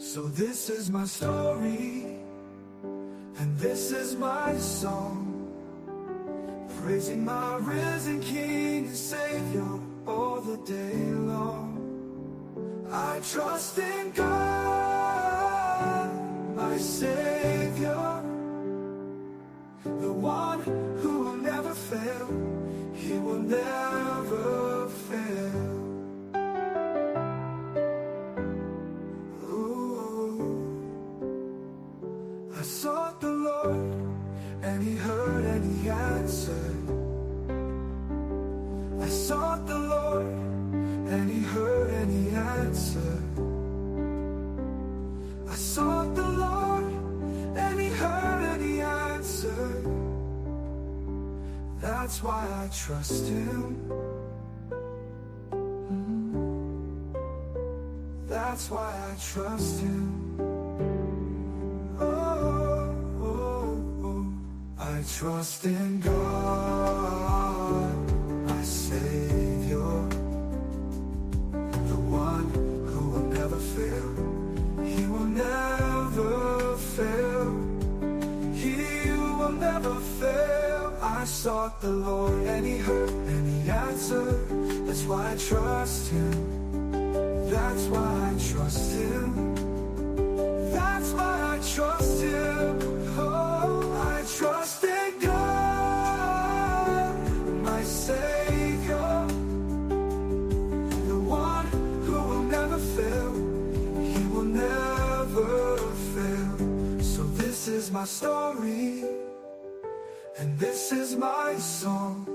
So this is my story, and this is my song, praising my risen King and Savior all the day long. I trust in God, my Savior, the one who will never fail. He will never fail. I sought the Lord, and He heard and He answered. I sought the Lord, and He heard and He answered. I sought the Lord, and He heard and He answered. That's why I trust Him. That's why I trust Him. I trust in God, my Savior, the one who will never fail. He will never fail. He will never fail. I sought the Lord, and He heard and He answered. That's why I trust Him. That's why I trust Him. That's why I trust Him. Oh, I trust in God, my Savior, the one who will never fail. He will never fail. So this is my story, and this is my song,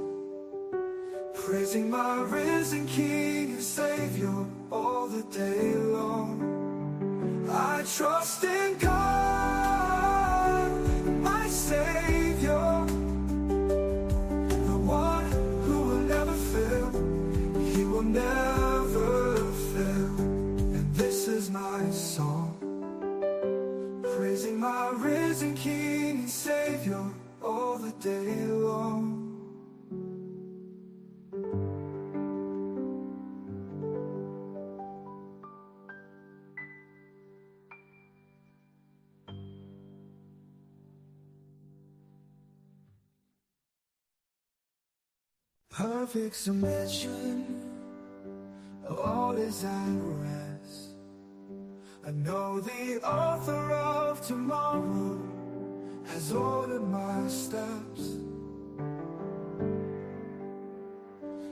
praising my risen King and Savior all the day long. I trust in God, my Savior, the one who will never fail. He will never fail. And this is my song, praising my risen King and Savior all the day long. Perfect submission, all is at rest. I know the author of tomorrow has ordered my steps.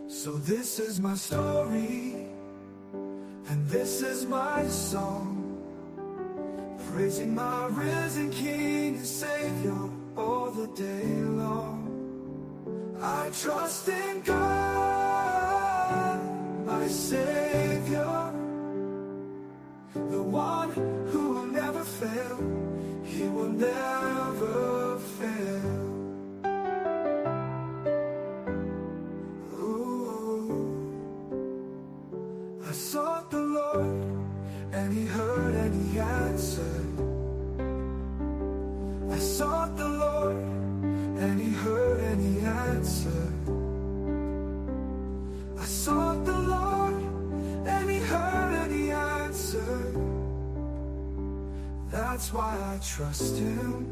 So this is my story, and this is my song, praising my risen King and Savior all the day long. I trust in God, my Savior, the one who will never fail. He will never fail. Ooh. I sought the Lord, and He heard and He answered. I sought the Lord, and He heard and He answered. I sought the Lord, and He heard and He answered. That's why I trust Him.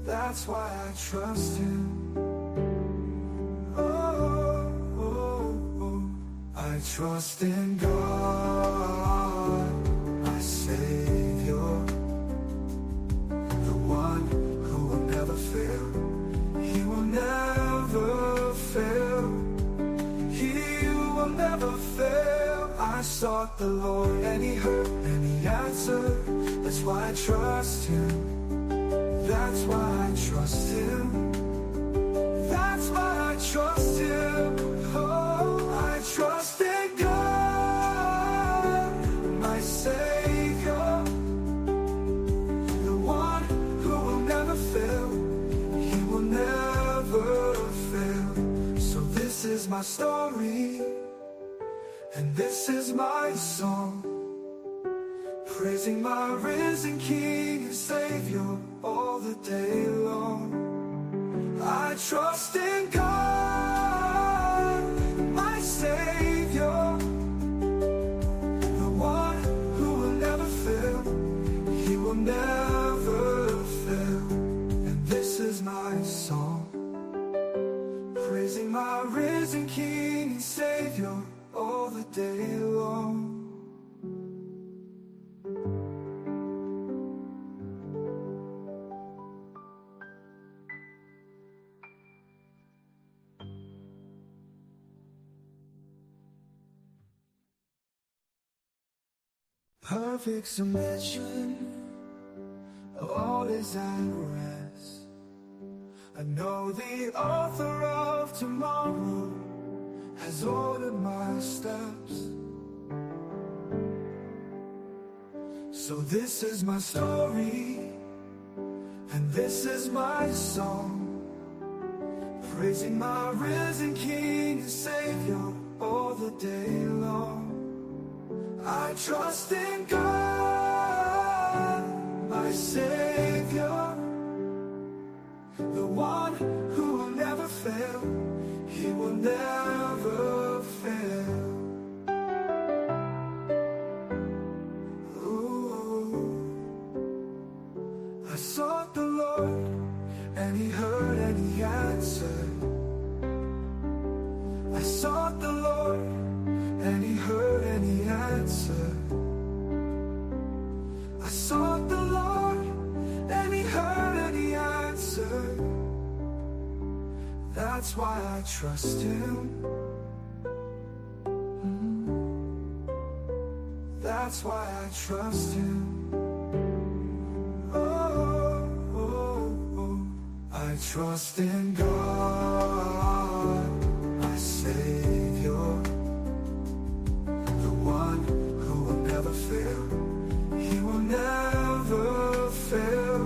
That's why I trust Him. Oh, oh, oh. I trust in God, my Savior, who will never fail. He will never fail. He will never fail. I sought the Lord, and He heard and He answered. That's why I trust Him. That's why I trust Him. That's why I trust Him. Oh, I trust in God, my Savior, the one who will never fail. He will never fail. So this is my story, and this is my song, praising my risen King and Savior all the day long. I trust in God, my Savior, praising my risen King and Savior all the day long. Perfect submission, all is at rest. I know the author of tomorrow has ordered my steps. So this is my story, and this is my song, praising my risen King and Savior all the day long. I trust in God, my Savior, the one who will never fail. He will never fail. Ooh. I sought the Lord, and He heard and He answered. I sought the Lord, and He heard and He answered. I sought the Lord, and He heard and He answered. That's why I trust Him. That's why I trust Him. Oh, oh, oh. I trust in God, my Savior, the one who will never fail. He will never fail.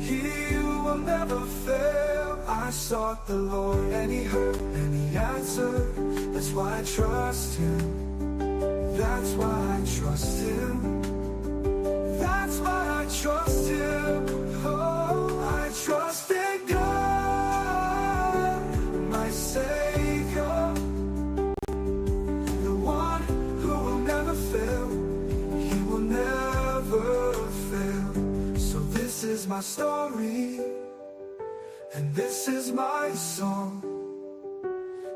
He will never fail. I sought the Lord, and He heard and He answered. That's why I trust Him. That's why I trust Him. That's why I trust Him. Oh, I trust in God, my Savior, the one who will never fail. He will never fail. So this is my story, and this is my song,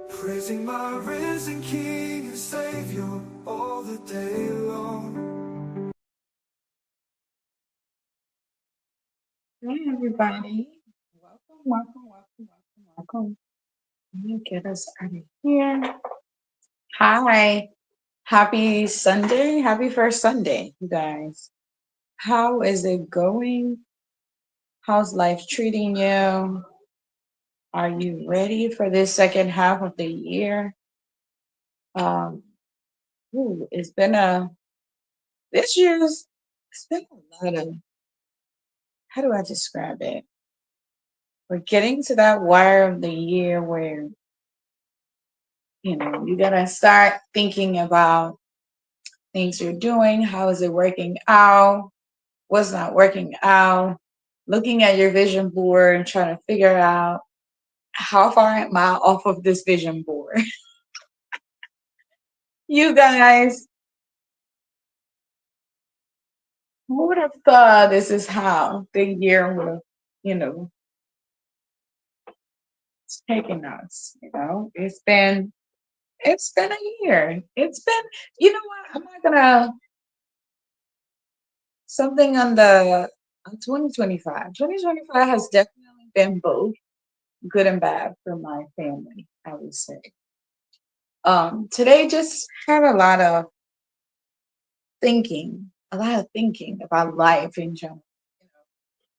praising my risen King and Savior all the day long. Hey everybody, welcome. Let me get us out of here. Hi, happy Sunday, happy first Sunday, you guys. How is it going? How's life treating you? Are you ready for this second half of the year? Um, it's been this year's, it's been a lot of, how do I describe it? We're getting to that wire of the year where you gotta start thinking about things you're doing. How is it working out? What's not working out? Looking at your vision board and trying to figure out how far am I off of this vision board. You guys, who would have thought this is how the year would have, you know, taken us? It's been a year. It's been, you know what? I'm not gonna something on 2025. 2025 has definitely been both good and bad for my family, I would say. Today just had a lot of thinking about life in general.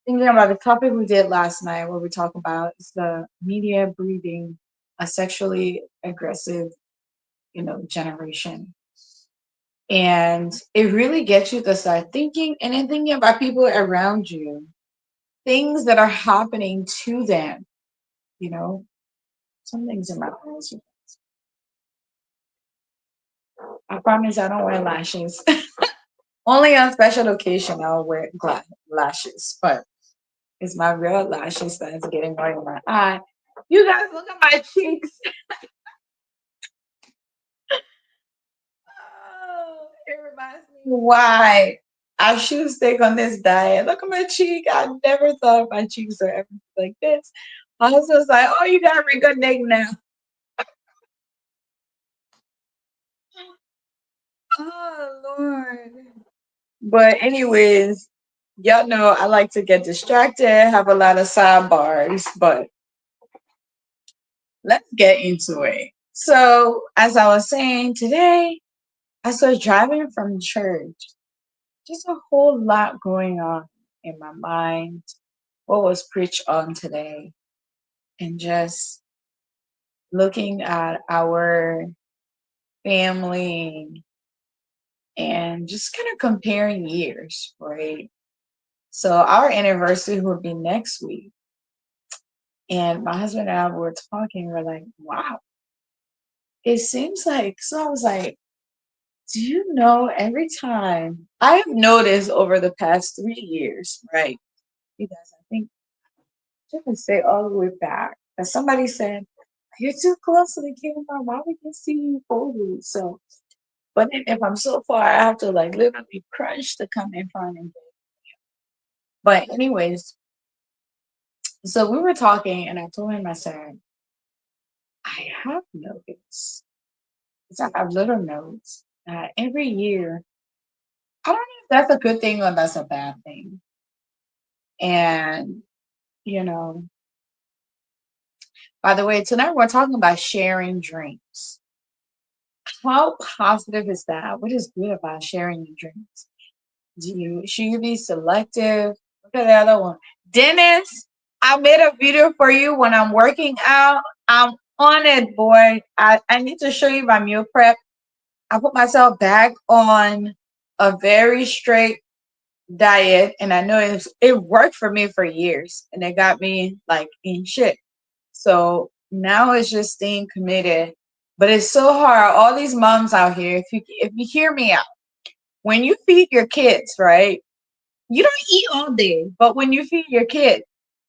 Thinking about the topic we did last night, where we talk about is the media breeding a sexually aggressive, generation. And it really gets you to start thinking and then thinking about people around you, things that are happening to them, you know. Some things in my eyes. I promise I don't wear lashes. Only on special occasion I'll wear lashes, but it's my real lashes that's getting right in my eye. You guys look at my cheeks. Oh, it reminds me why I should stick on this diet. Look at my cheek. I never thought my cheeks were ever like this. My husband's like, oh, you gotta reconnect now. Oh Lord. But anyways, y'all know I like to get distracted, have a lot of sidebars, but let's get into it. So, as I was saying today, I was driving from church, just a whole lot going on in my mind. What was preached on today, and just looking at our family and just kind of comparing years, right? So, our anniversary will be next week. And my husband and I were talking, we're like, wow, it seems like, so I was like, do you know every time I have noticed over the past 3 years, right? Because I think you can say all the way back that somebody said, you're too close to the camera. Why we can see you fully? So, but then if I'm so far, I have to like literally crunch to come in front and but anyways, so we were talking and I told him, I said, I have noticed, because I have little notes that every year, I don't know if that's a good thing or that's a bad thing. And, you know, by the way, tonight we're talking about sharing dreams. How positive is that? What is good about sharing your dreams? Should you be selective? Look at the other one. Dennis, I made a video for you when I'm working out. I'm on it, boy. I need to show you my meal prep. I put myself back on a very strict diet, and I know it worked for me for years, and it got me like in shit. So now it's just staying committed. But it's so hard. All these moms out here, if you hear me out, when you feed your kids, right? You don't eat all day, but when you feed your kid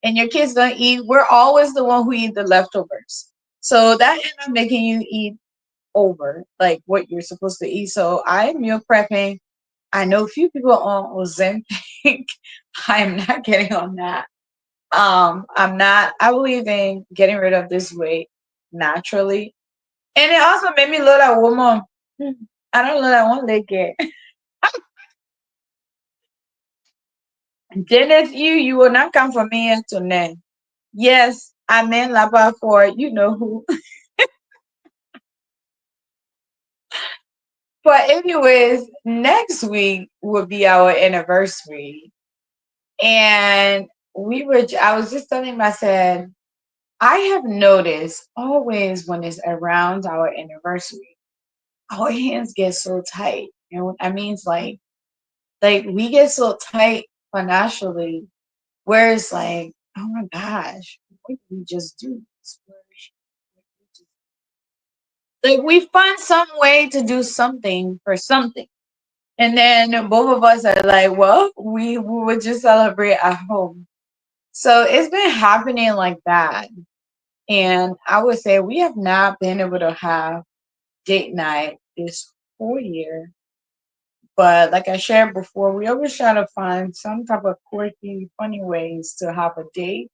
and your kids don't eat, we're always the one who eat the leftovers. So that ends up making you eat over like what you're supposed to eat. So I'm meal prepping. I know a few people on Ozempic. I am not getting on that. I'm not. I believe in getting rid of this weight naturally, and it also made me look like woman. I don't look like one leg it. Dennis, you will not come for me tonight. Yes, I'm in Lapa for you know who. But anyways, next week will be our anniversary, and I was just telling him, I said, I have noticed always when it's around our anniversary, our hands get so tight. You know what I mean? It's like we get so tight financially, where it's like, oh my gosh, what did we just do? Like we find some way to do something for something. And then both of us are like, well, we would just celebrate at home. So it's been happening like that. And I would say we have not been able to have date night this whole year. But like I shared before, we always try to find some type of quirky, funny ways to have a date.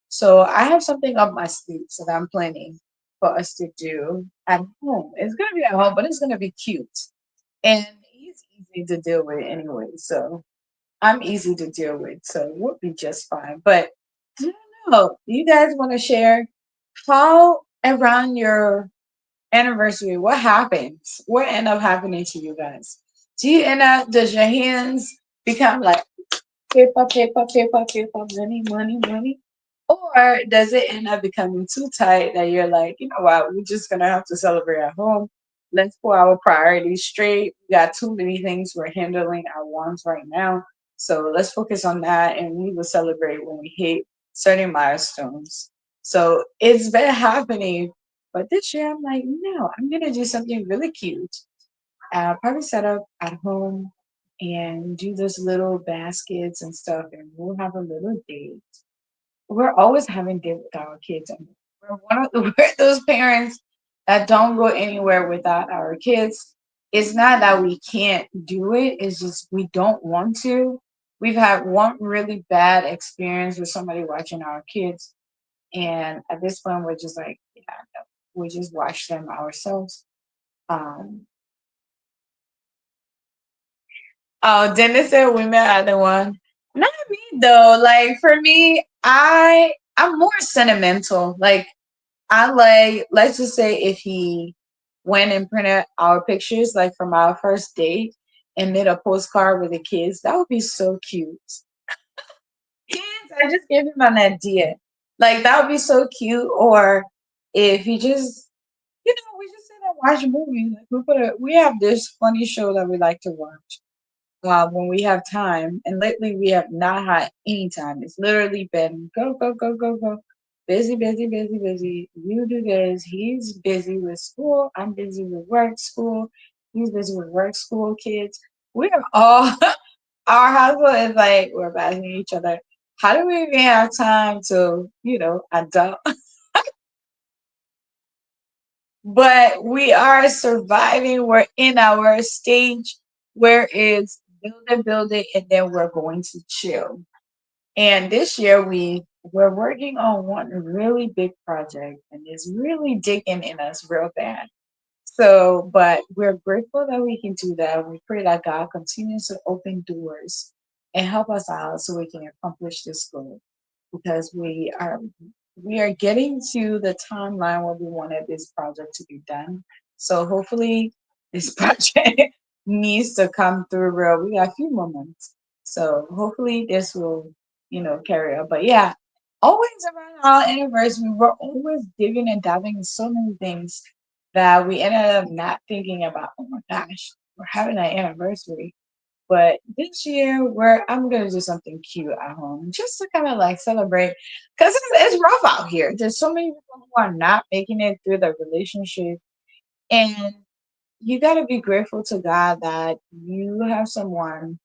So I have something up my sleeves that I'm planning for us to do at home. It's gonna be at home, but it's gonna be cute. And he's easy to deal with anyway. So I'm easy to deal with. So we'll be just fine. But I don't know. Do you guys want to share how around your anniversary, what happens? What end up happening to you guys? Does your hands become like paper, paper, paper, paper, money, money, money? Or does it end up becoming too tight that you're like, you know what, we're just gonna have to celebrate at home. Let's put our priorities straight. We got too many things we're handling at once right now. So let's focus on that and we will celebrate when we hit certain milestones. So it's been happening. But this year I'm like, no, I'm gonna do something really cute. I'll probably set up at home and do those little baskets and stuff and we'll have a little date. We're always having date with our kids. And we're those parents that don't go anywhere without our kids. It's not that we can't do it, it's just we don't want to. We've had one really bad experience with somebody watching our kids, And at this point, we're just like, yeah, no, we just watch them ourselves. Um, oh, Dennis said women are the one. Not me though. Like for me, I'm more sentimental. Like I like, let's just say if he went and printed our pictures, like from our first date, and made a postcard with the kids, that would be so cute. Kids, I just gave him an idea. Like that would be so cute. Or if he just, we just sit and watch movies. Like we have this funny show that we like to watch when we have time. And lately we have not had any time. It's literally been go, go, go, go, go. Busy, busy, busy, busy. You do this. He's busy with school. I'm busy with work, school. He's busy with work, school, kids. We are all, our husband is like, we're bashing each other. How do we even have time to, adult? But we are surviving. We're in our stage where it's build it, and then we're going to chill. And this year we're working on one really big project, and it's really digging in us real bad. So, but we're grateful that we can do that. We pray that God continues to open doors and help us out so we can accomplish this goal because we are getting to the timeline where we wanted this project to be done. So hopefully this project needs to come through real. We got a few more months. So hopefully this will, carry up. But yeah, always around our anniversary, we're always digging and diving in so many things that we ended up not thinking about. Oh my gosh, we're having an anniversary. But this year, I'm gonna do something cute at home, just to kind of like celebrate, because it's rough out here. There's so many people who are not making it through the relationship, and you got to be grateful to God that you have someone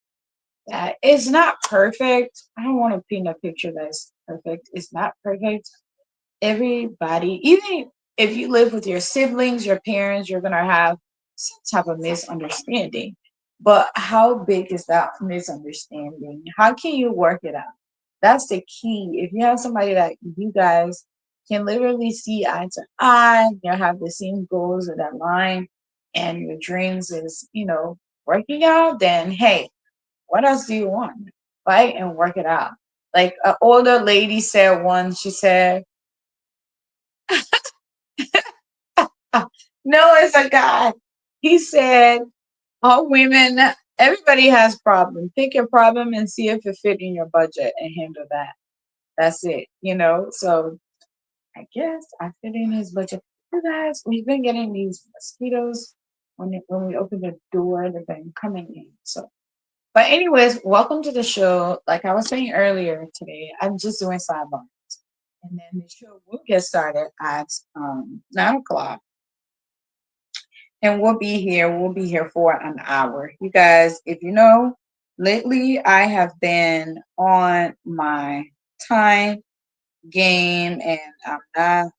that is not perfect. I don't want to paint a picture that's perfect. It's not perfect. Everybody, even if you live with your siblings, your parents, you're gonna have some type of misunderstanding. But how big is that misunderstanding? How can you work it out? That's the key. If you have somebody that you guys can literally see eye to eye, you have the same goals that line, and your dreams is, working out, then hey, what else do you want? Fight and work it out. Like an older lady said once, she said, no, it's a guy. He said, all women, everybody has problems. Pick your problem and see if it fit in your budget and handle that. That's it. So I guess I fit in his budget. You guys, we've been getting these mosquitoes when we open the door, they've been coming in. So, but anyways, welcome to the show. Like I was saying earlier today, I'm just doing sidebar. And then the show will get started at 9 o'clock. And we'll be here for an hour. You guys, if you know, lately I have been on my time game and I'm not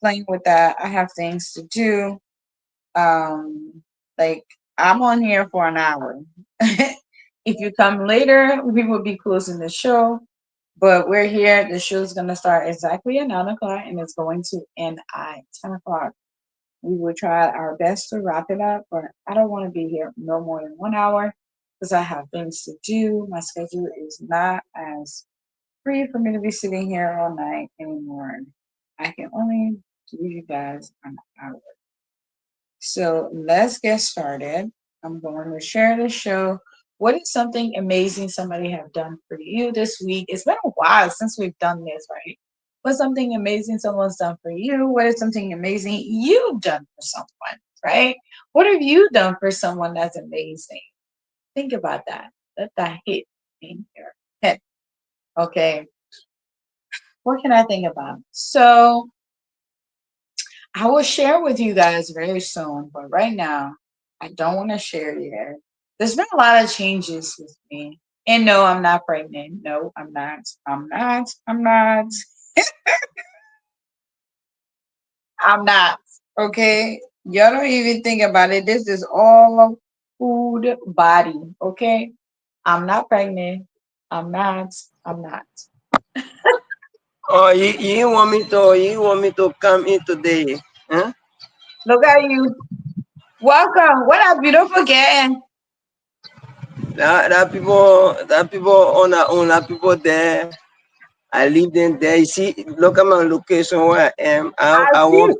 playing with that. I have things to do. Like I'm on here for an hour. If you come later, we will be closing the show. But we're here. The show's gonna start exactly at 9 o'clock and it's going to end at 10 o'clock. We will try our best to wrap it up, but I don't want to be here no more than 1 hour because I have things to do. My schedule is not as free for me to be sitting here all night anymore. I can only give you guys an hour. So let's get started. I'm going to share the show. What is something amazing somebody have done for you this week? It's been a while since we've done this, right? What's something amazing someone's done for you? What is something amazing you've done for someone, right? What have you done for someone that's amazing? Think about that. Let that hit in your head. Okay. What can I think about? So I will share with you guys very soon, but right now, I don't want to share yet. There's been a lot of changes with me. And no, I'm not pregnant. No, I'm not. I'm not. I'm not. I'm not. Okay? Y'all don't even think about it. This is all food body. Okay? I'm not pregnant. I'm not. I'm not. Oh, you want me to come in today? Huh? Look at you. Welcome. What a beautiful girl. That people on their own, that people there. I leave them there. You see, look at my location where I am. I, I I see. want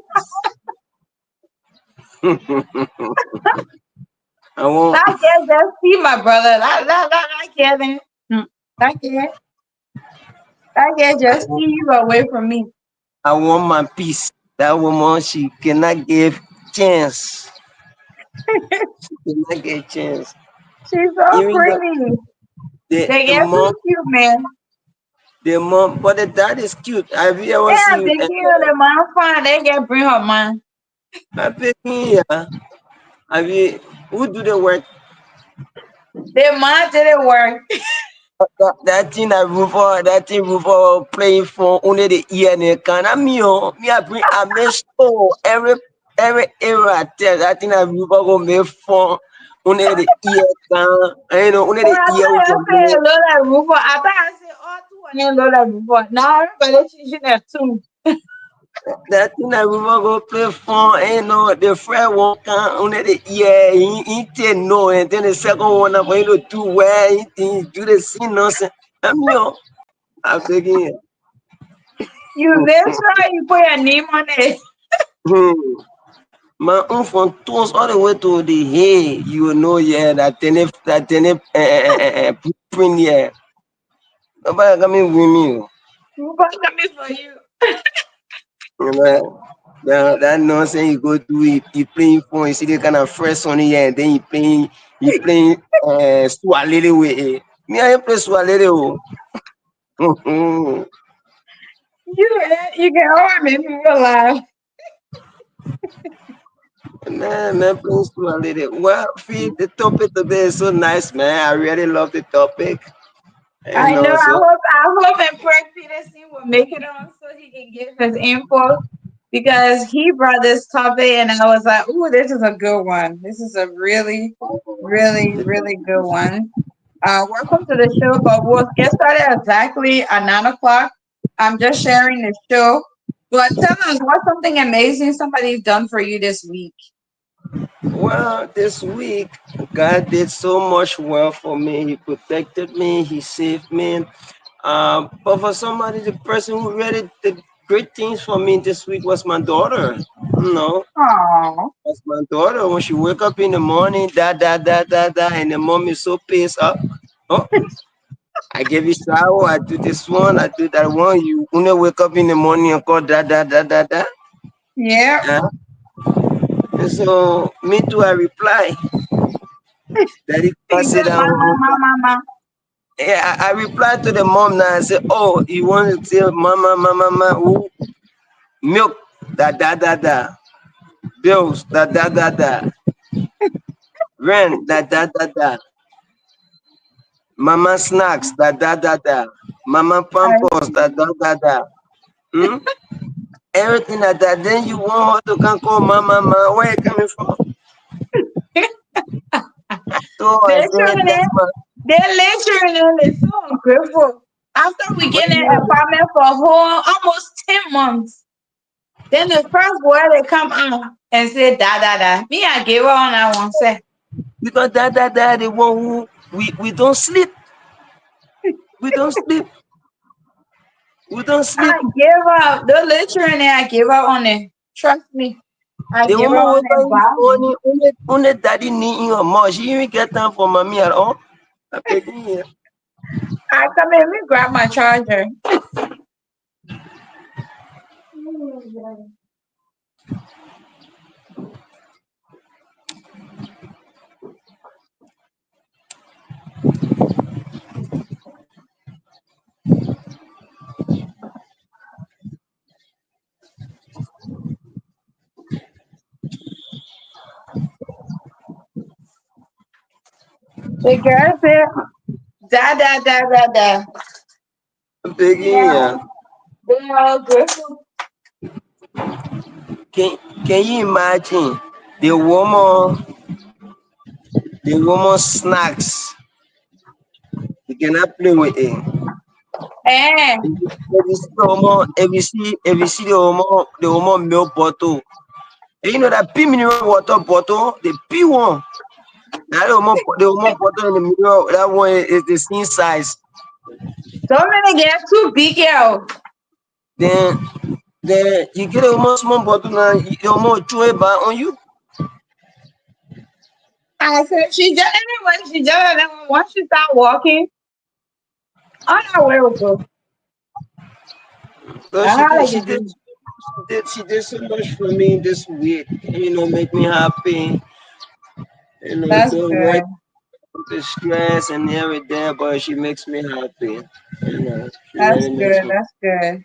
I want That girl just see my brother. That girl then. That girl. That girl I just want see you away from me. I want my peace. That woman, she cannot give chance. She cannot get chance. She's so Even pretty. They the get mom, so cute, man. but the dad is cute. Have you ever Yeah, seen? they cute. The man fine. They get bring her man. I think, yeah. Have you? Who do the work? The man didn't work. That thing Rufo playing for only the ear and the can. I make sure every era I tell that thing that Rufo go make for only the ear can. Only Oh, the I ear thought with you the said Lola before. I thought I said all two and then Lola before. Now everybody changing their tune. that thing that Rufo go play for. The friend one can only the ear. He tell no, and then the second one up, do well. He do the same nonsense. I'm begging You make sure you put your name on it. you. My own from toes all the way to the hay, you will know, yeah, print, yeah. Nobody coming with me. Who got coming for you? You know, that nonsense you go do it, you playing phone, you see the kind of fresh on it, yeah, and then you playing swalele with it. Me, I ain't play swalele, oh. You can always make people laugh. Man, playing swalele. Well, Fee, the topic today is so nice, man. I really love the topic. I And know. also, I hope and pray Peterson will make it on so he can give his info because he brought this topic and I was like, "Ooh, this is a good one. This is a really, really, really good one." Welcome to the show, but we'll get started exactly at 9 o'clock. I'm just sharing the show, but tell us what's something amazing somebody's done for you this week. well, this week, God did so much well for me. He protected me, He saved me. But for somebody, the person who really did great things for me this week was my daughter. You know, Oh, was my daughter. When she wake up in the morning, and the mom is so pissed up. Oh, I give you shower, I do this one, I do that one. You only wake up in the morning and call da. yeah. Uh, and so me too, I reply. Daddy, I He say said, that "Mama, one. mama, mama." Yeah, I replied to the mom now. I said, "Oh, you want to tell mama, who milk da, bills da, rent da, mama snacks da, mama I pampers see. da. Hmm? Everything like that. Then you want her to come call mama, where you coming from?" So I They're said, showing "That's it. They're lecturing on it. So ungrateful. After we what get do an you mean? apartment for whole almost 10 months. Then the first boy they come out and say da. Me, I gave her on that one. Say, Because the one who we don't sleep, we don't sleep, we don't sleep." I give up. The lecturing there, I give up on it. Trust me. I The give her woman on wake up that in the bottom. morning, only daddy need her more. She even get time for mommy at all. I beg you. I come in, me grab my charger. The girl said, da. I beg you. Yeah, they are grateful. Can can you imagine the woman snacks? You cannot play with it. Eh, If you see the woman milk bottle, and you know that pea mineral water bottle, the pea one. Now the woman bottle in the middle, that one is the same size. don't really get too big, yo. Then you get a woman small bottle now, the woman throw it back on you. I said she just anyway. She just once she start walking, on our way we go. So I like it. Dude. she did so much for me this week. Make me happy. That's To good. avoid the stress and everything, but she makes me happy. She That's really makes good. me. That's good.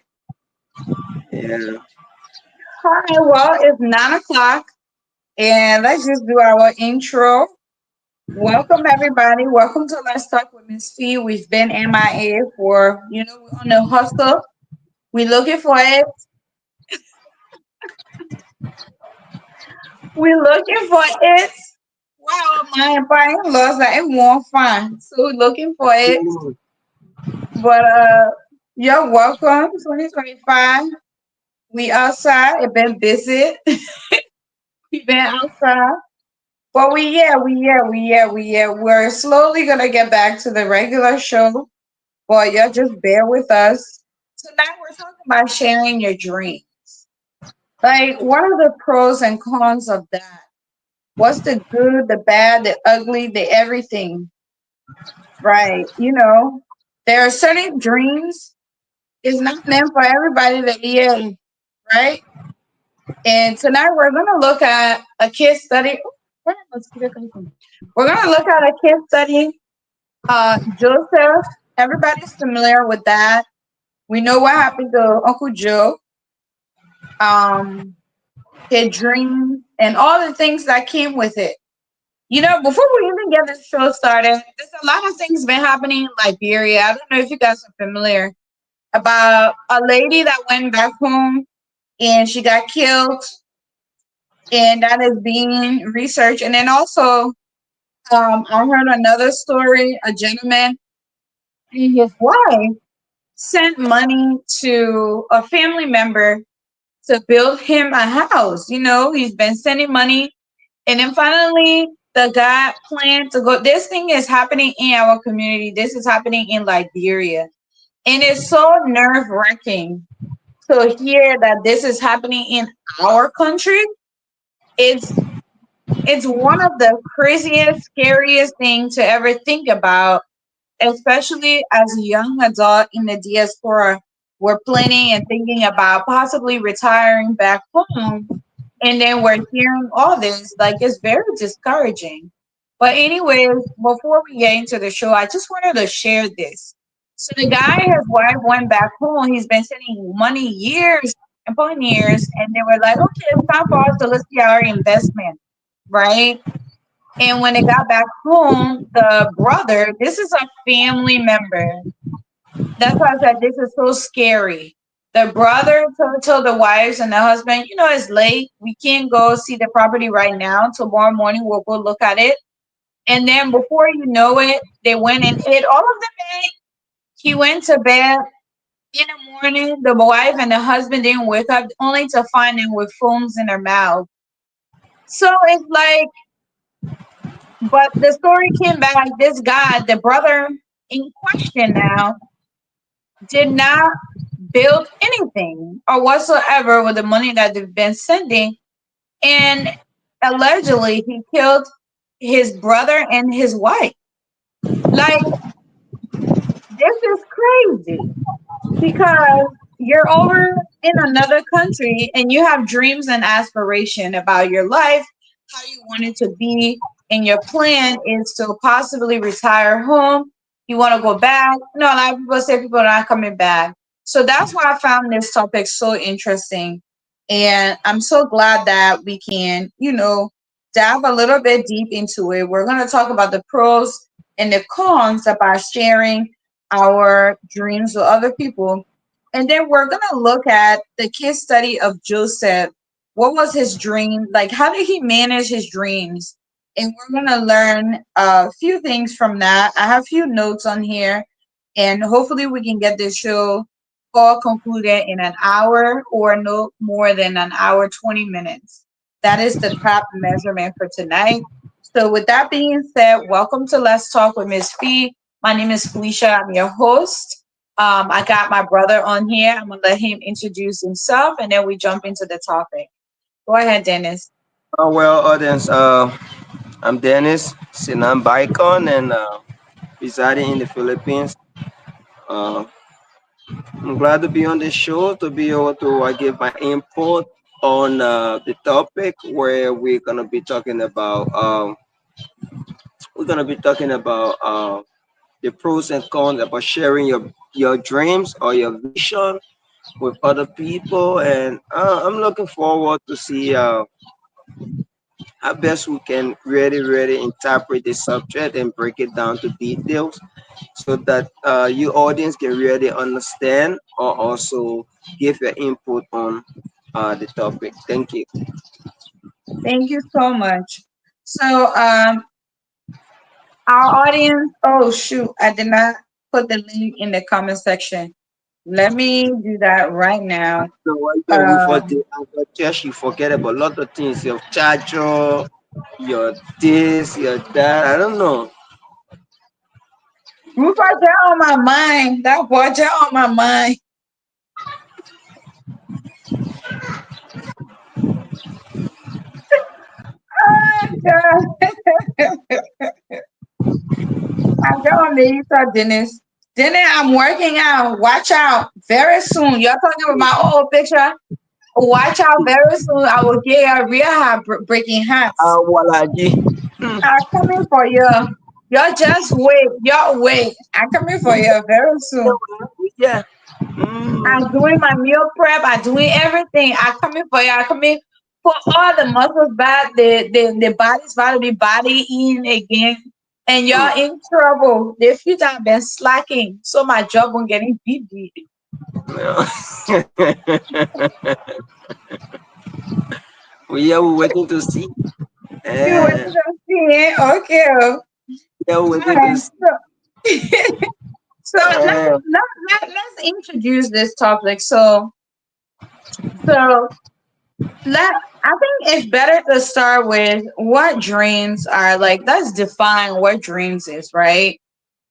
Yeah. All right. Well, it's 9 o'clock, and let's just do our intro. Welcome everybody. Welcome to Let's Talk with Miss Fee. We've been MIA for we're on the hustle. We're looking for it. We're looking for it. Wow, my buying lost like it won't find. So we're looking for it. But you're welcome. 2025. We outside. It been busy. We been outside. But we're slowly gonna get back to the regular show. But y'all just bear with us. Tonight we're talking about sharing your dream. Like, what are the pros and cons of that? What's the good, the bad, the ugly, the everything? Right. There are certain dreams. It's not meant for everybody to hear, right? And tonight we're gonna look at a case study. Oh, where did mosquito come from? We're gonna look at a case study. Joseph. Everybody's familiar with that. We know what happened to Uncle Joe. Um, his dreams and all the things that came with it. Before we even get this show started, there's a lot of things been happening in Liberia. I don't know if you guys are familiar about a lady that went back home and she got killed, and that is being researched. And then also, I heard another story. A gentleman and his wife sent money to a family member to build him a house. He's been sending money. And then finally, the guy planned to go. This thing is happening in our community. This is happening in Liberia. And it's so nerve wracking to hear that this is happening in our country. It's it's one of the craziest, scariest things to ever think about, especially as a young adult in the diaspora. We're planning and thinking about possibly retiring back home, and then we're hearing all this. Like, it's very discouraging. But anyways, before we get into the show, I just wanted to share this. So the guy, his wife went back home. He's been sending money years upon years, and they were like, okay, it's time for us to let's see our investment, right? And when they got back home, the brother, this is a family member. That's why I said this is so scary. The brother told the wives and the husband, it's late. We can't go see the property right now. Tomorrow morning, we'll go look at it. And then before you know it, they went and hid all of the money. He went to bed in the morning. The wife and the husband didn't wake up, only to find them with foams in their mouth. So it's like, but the story came back. This guy, the brother in question now, did not build anything or whatsoever with the money that they've been sending. And allegedly, he killed his brother and his wife. Like, this is crazy because you're over in another country and you have dreams and aspiration about your life, how you want it to be, and your plan is to possibly retire home. You want to go back. No, a lot of people say people are not coming back. So that's why I found this topic so interesting. And I'm so glad that we can, dive a little bit deep into it. We're going to talk about the pros and the cons about sharing our dreams with other people. And then we're going to look at the case study of Joseph. What was his dream? Like, how did he manage his dreams? And we're going to learn a few things from that. I have a few notes on here. And hopefully we can get this show all concluded in an hour or no more than an hour 20 minutes. That is the top measurement for tonight. So with that being said, welcome to Let's Talk with Miss Fee. My name is Felicia. I'm your host. I got my brother on here. I'm gonna let him introduce himself and then we jump into the topic. Go ahead, Dennis. Well, audience, I'm Dennis Sinan Baikon and residing in the Philippines. Uh, I'm glad to be on this show to be able to give my input on the topic where we're gonna be talking about the pros and cons about sharing your dreams or your vision with other people, and I'm looking forward to see how best we can really interpret the subject and break it down to details so that your audience can really understand or also give your input on the topic. Thank you. Thank you so much. So our audience, oh shoot, I did not put the link in the comment section. Let me do that right now. So for Um, the church, you forget about a lot of things. Your charger, your this, your that. I don't know. Group project on my mind. That project on my mind. Oh, God. I got me, Dennis. Dennis, I'm working out. Watch out. Very soon. You're talking about my old picture. Watch out. Very soon. I will get a real breaking hearts. Walaji. I'm coming for you. You're just wait. You're wait. I'm coming for you very soon. Yeah. Mm. I'm doing my meal prep. I'm doing everything. I'm coming for you. I'm coming for all the muscles back. The body's about to be body in again. And Mm. you're in trouble. The future have been slacking. So my job won't getting busy. We're waiting to see. You wait Eh, to see it. Okay. All we're waiting to right. see. So Eh, let's introduce this topic. So let I think it's better to start with what dreams are like. Let's define what dreams is, right?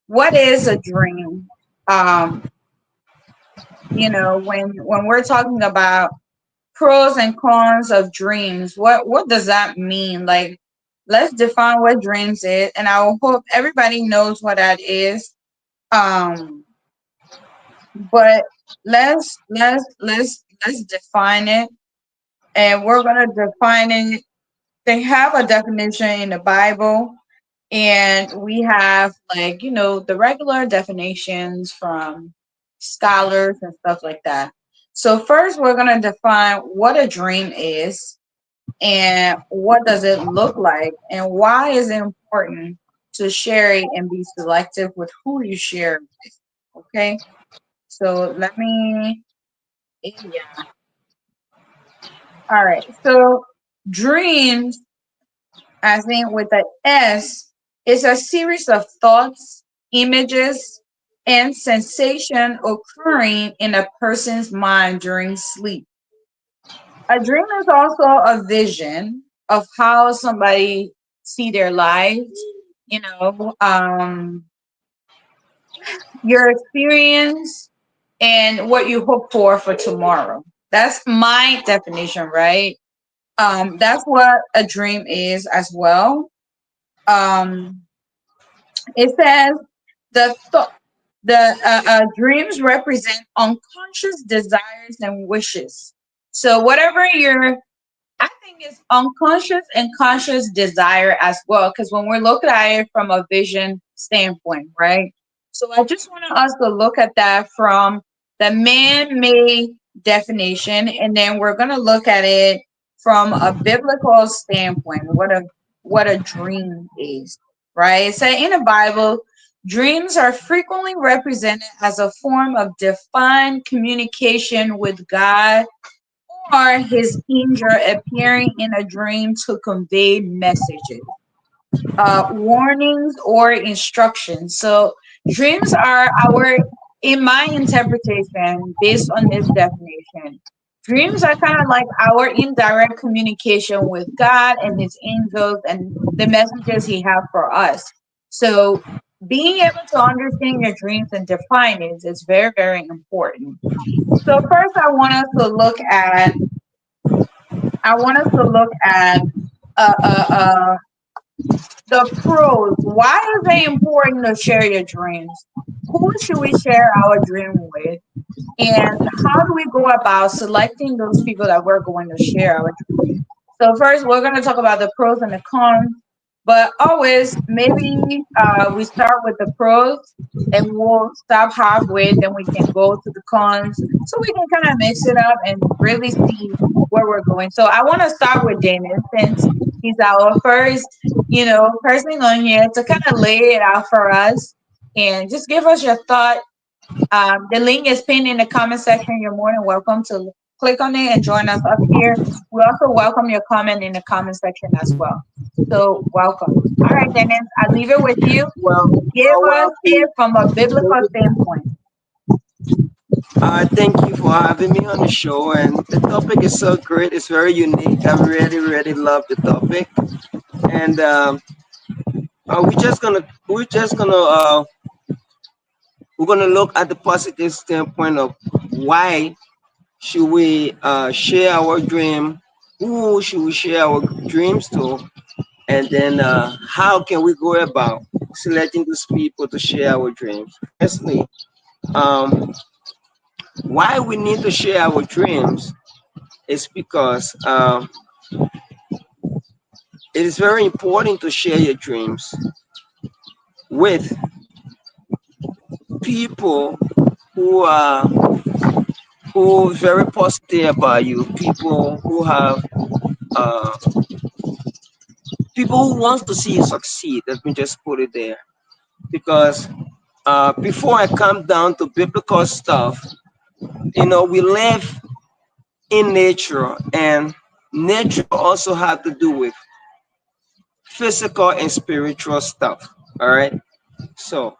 What is a dream? Um, when we're talking about pros and cons of dreams, what does that mean? Like, let's define what dreams is, and I will hope everybody knows what that is. Um, but let's define it, and we're gonna define it. They have a definition in the Bible, and we have like the regular definitions from scholars and stuff like that. So first we're going to define what a dream is and what does it look like and why is it important to share it and be selective with who you share it with. Okay, so let me, yeah. All right, so dreams, I think with the S, is a series of thoughts, images, and sensation occurring in a person's mind during sleep. A dream is also a vision of how somebody see their lives, your experience and what you hope for tomorrow. That's my definition, right? That's what a dream is as well. Um, It says the thought, the dreams represent unconscious desires and wishes. So whatever I think it's unconscious and conscious desire as well. Because when we're looking at it from a vision standpoint, right? So I just want us to look at that from the man-made definition, and then we're gonna look at it from a biblical standpoint. What a dream is, right? It said in the Bible, dreams are frequently represented as a form of defined communication with God or his angel appearing in a dream to convey messages, warnings, or instructions. So Dreams are in my interpretation, based on this definition, dreams are kind of like our indirect communication with God and His angels and the messages He has for us. So, being able to understand your dreams and define it is very, very important. So, first, I want us to look at uh, uh, uh, the pros. Why is it important to share your dreams? Who should we share our dream with? And how do we go about selecting those people that we're going to share our dream with? So first, we're going to talk about the pros and the cons, but always maybe we start with the pros and we'll stop halfway, then we can go to the cons, so we can kind of mix it up and really see where we're going. So I want to start with Damon since he's our first, person on here to kind of lay it out for us and just give us your thought. The link is pinned in the comment section. You're more than welcome to click on it and join us up here. We also welcome your comment in the comment section as well. So welcome. All right, Dennis, I leave it with you. Give us it from a biblical standpoint. Thank you for having me on the show, and the topic is so great. It's very unique. I really, really love the topic, and we're gonna look at the positive standpoint of why should we share our dream, who should we share our dreams to, and then how can we go about selecting those people to share our dreams. Firstly, um, why we need to share our dreams is because it is very important to share your dreams with people who are who very positive about you, people who have uh, people who wants to see you succeed. Let me just put it there, because before I come down to biblical stuff, we live in nature, and nature also have to do with physical and spiritual stuff. All right, so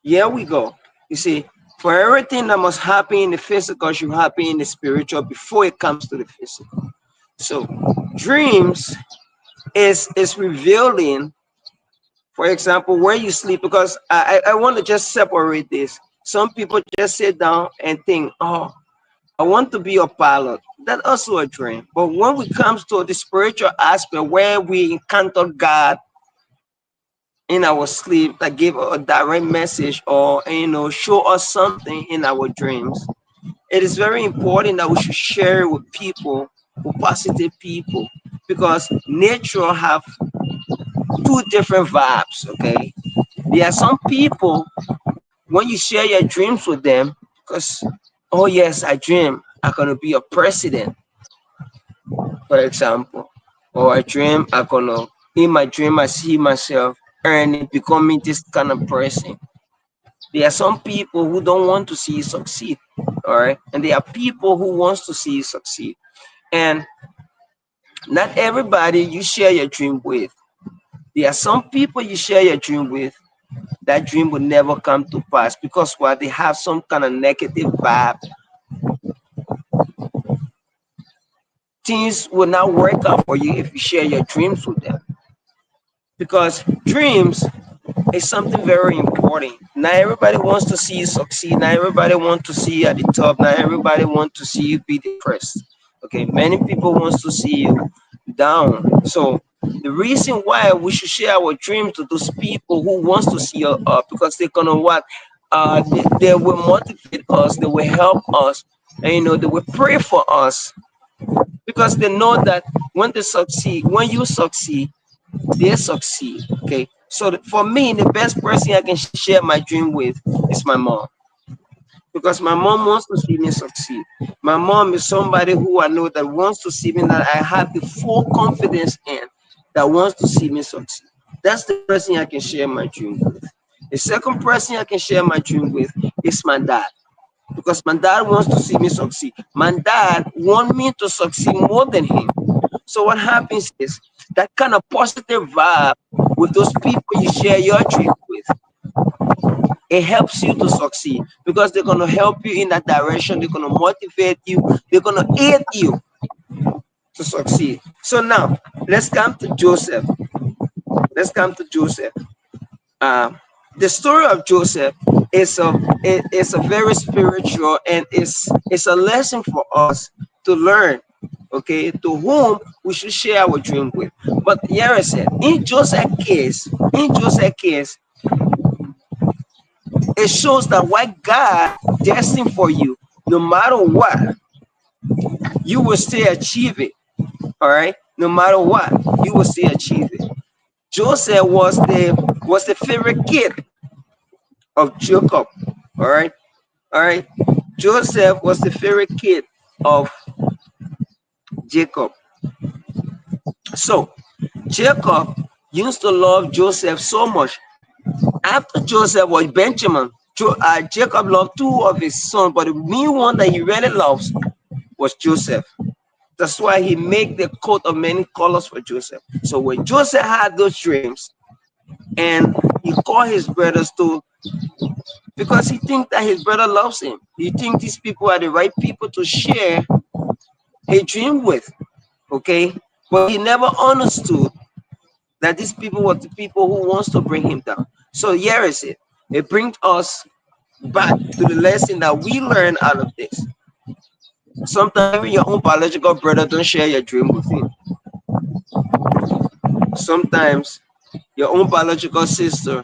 here we go. You see, for everything that must happen in the physical should happen in the spiritual before it comes to the physical. So dreams is revealing, for example, where you sleep, because I want to just separate this. Some people just sit down and think, oh, I want to be a pilot. That's also a dream. But when it comes to the spiritual aspect where we encounter God in our sleep that give a direct message, or show us something in our dreams, it is very important that we should share with people, with positive people, because nature have two different vibes. Okay, there are some people when you share your dreams with them, because, oh yes, I dream I'm gonna be a president, for example, or I dream I'm gonna, in my dream I see myself earning, becoming this kind of person. There are some people who don't want to see you succeed, all right, and there are people who wants to see you succeed, and not everybody you share your dream with. There are some people you share your dream with, that dream will never come to pass, because while they have some kind of negative vibe, things will not work out for you if you share your dreams with them. Because dreams is something very important. Not everybody wants to see you succeed. Not everybody wants to see you at the top. Not everybody wants to see you be depressed. Okay, many people wants to see you down. So the reason why we should share our dreams to those people who wants to see us up, because they're gonna what, they will motivate us, they will help us, and they will pray for us, because they know that when they succeed, when you succeed, they succeed. Okay, so for me, the best person I can share my dream with is my mom, because my mom wants to see me succeed. My mom is somebody who I know that wants to see me, that I have the full confidence in, that wants to see me succeed. That's the person I can share my dream with. The second person I can share my dream with is my dad, because my dad wants to see me succeed. My dad wants me to succeed more than him. So what happens is that kind of positive vibe with those people you share your dream with. It helps you to succeed because they're going to help you in that direction. They're going to motivate you. They're going to aid you to succeed. So now let's come to Joseph. Let's come to Joseph. Uh, the story of Joseph is a very spiritual, and it's a lesson for us to learn. Okay, to whom we should share our dream with. But here I said, in Joseph case, it shows that what God destined for you, no matter what, you will still achieve it. All right, no matter what, you will still achieve it. Joseph was the favorite kid of Jacob. All right, all right. Joseph was the favorite kid of Jacob. So Jacob used to love Joseph so much. After Joseph was Benjamin, Jacob loved two of his sons, but the main one that he really loves was Joseph. That's why he made the coat of many colors for Joseph. So when Joseph had those dreams, and he called his brothers to, because he thinks that his brother loves him. He thinks these people are the right people to share a dream with. Okay, but he never understood that these people were the people who wants to bring him down. So here is it. It brings us back to the lesson that we learn out of this. Sometimes even your own biological brother don't share your dream with you. Sometimes your own biological sister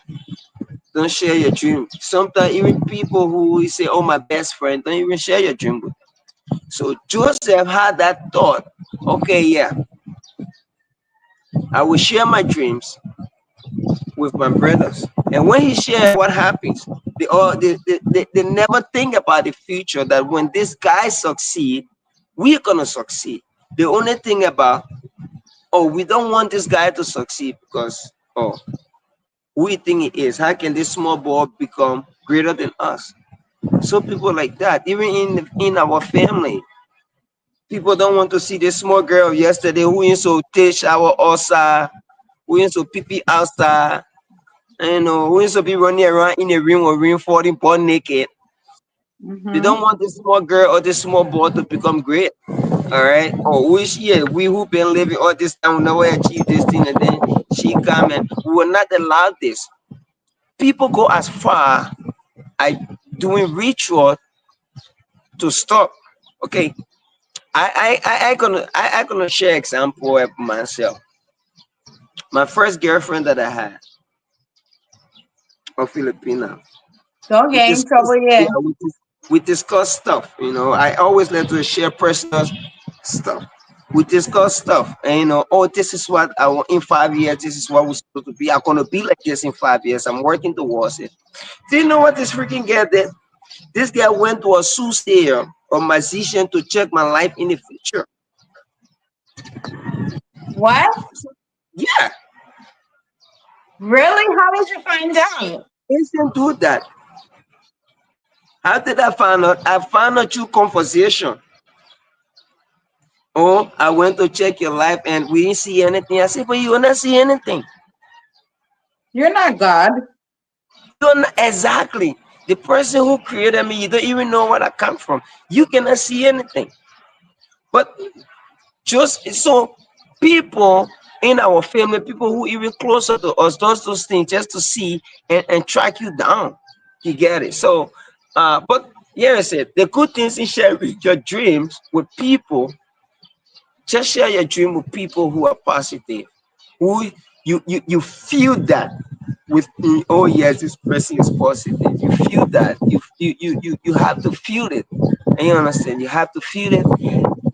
don't share your dream. Sometimes even people who we say, oh, my best friend, don't even share your dream with. So Joseph had that thought, okay, yeah, I will share my dreams with my brothers. And when he shared, what happens? They never think about the future, that when this guy succeed, we're gonna succeed. The only thing about, oh, we don't want this guy to succeed because, oh, who we think he is. How can this small boy become greater than us? So people like that, even in our family, people don't want to see this small girl yesterday who used to teach our outside, who used to pee pee outside, you know, who used to be running around in a ring or ring falling butt naked. They Mm-hmm. don't want this small girl or this small boy to become great. All right. Or wish, yeah, we who been living all this time will never achieve this thing, and then she come, and we will not allow this. People go as far as doing ritual to stop. Okay. I gonna share example of myself. My first girlfriend that I had, a Filipina. Don't We get in discuss, trouble yeah, yet. we discuss stuff. You know, I always like to share personal stuff. We discuss stuff, and you know, oh, this is what I want in 5 years. This is what we're supposed to be. I'm gonna be like this in 5 years. I'm working towards it. Do you know what this freaking girl did? This guy went to a soothsayer or magician to check my life in the future. What? Yeah, Really? How did you find out? instant do that. How did I find out? I found out through conversation. Oh, I went to check your life and we didn't see anything. I said, but you will not see anything. You're not God. You don't exactly. The person who created me, you don't even know where I come from. You cannot see anything. But just so people in our family, people who even closer to us, does those things just to see and track you down. You get it? So but yeah, I said the good things in sharing your dreams with people. Just share your dream with people who are positive, who you feel that with me. Oh yes, this person is positive. You feel that. You have to feel it. And you understand? You have to feel it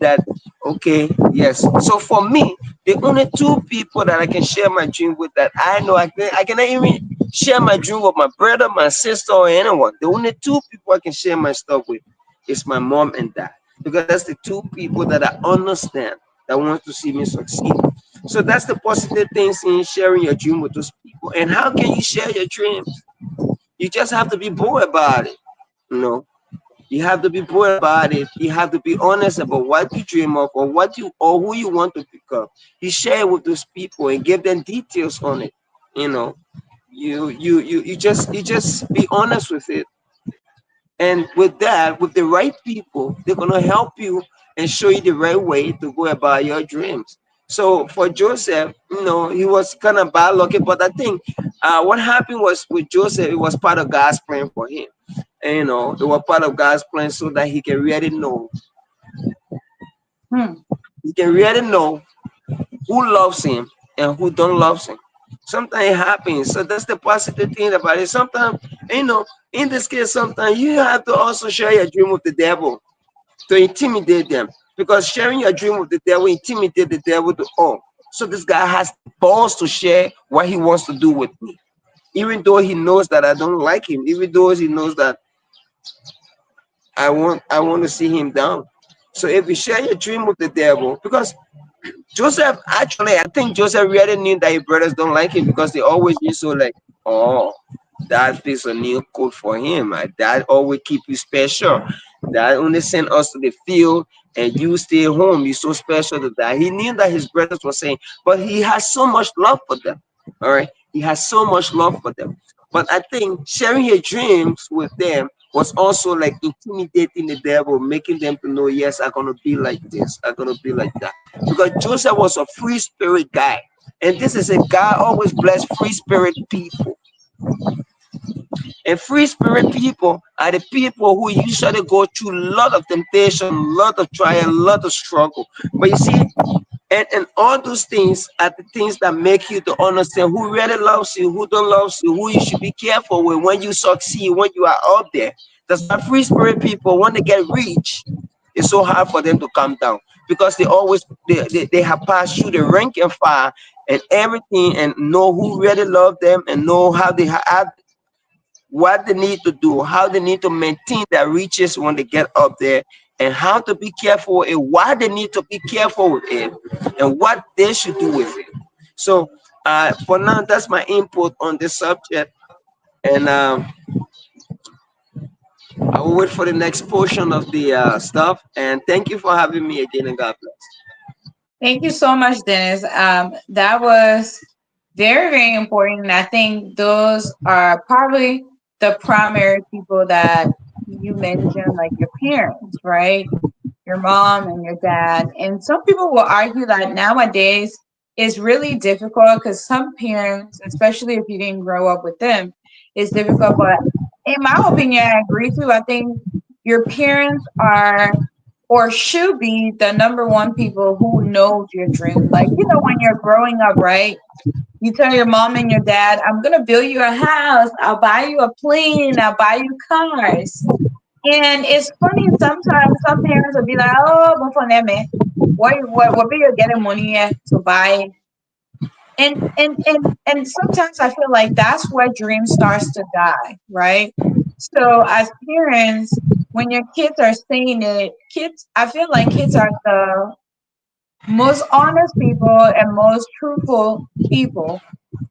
that okay, yes. So for me, the only two people that I can share my dream with, that I know I cannot even share my dream with my brother, my sister, or anyone. The only two people I can share my stuff with is my mom and dad. Because that's the two people that I understand that want to see me succeed. So that's the positive things in sharing your dream with those people. And how can you share your dreams? You just have to be bold about it. You know, you have to be bold about it. You have to be honest about what you dream of, or what you, or who you want to become. You share it with those people and give them details on it. You know, You just be honest with it, and with that, with the right people, they're gonna help you and show you the right way to go about your dreams. So for Joseph, he was kind of bad lucky, but I think what happened was with Joseph, it was part of God's plan for him. And it was part of God's plan so that Hmm. he can really know who loves him and who don't love him. Sometimes it happens. So that's the positive thing about it. Sometimes, in this case, sometimes you have to also share your dream with the devil to intimidate them. Because sharing your dream with the devil intimidate the devil to so this guy has the balls to share what he wants to do with me. Even though he knows that I don't like him, even though he knows that I want to see him down. So if you share your dream with the devil, because Joseph, actually, I think Joseph really knew that his brothers don't like him because they always used to like, oh, that fits a new code for him. That always keep you special. That only send us to the field and you stay home. You're so special to that. He knew that his brothers were saying, but he has so much love for them. All right. He has so much love for them. But I think sharing your dreams with them was also like intimidating the devil, making them to know, yes, I'm gonna be like this, I'm gonna be like that. Because Joseph was a free spirit guy. And this is a guy always bless free spirit people. And free spirit people are the people who usually go through a lot of temptation, a lot of trial, a lot of struggle. But you see, and all those things are the things that make you to understand who really loves you, who don't love you, who you should be careful with when you succeed, when you are up there. That's why free spirit people, when they get rich, it's so hard for them to calm down because they have passed through the rank and file and everything and know who really love them and know how they have what they need to do, how they need to maintain their riches when they get up there, and how to be careful and why they need to be careful with it, and what they should do with it. So, for now, that's my input on this subject, and I will wait for the next portion of the stuff. And thank you for having me again, and God bless. Thank you so much, Dennis. That was very, very important. And I think those are probably the primary people that you mentioned, like your parents, right? Your mom and your dad. And some people will argue that nowadays is really difficult because some parents, especially if you didn't grow up with them, is difficult. But in my opinion, I agree too. I think your parents are or should be the number one people who knows your dream. Like, when you're growing up, right? You tell your mom and your dad, I'm gonna build you a house, I'll buy you a plane, I'll buy you cars. And it's funny sometimes some parents will be like, "Oh, but for them, what be you getting money here to buy?" And sometimes I feel like that's where dream starts to die, right? So as parents, when your kids are saying it, I feel like kids are the most honest people and most truthful people.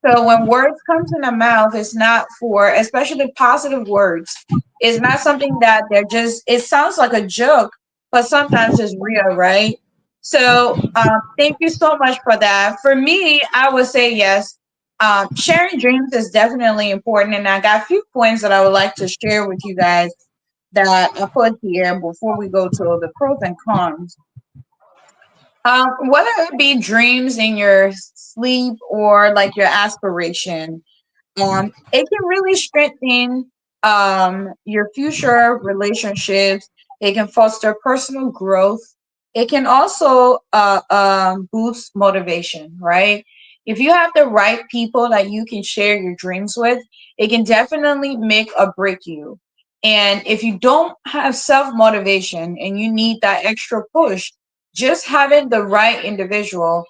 So when words come to their mouth, it's not for, especially positive words, it's not something that they're just, it sounds like a joke, but sometimes it's real, right? So thank you so much for that. For me, I would say yes. Sharing dreams is definitely important. And I got a few points that I would like to share with you guys that I put here before we go to the pros and cons. Whether it be dreams in your sleep or like your aspiration, it can really strengthen your future relationships. It can foster personal growth. It can also boost motivation, right? If you have the right people that you can share your dreams with, it can definitely make or break you. And if you don't have self motivation and you need that extra push, just having the right individual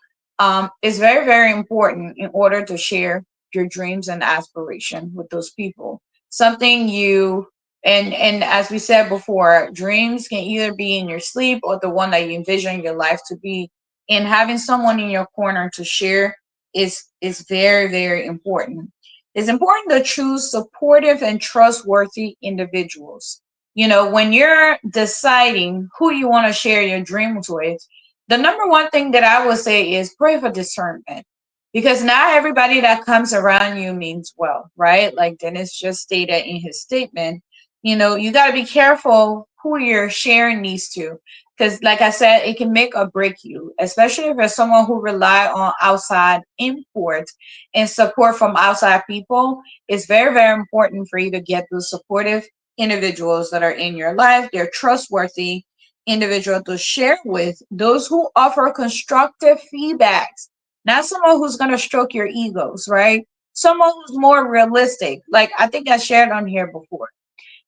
is very, very important in order to share your dreams and aspiration with those people. Something you and as we said before, dreams can either be in your sleep or the one that you envision your life to be. And having someone in your corner to share is very, very important. It's important to choose supportive and trustworthy individuals. When you're deciding who you want to share your dreams with, the number one thing that I would say is pray for discernment. because not everybody that comes around you means well, right? Like Dennis just stated in his statement, you got to be careful who you're sharing these to. Because, like I said, it can make or break you, especially if you're someone who rely on outside import and support from outside people. It's very, very important for you to get those supportive individuals that are in your life. They're trustworthy individual to share with, those who offer constructive feedbacks, not someone who's going to stroke your egos, right? Someone who's more realistic. Like I think I shared on here before.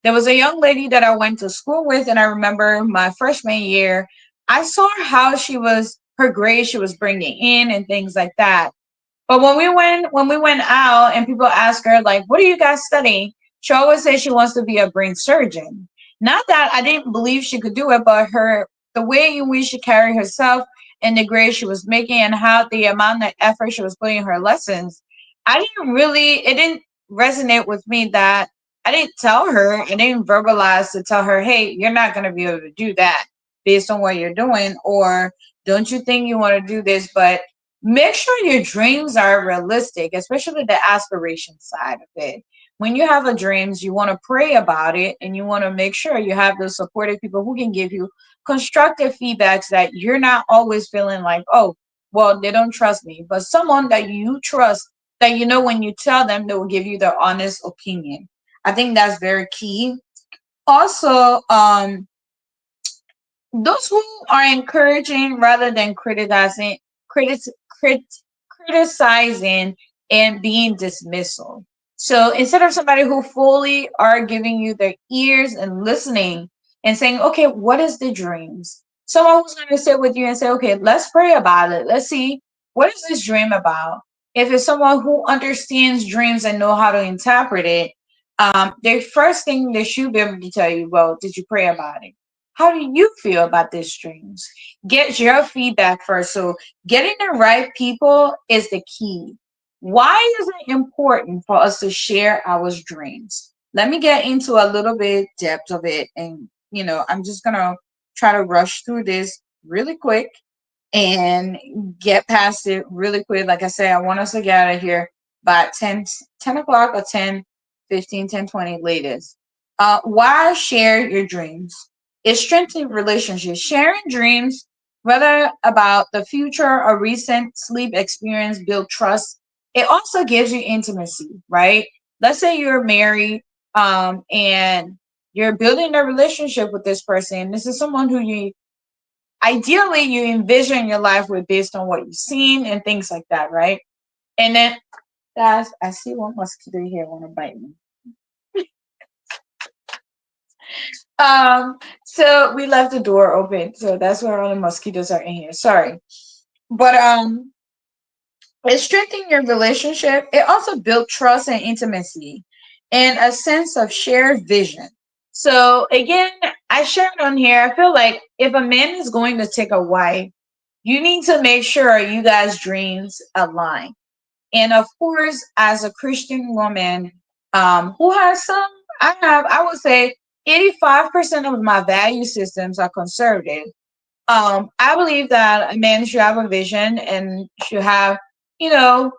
There was a young lady that I went to school with, and I remember my freshman year, I saw how her grades she was bringing in and things like that. But when we went out and people ask her like, "What are you guys studying?" She always says she wants to be a brain surgeon. Not that I didn't believe she could do it, but the way in which she carried herself and the grades she was making and how the amount of effort she was putting in her lessons, it didn't resonate with me that I didn't tell her, I didn't verbalize to tell her, "Hey, you're not going to be able to do that based on what you're doing," or "Don't you think you want to do this?" But make sure your dreams are realistic, especially the aspiration side of it. When you have a dreams, you want to pray about it and you want to make sure you have those supportive people who can give you constructive feedbacks, that you're not always feeling like, "Oh, well, they don't trust me," but someone that you trust, that when you tell them, they will give you their honest opinion. I think that's very key. Also, those who are encouraging rather than critic, crit, criticizing and being dismissal. So instead of somebody who fully are giving you their ears and listening and saying, "Okay, what is the dreams?" Someone who's going to sit with you and say, "Okay, let's pray about it. Let's see, what is this dream about?" If it's someone who understands dreams and know how to interpret it, the first thing they should be able to tell you, "Well, did you pray about it? How do you feel about these streams?" Get your feedback first. So getting the right people is the key. Why is it important for us to share our dreams? Let me get into a little bit depth of it. And, I'm just going to try to rush through this really quick and get past it really quick. Like I said, I want us to get out of here by 10 o'clock or 10:15, 10:20 latest. Why share your dreams? It strengthens relationships. Sharing dreams, whether about the future or recent sleep experience, build trust. It also gives you intimacy, right? Let's say you're married, and you're building a relationship with this person. This is someone who you envision your life with, based on what you've seen and things like that, right? And then, guys, I see one mosquito here want to bite me. So we left the door open, so that's where all the mosquitoes are in here. Sorry. But it strengthens your relationship. It also builds trust and intimacy and a sense of shared vision. So again, I shared on here, I feel like if a man is going to take a wife, you need to make sure you guys' dreams align. And of course, as a Christian woman, who has I would say 85% of my value systems are conservative. I believe that a man should have a vision and should have, you know,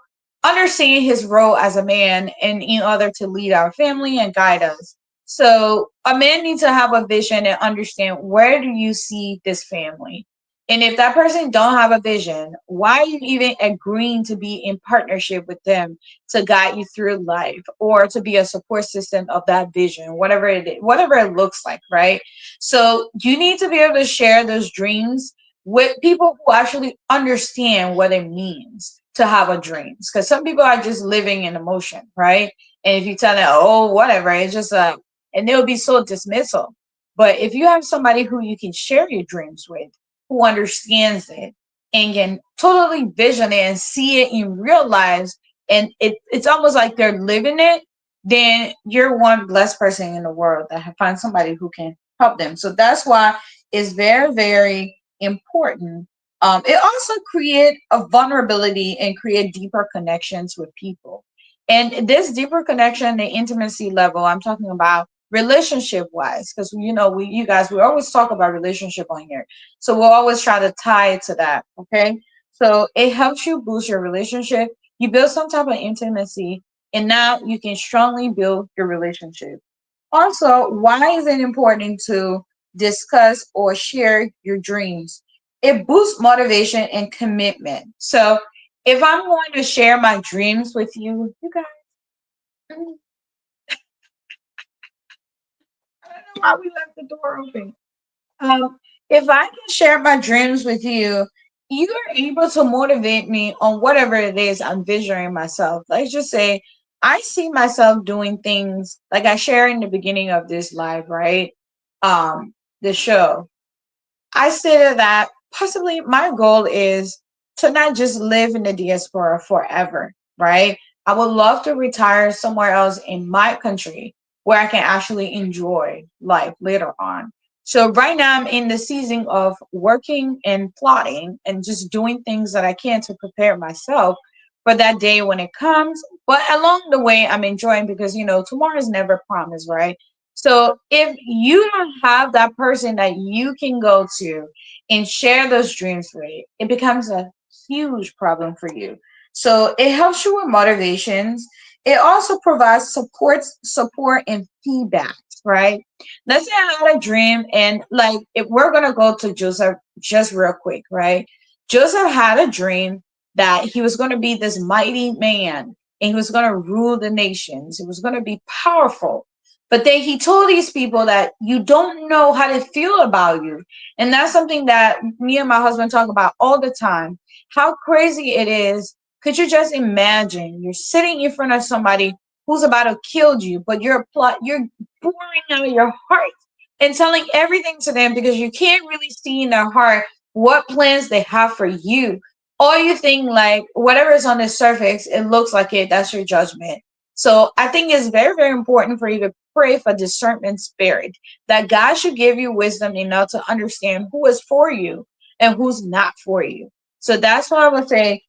understand his role as a man and in order to lead our family and guide us. So a man needs to have a vision and understand, where do you see this family? And if that person don't have a vision, why are you even agreeing to be in partnership with them to guide you through life, or to be a support system of that vision, whatever it is, whatever it looks like, right? So you need to be able to share those dreams with people who actually understand what it means to have a dream. Because some people are just living in emotion, right? And if you tell them, "Oh, whatever," it's just and they'll be so dismissal. But if you have somebody who you can share your dreams with, who understands it and can totally vision it and see it in real lives, and it's almost like they're living it, then you're one blessed person in the world that find somebody who can help them. So that's why it's very, very important. It also create a vulnerability and create deeper connections with people. And this deeper connection, the intimacy level, I'm talking about relationship wise, because we always talk about relationship on here. So we'll always try to tie it to that. Okay. So it helps you boost your relationship. You build some type of intimacy, and now you can strongly build your relationship. Also, why is it important to discuss or share your dreams? It boosts motivation and commitment. So if I'm going to share my dreams with you, you guys, I don't know why we left the door open. If I can share my dreams with you, you are able to motivate me on whatever it is I'm visioning myself. Let's just say I see myself doing things like I share in the beginning of this live, right? The show. I stated that possibly my goal is to not just live in the diaspora forever, right? I would love to retire somewhere else in my country where I can actually enjoy life later on. So right now I'm in the season of working and plotting and just doing things that I can to prepare myself for that day when it comes. But along the way, I'm enjoying because tomorrow is never promised, right? So if you don't have that person that you can go to and share those dreams with, it becomes a huge problem for you. So it helps you with motivations. It also provides support and feedback, right? Let's say I had a dream and like if we're gonna go to Joseph just real quick, right? Joseph had a dream that he was gonna be this mighty man and he was gonna rule the nations. He was gonna be powerful, but then he told these people that you don't know how to feel about you. And that's something that me and my husband talk about all the time. How crazy it is. Could you just imagine you're sitting in front of somebody who's about to kill you, but you're pouring out your heart and telling everything to them because you can't really see in their heart what plans they have for you. All you think like whatever is on the surface, it looks like it, that's your judgment. So I think it's very, very important for you to pray for discernment spirit, that God should give you wisdom enough to understand who is for you and who's not for you. So that's why I would say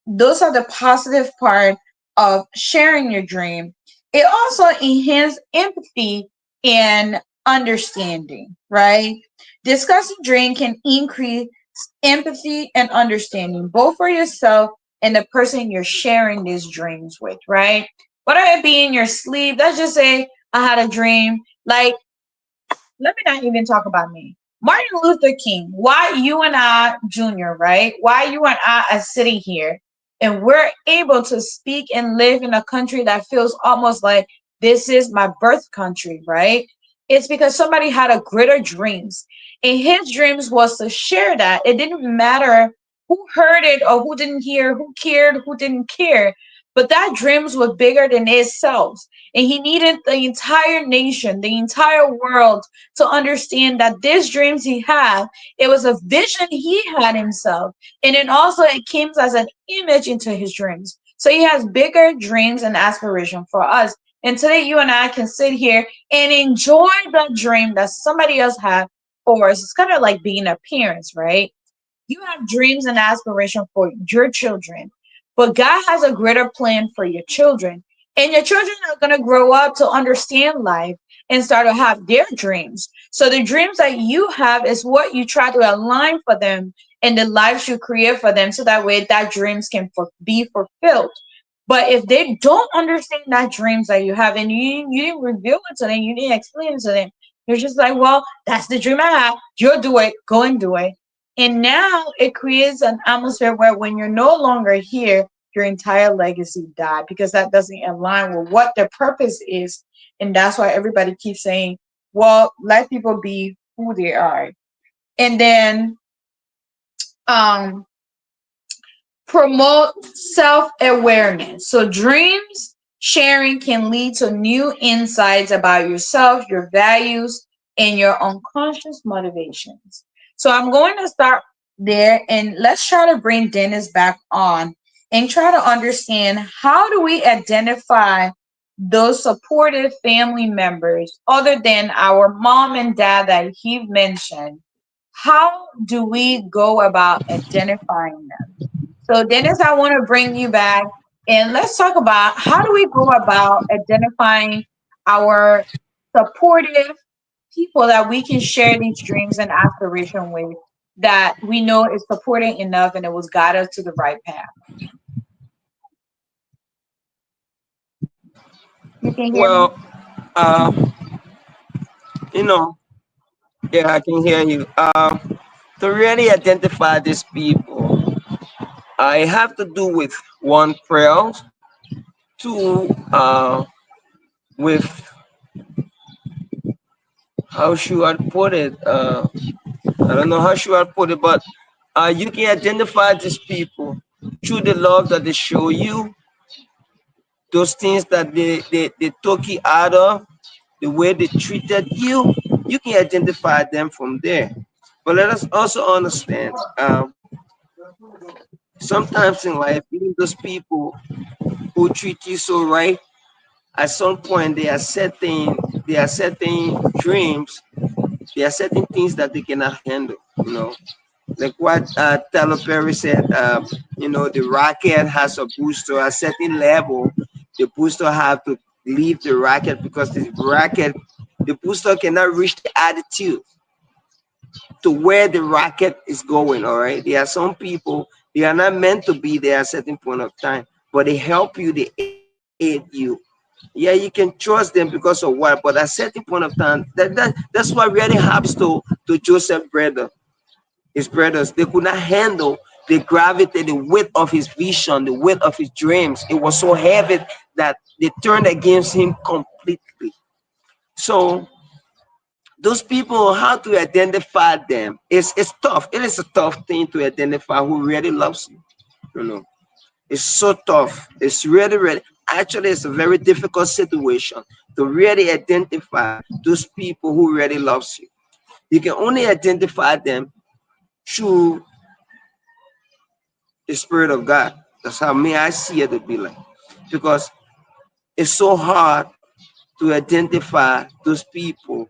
those are the positive part of sharing your dream. It also enhances empathy and understanding, right? Discussing dream can increase empathy and understanding, both for yourself and the person you're sharing these dreams with, right? Whether it be in your sleep, let's just say I had a dream. Like, let me not even talk about me. Martin Luther King, why you and I, Junior, right? Why you and I are sitting here and we're able to speak and live in a country that feels almost like this is my birth country, right? It's because somebody had a greater dreams. And his dreams was to share that. It didn't matter who heard it or who didn't hear, who cared, who didn't care. But that dreams were bigger than itself. And he needed the entire nation, the entire world to understand that these dreams he had, it was a vision he had himself. And then also it came as an image into his dreams. So he has bigger dreams and aspiration for us. And today you and I can sit here and enjoy the dream that somebody else had for us. It's kind of like being a parent, right? You have dreams and aspiration for your children, but God has a greater plan for your children. And your children are going to grow up to understand life and start to have their dreams. So the dreams that you have is what you try to align for them and the lives you create for them so that way that dreams can be fulfilled. But if they don't understand that dreams that you have and you didn't reveal it to them, you didn't explain it to them, you're just like, well, that's the dream I have. You'll do it. Go and do it. And now it creates an atmosphere where when you're no longer here, your entire legacy died because that doesn't align with what their purpose is. And that's why everybody keeps saying, well, let people be who they are. And then um promote self-awareness. So dreams sharing can lead to new insights about yourself, your values, and your unconscious motivations. So I'm going to start there and let's try to bring Dennis back on and try to understand how do we identify those supportive family members other than our mom and dad that he mentioned. How do we go about identifying them? So, Dennis, I want to bring you back and let's talk about how do we go about identifying our supportive people that we can share these dreams and aspiration with. that we know is supporting enough and it was guide us to the right path. You can hear me? Well, uh, you know, yeah, I can hear you. To really identify these people, I have to do with one prayer, two, with how should I put it? I don't know how should I put it, but you can identify these people through the love that they show you, those things that they took you out of, the way they treated you. You can identify them from there. But let us also understand, sometimes in life, even those people who treat you so right, at some point they are setting dreams, they are setting things that they cannot handle. Like what Tyler Perry said, the rocket has a booster at a certain level. The booster have to leave the rocket because the booster cannot reach the altitude to where the rocket is going. All right. There are some people, they are not meant to be there at a certain point of time, but they help you, they aid you. Yeah, you can trust them because of what, but at a certain point of time, that's what really happens to Joseph brother. His brothers, they could not handle the gravity, the weight of his vision, the weight of his dreams. It was so heavy that they turned against him completely. So those people, how to identify them? It's tough. It is a tough thing to identify who really loves you. You know, it's so tough. It's really, really. Actually, it's a very difficult situation to really identify those people who really loves you. You can only identify them through the Spirit of God. That's how me I see it to be like. Because it's so hard to identify those people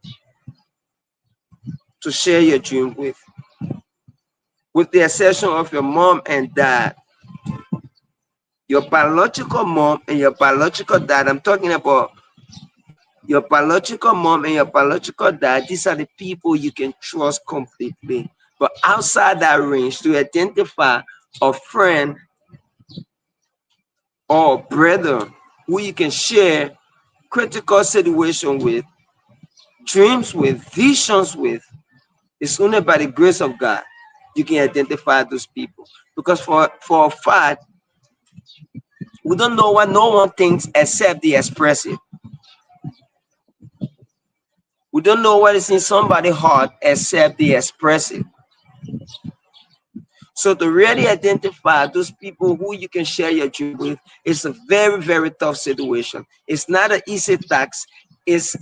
to share your dream with the exception of your mom and dad. Your biological mom and your biological dad, I'm talking about your biological mom and your biological dad, these are the people you can trust completely. But outside that range, to identify a friend or brother who you can share critical situation with, dreams with, visions with, it's only by the grace of God you can identify those people. Because for a fact, we don't know what no one thinks except the expressive. We don't know what is in somebody's heart except the expressive. So to really identify those people who you can share your dream with, it's a very, very tough situation. It's not an easy task. It's a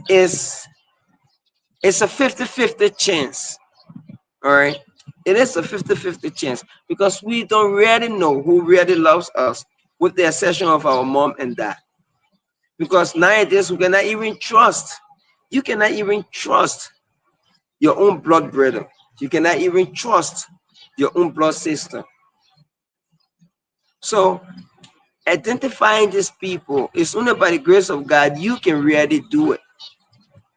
50-50 chance. All right. It is a 50-50 chance because we don't really know who really loves us with the exception of our mom and dad. Because nowadays we cannot even trust. You cannot even trust your own blood brother. You cannot even trust your own blood sister. So identifying these people is only by the grace of God you can really do it.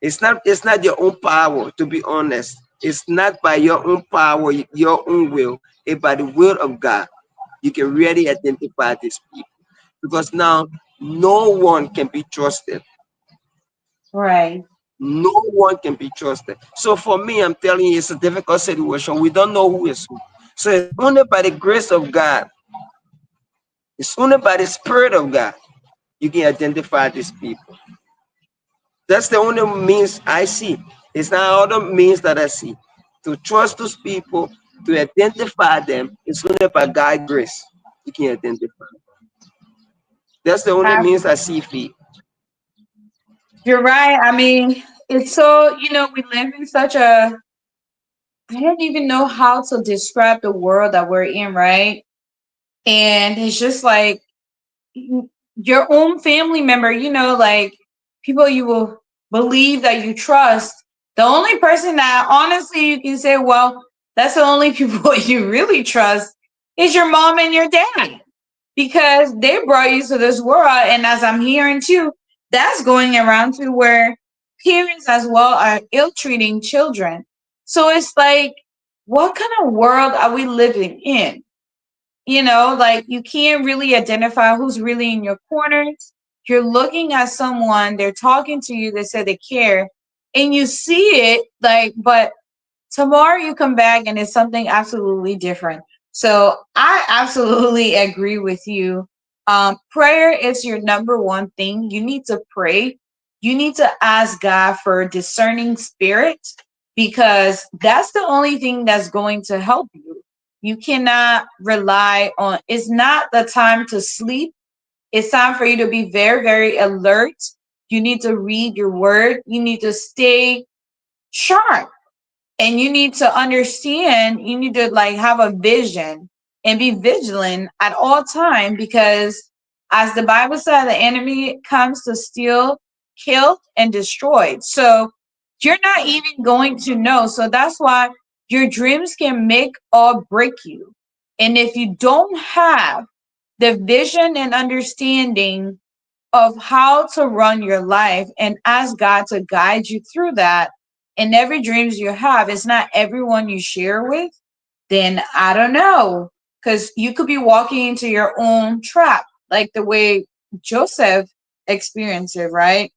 It's not your own power, to be honest. It's not by your own power, your own will. It's by the will of God. You can really identify these people. Because now no one can be trusted. Right. No one can be trusted. So for me, I'm telling you, it's a difficult situation. We don't know who is who. So it's only by the grace of God, it's only by the Spirit of God you can identify these people. That's the only means I see. It's not other means that I see. To trust those people, to identify them, it's only by God's grace you can identify. That's the only means I see fit. You're right. I mean, it's so, we live in such a, I don't even know how to describe the world that we're in, right? And it's just like your own family member, like people you will believe that you trust. The only person that honestly you can say, well, that's the only people you really trust is your mom and your dad because they brought you to this world. And as I'm hearing too, that's going around to where parents as well are ill treating children. So it's like what kind of world are we living in? Like you can't really identify who's really in your corners. You're looking at someone, they're talking to you, they say they care, and you see it, like, but tomorrow you come back and it's something absolutely different. So I absolutely agree with you. Prayer is your number one thing. You need to pray. You need to ask God for a discerning spirit, because that's the only thing that's going to help you. You cannot rely on, it's not the time to sleep. It's time for you to be very, very alert. You need to read your word. You need to stay sharp, and you need to understand, you need to like have a vision and be vigilant at all time, because as the Bible said, the enemy comes to steal, kill, and destroy. So you're not even going to know. So that's why your dreams can make or break you. And if you don't have the vision and understanding of how to run your life and ask God to guide you through that, in every dreams you have, it's not everyone you share with, then I don't know. Because you could be walking into your own trap, like the way Joseph experienced it, right?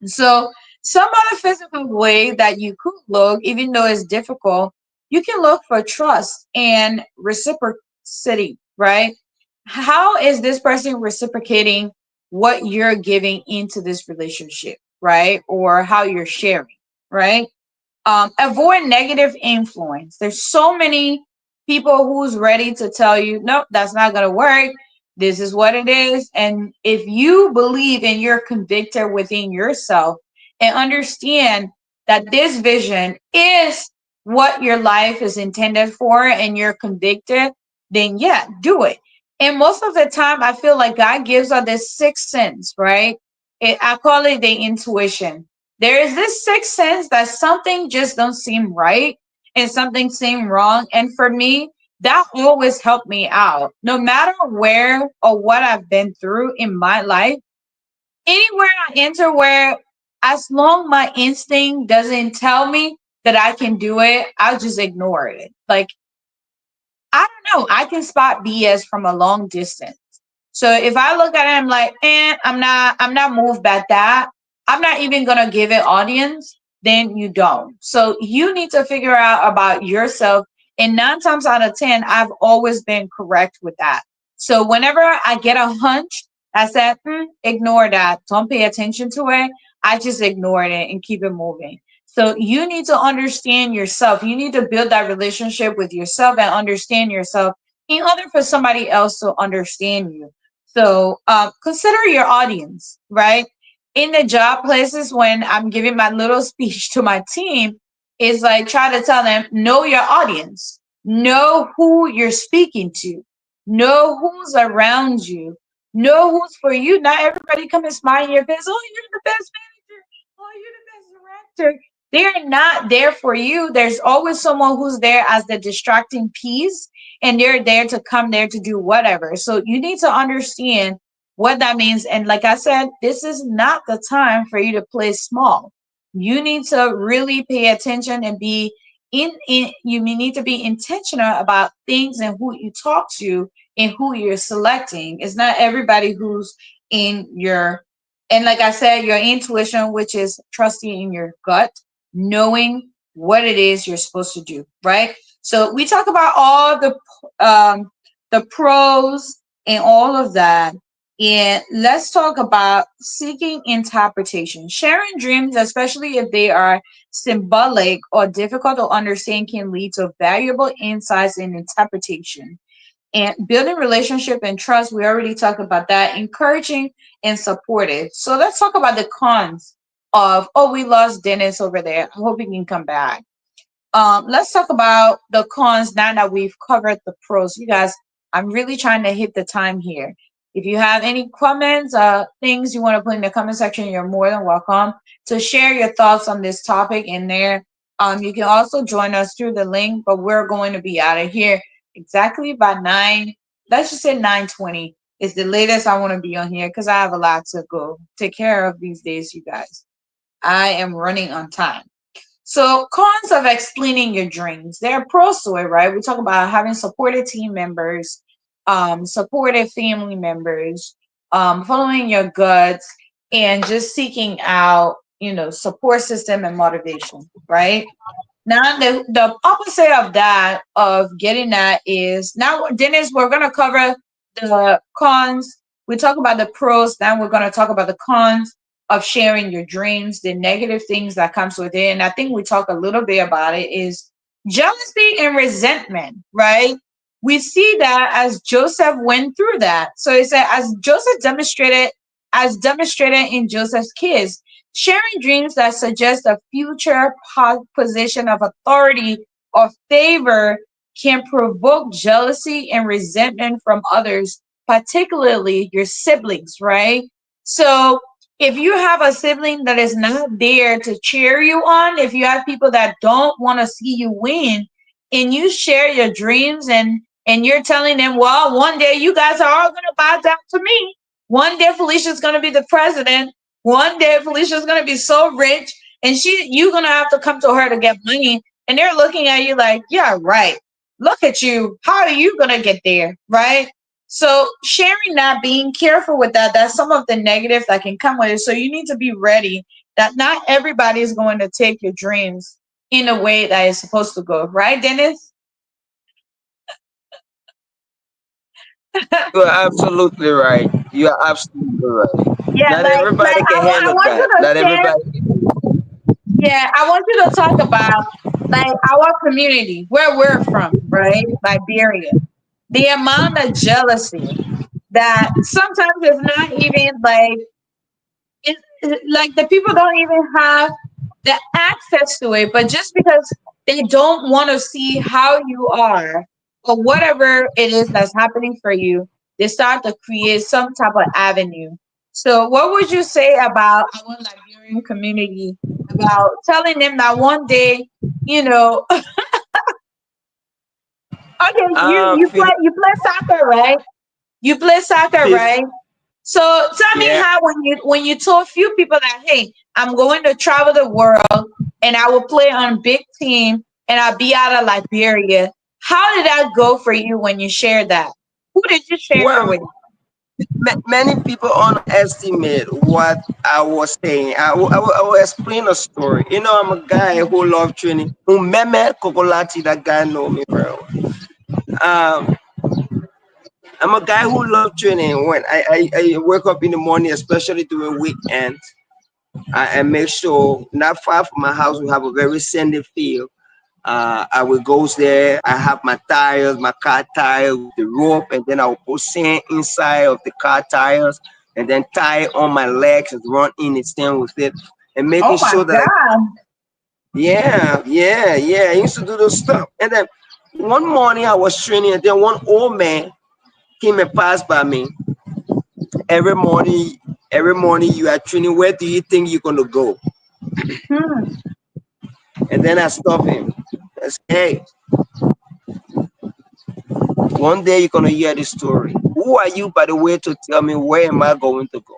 So some other physical way that you could look, even though it's difficult, you can look for trust and reciprocity, right? How is this person reciprocating what you're giving into this relationship, right? Or how you're sharing, right? Avoid negative influence. There's so many people who's ready to tell you, nope, that's not going to work. This is what it is. And if you believe and you're convicted within yourself and understand that this vision is what your life is intended for and you're convicted, then yeah, do it. And most of the time, I feel like God gives us this sixth sense, right? I call it the intuition. There is this sixth sense that something just don't seem right and something seem wrong. And for me, that always helped me out. No matter where or what I've been through in my life, anywhere I enter, where as long my instinct doesn't tell me that I can do it, I'll just ignore it. Like, I don't know, I can spot BS from a long distance. So if I look at it, I'm like, I'm not moved by that. I'm not even gonna give it audience. Then you don't. So you need to figure out about yourself. And 9 times out of 10, I've always been correct with that. So whenever I get a hunch, I said, ignore that. Don't pay attention to it. I just ignored it and keep it moving. So you need to understand yourself. You need to build that relationship with yourself and understand yourself in order for somebody else to understand you. So consider your audience, right? In the job places, when I'm giving my little speech to my team, is like try to tell them, know your audience, know who you're speaking to, know who's around you, know who's for you. Not everybody come and smile in your face. Oh, you're the best manager. Oh, you're the best director. They're not there for you. There's always someone who's there as the distracting piece, and they're there to come there to do whatever. So you need to understand what that means. And like I said, this is not the time for you to play small. You need to really pay attention and be in you need to be intentional about things and who you talk to and who you're selecting. It's not everybody who's in your, and like I said, your intuition, which is trusting in your gut, knowing what it is you're supposed to do, right? So we talk about all the pros and all of that. And let's talk about seeking interpretation. Sharing dreams, especially if they are symbolic or difficult to understand, can lead to valuable insights and interpretation. And building relationship and trust, we already talked about that. Encouraging and supportive. So let's talk about the cons of, oh, we lost Dennis over there. I hope he can come back. Let's talk about the cons now that we've covered the pros. You guys, I'm really trying to hit the time here. If you have any comments, things you want to put in the comment section, you're more than welcome to share your thoughts on this topic in there. You can also join us through the link, but we're going to be out of here exactly by 9. Let's just say 9:20 is the latest I want to be on here, because I have a lot to go take care of these days, you guys. I am running on time. So, cons of explaining your dreams. There are pros to it, right? We talk about having supportive team members, supportive family members, following your guts, and just seeking out, support system and motivation, right? Now, the opposite of that, of getting that, is now, Dennis, we're going to cover the cons. We talk about the pros. Now we're going to talk about the cons of sharing your dreams, the negative things that comes with it. And I think we talk a little bit about it is jealousy and resentment, right? We see that as Joseph went through that. So it said, as demonstrated in Joseph's kids, sharing dreams that suggest a future position of authority or favor can provoke jealousy and resentment from others, particularly your siblings, right? So if you have a sibling that is not there to cheer you on, if you have people that don't want to see you win, and you share your dreams, and you're telling them, well, one day you guys are all going to bow down to me. One day Felicia's going to be the president. One day Felicia's going to be so rich, and you're going to have to come to her to get money. And they're looking at you like, yeah, right. Look at you. How are you going to get there? Right? So sharing that, being careful with that, that's some of the negative that can come with it. So you need to be ready that not everybody is going to take your dreams in a way that is supposed to go. Right, Dennis? You're absolutely right. You are absolutely right. Yeah, Not like everybody can I handle want you that. to Not share. everybody. Yeah, I want you to talk about like our community, where we're from, right? Liberia. The amount of jealousy that sometimes it's not even like like the people don't even have the access to it, but just because they don't want to see how you are or whatever it is that's happening for you, they start to create some type of avenue. So, what would you say about our Liberian community about telling them that one day, you know, okay, Philip, you play soccer, right? You play soccer, Phil, right? So tell me yeah. how when you told few people that, hey, I'm going to travel the world and I will play on big team and I'll be out of Liberia. How did that go for you when you shared that? Who did you share it Well, with? many people underestimate what I was saying. I will explain a story. You know, I'm a guy who love training. Meme Kokolati, that guy know me very well. Um, I'm a guy who love training. When I wake up in the morning, especially during weekends, I make sure not far from my house we have a very sandy field. I will go there. I have my tires, my car tire with the rope, and then I will put sand inside of the car tires, and then tie it on my legs and run in and stand with it, and making Oh my sure that God. yeah. I used to do those stuff. And then one morning I was training, and then one old man came and passed by me. Every morning, every morning you are training. Where do you think you're gonna go? Hmm. And then I stop him. I say, hey, one day you're gonna hear this story. Who are you, by the way, to tell me where am I going to go?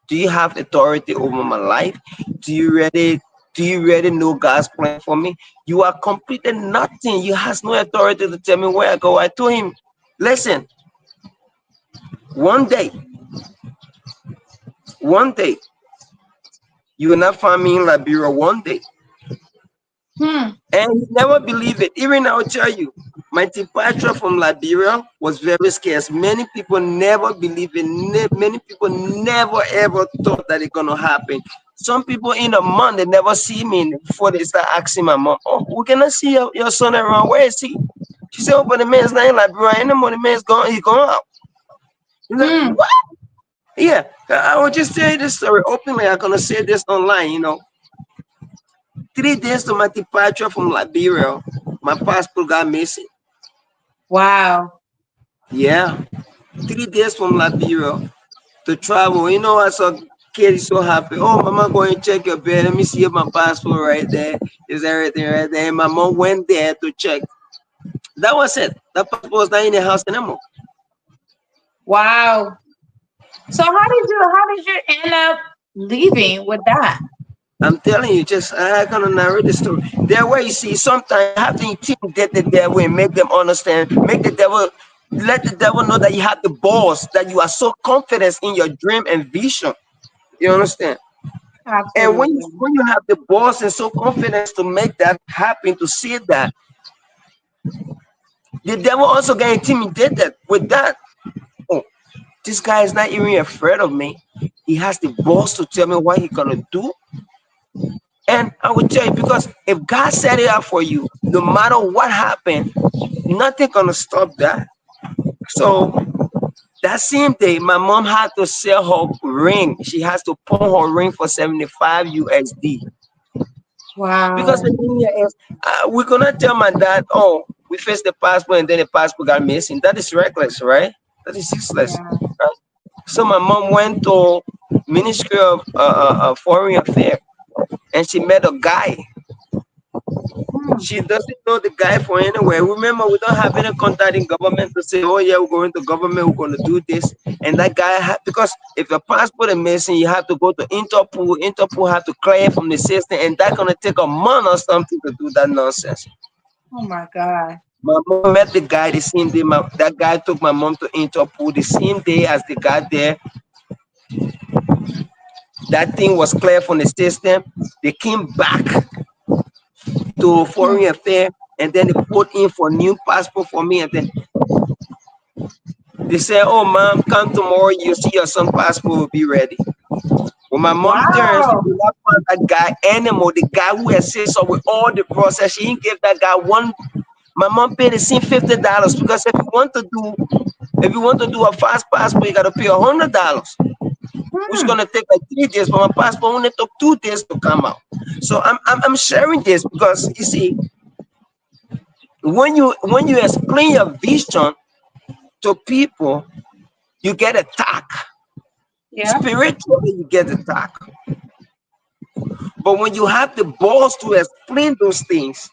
Do you have authority over my life? Do you really know God's plan for me? You are completely nothing. You has no authority to tell me where I go. I told him, listen, one day, one day, you will not find me in Liberia one day. Hmm. And he never believe it. Even I'll tell you, my departure from Liberia was very scarce. Many people never believe it. Many people never ever thought that it's gonna happen. Some people in a month they never see me before they start asking my mom, "Oh, we cannot see your son around. Where is he?" She said, "Oh, but the man's not in Liberia anymore. The man's gone. He's gone out." He's like, Hmm. "What?" Yeah, I will just tell you this story openly. I'm gonna say this online. 3 days to my departure from Liberia, my passport got missing. Wow. Yeah, 3 days from Liberia to travel. As a kid is so happy. Oh, mama, go and check your bed. Let me see if my passport right there. Is everything right there? And my mom went there to check. That was it. That passport was not in the house anymore. Wow. So how did you end up leaving with that? I'm telling you, just I gonna narrate the story. There where you see sometimes you have to intimidate the devil and make them understand, make the devil let the devil know that you have the balls, that you are so confident in your dream and vision. You understand? And Absolutely. when you have the balls and so confidence to make that happen, to see that, the devil also get intimidated with that. Oh, this guy is not even afraid of me. He has the balls to tell me what he gonna do. And I will tell you, because if God set it up for you, no matter what happened, nothing gonna stop that. So that same day, my mom had to sell her ring. She has to pawn her ring for 75 USD. Because the Wow. thing here is, we cannot tell my dad, oh, we faced the passport and then the passport got missing. That is reckless, right? That is useless. Yeah. Right? So my mom went to Ministry of Foreign Affairs and she met a guy. Hmm. She doesn't know the guy from anywhere. Remember, we don't have any contact in government to say, oh yeah, we're going to government, we're going to do this. And that guy because if your passport is missing, you have to go to Interpol. Interpol have to clear it from the system, and that's gonna take a month or something to do that nonsense. Oh my God. My mom met the guy the same day. That guy took my mom to Interpol the same day as they got there. That thing was clear from the system. They came back to Hmm. foreign affairs and then they put in for new passport for me. And then they said, oh, mom, come tomorrow. You see your son passport will be ready. When my mom turns, she Wow. did not find that guy anymore. The guy who assisted her with all the process, she didn't give that guy one. My mom paid the same $50 because if you want to do a fast passport, you gotta pay $100, which is Hmm. gonna take like 3 days. But my passport only took 2 days to come out. So I'm sharing this because you see, when you explain your vision to people, you get attacked. Yeah. Spiritually, you get attacked. But when you have the balls to explain those things,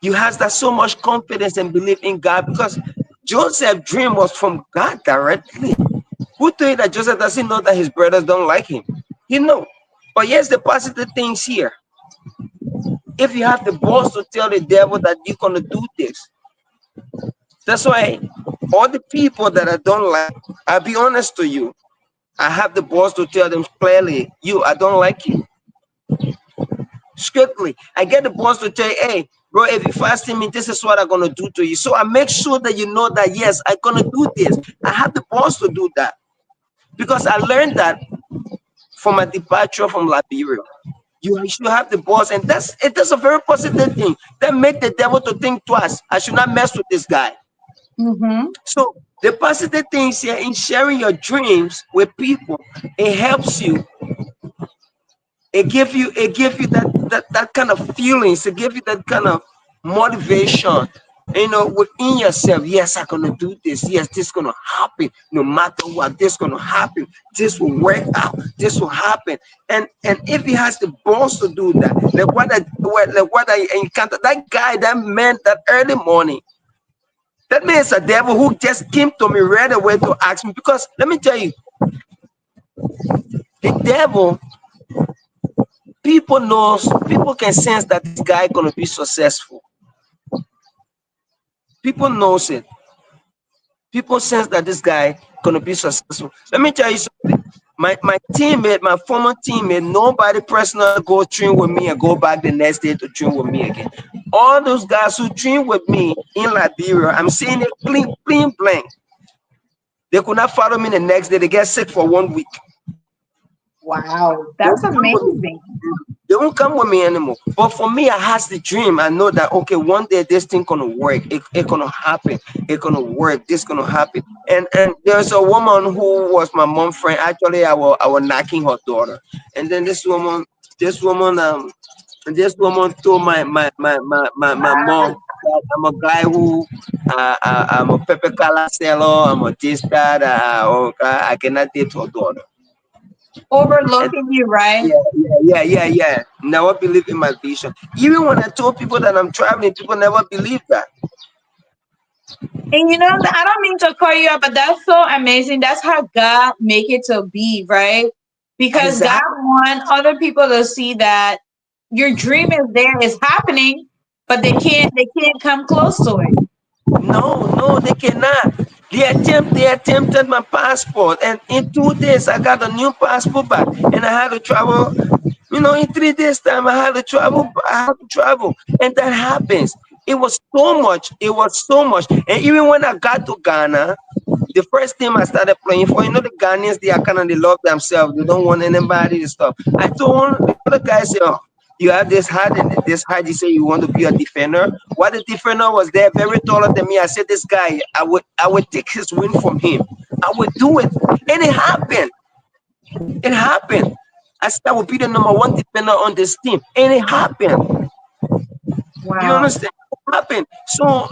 you have that so much confidence and belief in God because Joseph's dream was from God directly. Who told you that Joseph doesn't know that his brothers don't like him? He know. But here's the positive things here. If you have the balls to tell the devil that you're gonna do this, that's why all the people that I don't like, I'll be honest to you. I have the balls to tell them clearly, I don't like you. Strictly. I get the boss to tell you, hey, bro, if you fasting me, this is what I'm gonna do to you. So I make sure that you know that yes, I'm gonna do this. I have the boss to do that because I learned that from my departure from Liberia. You should have the boss, and that's a very positive thing. That make the devil to think twice. I should not mess with this guy. Mm-hmm. So the positive things here in sharing your dreams with people, it helps you. It give you that kind of feelings. It give you that kind of motivation, within yourself. Yes, I'm gonna do this. Yes, this is gonna happen. No matter what, this is gonna happen. This will work out. This will happen. And if he has the balls to do that, like what I encountered, that guy, that man, that early morning, that man is a devil who just came to me right away to ask me. Because let me tell you, the devil, people can sense that this guy gonna be successful. People knows it. People sense that this guy gonna be successful. Let me tell you something. My teammate, my former teammate, nobody personally go train with me and go back the next day to train with me again. All those guys who train with me in Liberia, I'm saying it clean blank. They could not follow me the next day. They get sick for 1 week. Wow. They That's won't come with me. amazing. They won't come with me anymore. But for me, I has the dream. I know that okay, one day this thing gonna work. It gonna happen. It gonna work. This gonna happen. And there's a woman who was my mom friend. Actually, I was knocking her daughter. And then this woman told my mom that I'm a guy who I'm a pepper color seller. I'm a this that. I cannot date her daughter. And Overlooking you, right? yeah. Never believe in my vision. Even when I told people that I'm traveling, people never believe that. And I don't mean to call you up, but that's so amazing. That's how God make it to be, right? because God Exactly. wants other people to see that your dream is there, is happening, but they can't come close to it. No, no, they cannot. They attempted my passport, and in 2 days I got a new passport back, and I had to travel. You know, in 3 days time I had to travel. I had to travel, and that happens. It was so much. It was so much. And even when I got to Ghana, the first team I started playing for, you know, the Ghanaians, they are kind of, they love themselves. They don't want anybody to stop. I told the other guy, say, oh, you have this height and this height. You say you want to be a defender. While the defender was there, very taller than me, I said, this guy, I would take his win from him. I would do it, and it happened. It happened. I said I would be the number one defender on this team, and it happened. You Wow. understand? It happened. So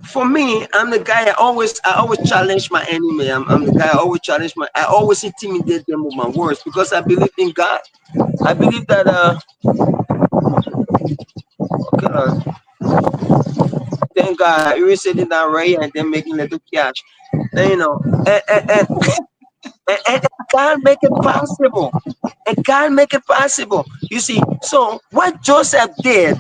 for me, I'm the guy I always challenge my enemy. I'm the guy I always challenge I always intimidate them with my words because I believe in God. I believe that okay, thank God you sitting down right and then making little cash. And, you know, and God make it possible. And God make it possible. You see, so what Joseph did,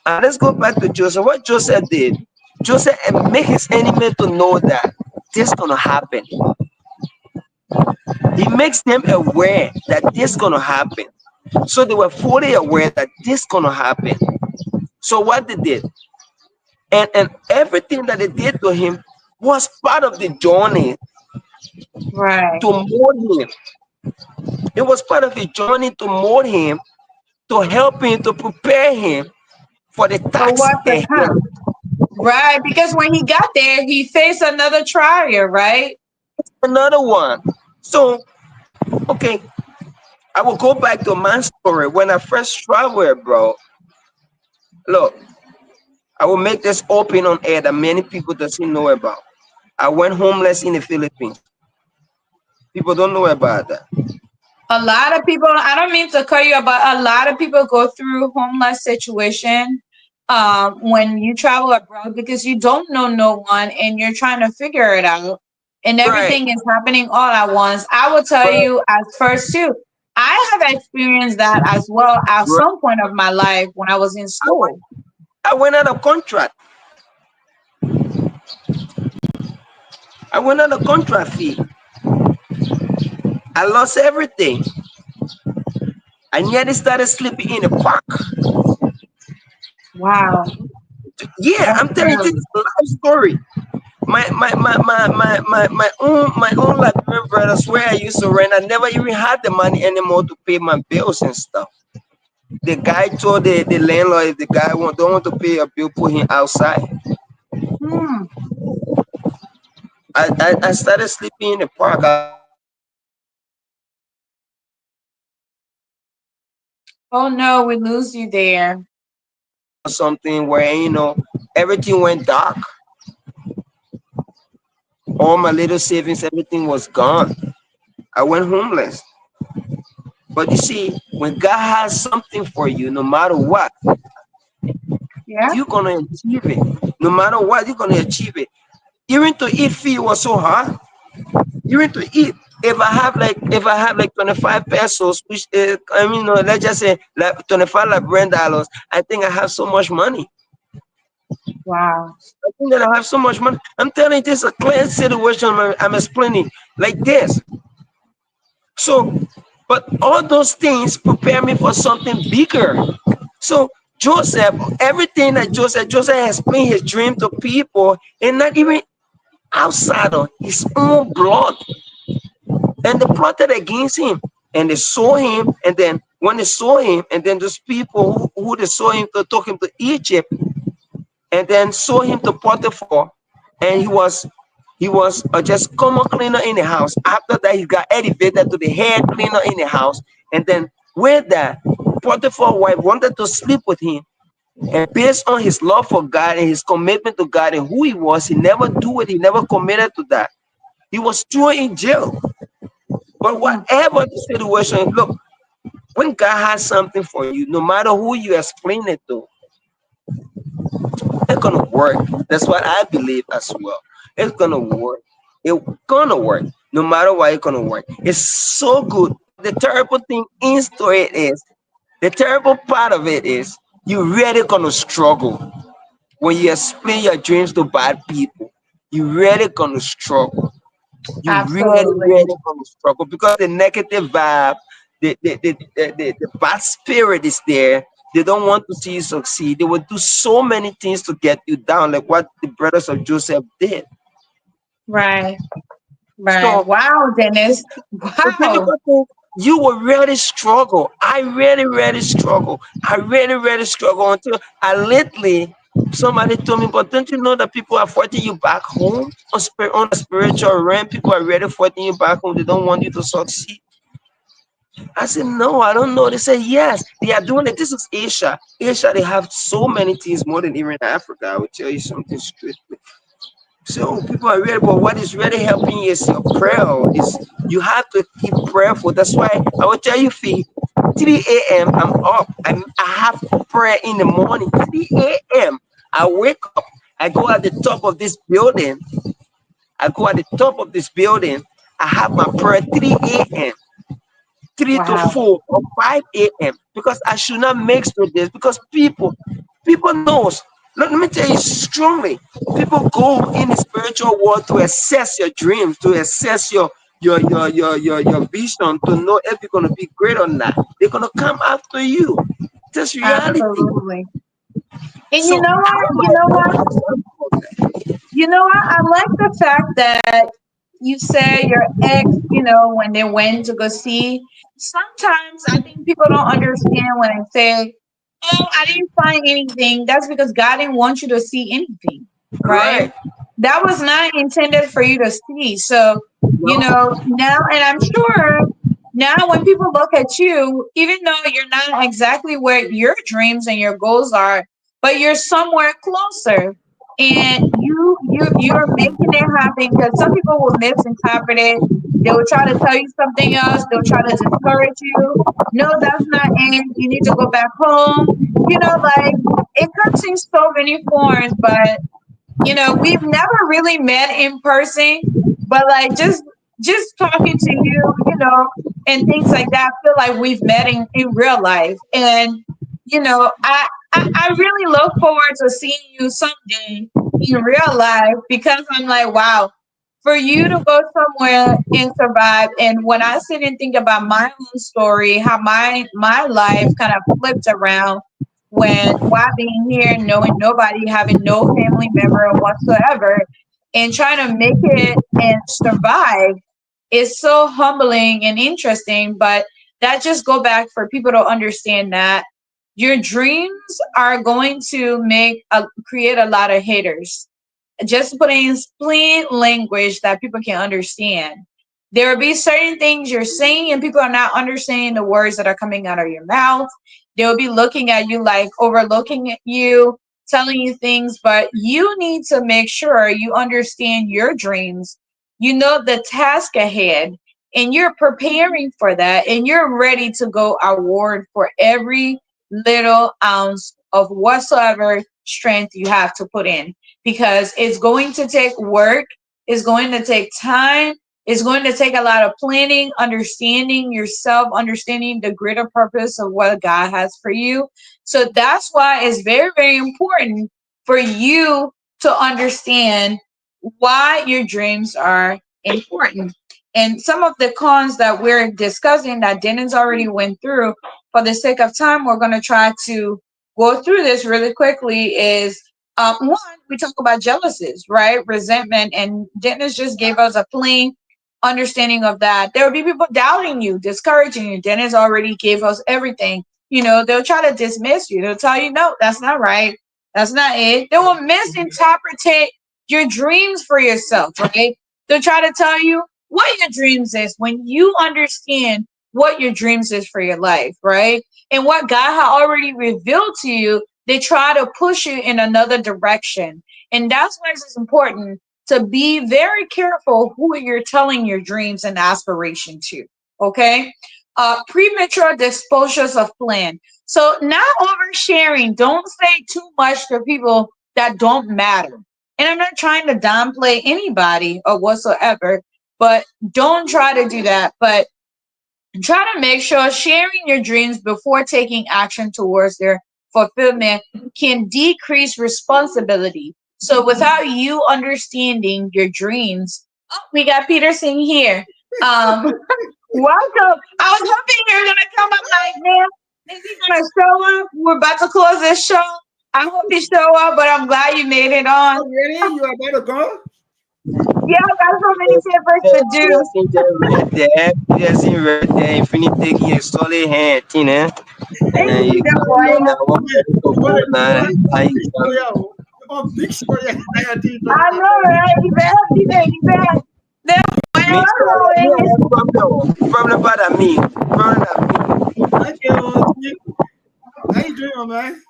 let's go back to Joseph. What Joseph did, Joseph make his enemy to know that this gonna happen. He makes them aware that this gonna happen. So they were fully aware that this gonna happen. So what they did, and everything that they did to him was part of the journey Right. to mold him. It was part of the journey to mold him, to help him, to prepare him for the For task what to ahead. come. Right. Because when he got there, he faced another trial, right? Another one. So, okay, I will go back to my story. When I first traveled, bro, look, I will make this open on air that many people doesn't know about. I went homeless in the Philippines. People don't know about that. A lot of people, I don't mean to cut you off, but a lot of people go through homeless situation when you travel abroad because you don't know no one and you're trying to figure it out and Right, everything is happening all at once. I will tell right, you as first too, I have experienced that as well at right. some point of my life when I was in I went, school. I went out of contract. I went on a contract fee. I lost everything. I nearly started sleeping in the park. Wow, Yeah, that's I'm telling you, this scary. is a life story. My own Liberian brothers where I used to rent, I never even had the money anymore to pay my bills and stuff. The guy told the landlord if the guy don't want to pay a bill, put him outside. Hmm. I started sleeping in the park. I Oh no, we lose you there. something where everything went dark. All my little savings, everything was gone. I went homeless. But you see, when God has something for you, no matter what, Yeah. you're gonna achieve it. No matter what, you're gonna achieve it. Even to eat food was so hard. Even to eat. If I have like 25 pesos, which let's just say like 25 Liberian dollars, I think I have so much money. Wow. I think that I have so much money. I'm telling you, this is a clear situation. I'm explaining like this. So, but all those things prepare me for something bigger. So Joseph, everything that Joseph has explained his dream to people, and not even outside of his own blood, and they plotted against him, and they saw him, and then when they saw him, and then those people who they saw him to took him to Egypt, and then saw him to Potiphar, and he was just common cleaner in the house. After that, he got elevated to the head cleaner in the house, and then with that, Potiphar's wife wanted to sleep with him, and based on his love for God and his commitment to God and who he was, he never do it. He never committed to that. He was thrown in jail. But Hmm. whatever the situation, look, when God has something for you, no matter who you explain it to, it's gonna work. That's what I believe as well. It's gonna work. It's gonna work. No matter what, it's gonna work. It's so good. But the terrible thing in story is the terrible part of it is you really gonna struggle when you explain your dreams to bad people. You really gonna struggle. You Absolutely. really gonna struggle because the negative vibe, the bad spirit is there. They don't want to see you succeed. They will do so many things to get you down, like what the brothers of Joseph did. Right. Right. So Wow, Dennis. the Wow. difficult thing, you will really struggle. I really struggle. I really struggle until I lately somebody told me, but don't you know that people are fighting you back home on a spiritual realm? People are really fighting you back home. They don't want you to succeed. I said, no, I don't know. They said, yes, they are doing it. This is Asia. Asia, they have so many things more than even Africa. I will tell you something straight. So people are ready, but what is really helping you is your prayer. Is you have to keep prayerful. That's why I will tell you, Fee, 3 a.m. I'm up. I have prayer in the morning. 3 a.m. I wake up. I go at the top of this building. I go at the top of this building. I have my prayer 3 a.m. 3 to Wow. 4 or 5 a.m. because I should not mix with this because people knows. Let me tell you strongly, people go in the spiritual world to assess your dreams, to assess your vision, to know if you're gonna be great or not. They're gonna come after you. That's reality. Absolutely. And you So know how what? am You I know what? going to You know what? I like the fact that you say your ex, when they went to go see. Sometimes I think people don't understand when I say, oh, I didn't find anything. That's because God didn't want you to see anything, right? right? That was not intended for you to see. So, No, now, and I'm sure now when people look at you, even though you're not exactly where your dreams and your goals are, but you're somewhere closer and you're making it happen because some people will misinterpret it. They will try to tell you something else. They'll try to discourage you. No, that's not it. You need to go back home. Like it comes in so many forms, but we've never really met in person, but like just talking to you, and things like that, I feel like we've met in real life. And I really look forward to seeing you someday in real life because I'm like, wow, for you to go somewhere and survive. And when I sit and think about my own story, how my life kind of flipped around when while being here, knowing nobody, having no family member whatsoever, and trying to make it and survive is so humbling and interesting. But that just go back for people to understand that your dreams are going to create a lot of haters. Just put in plain language that people can understand. There will be certain things you're saying, and people are not understanding the words that are coming out of your mouth. They'll be looking at you like overlooking at you, telling you things, but you need to make sure you understand your dreams. You know the task ahead, and you're preparing for that, and you're ready to go award for every little ounce of whatsoever strength you have to put in because it's going to take work, it's going to take time, it's going to take a lot of planning, understanding yourself, understanding the greater purpose of what God has for you. So that's why it's very, very important for you to understand why your dreams are important. And some of the cons that we're discussing that Dennis already went through, for the sake of time, we're going to try to go through this really quickly is one, we talk about jealousies, right? Resentment. And Dennis just gave us a plain understanding of that. There will be people doubting you, discouraging you. Dennis already gave us everything. They'll try to dismiss you. They'll tell you, no, that's not right. That's not it. They will misinterpret your dreams for yourself, right? They'll try to tell you what your dreams is when you understand what your dreams is for your life, right? And what God had already revealed to you, they try to push you in another direction. And that's why it's important to be very careful who you're telling your dreams and aspiration to. Okay. Premature disclosures of plan. So not oversharing. Don't say too much to people that don't matter. And I'm not trying to downplay anybody or whatsoever, but don't try to do that. But try to make sure sharing your dreams before taking action towards their fulfillment can decrease responsibility. So without you understanding your dreams, oh, we got Peterson here. Um, welcome. I was hoping you were gonna come up like, man, is he gonna show up? We're about to close this show. I hope you show up, but I'm glad you made it on. Oh, really? You are about to go? Yeah, I got so many papers to do. Peterson just right there. Peterson right there. Infinity taking a solid hand, you know. Thank And you, you the got boy. me now. One Yeah, to you want go to now. How you big story? Oh, big story. I think I know, right? You bet. Then me whatever too. Me always. have problem. Problem about me. Problem about me. okay, well, how you doing, my man?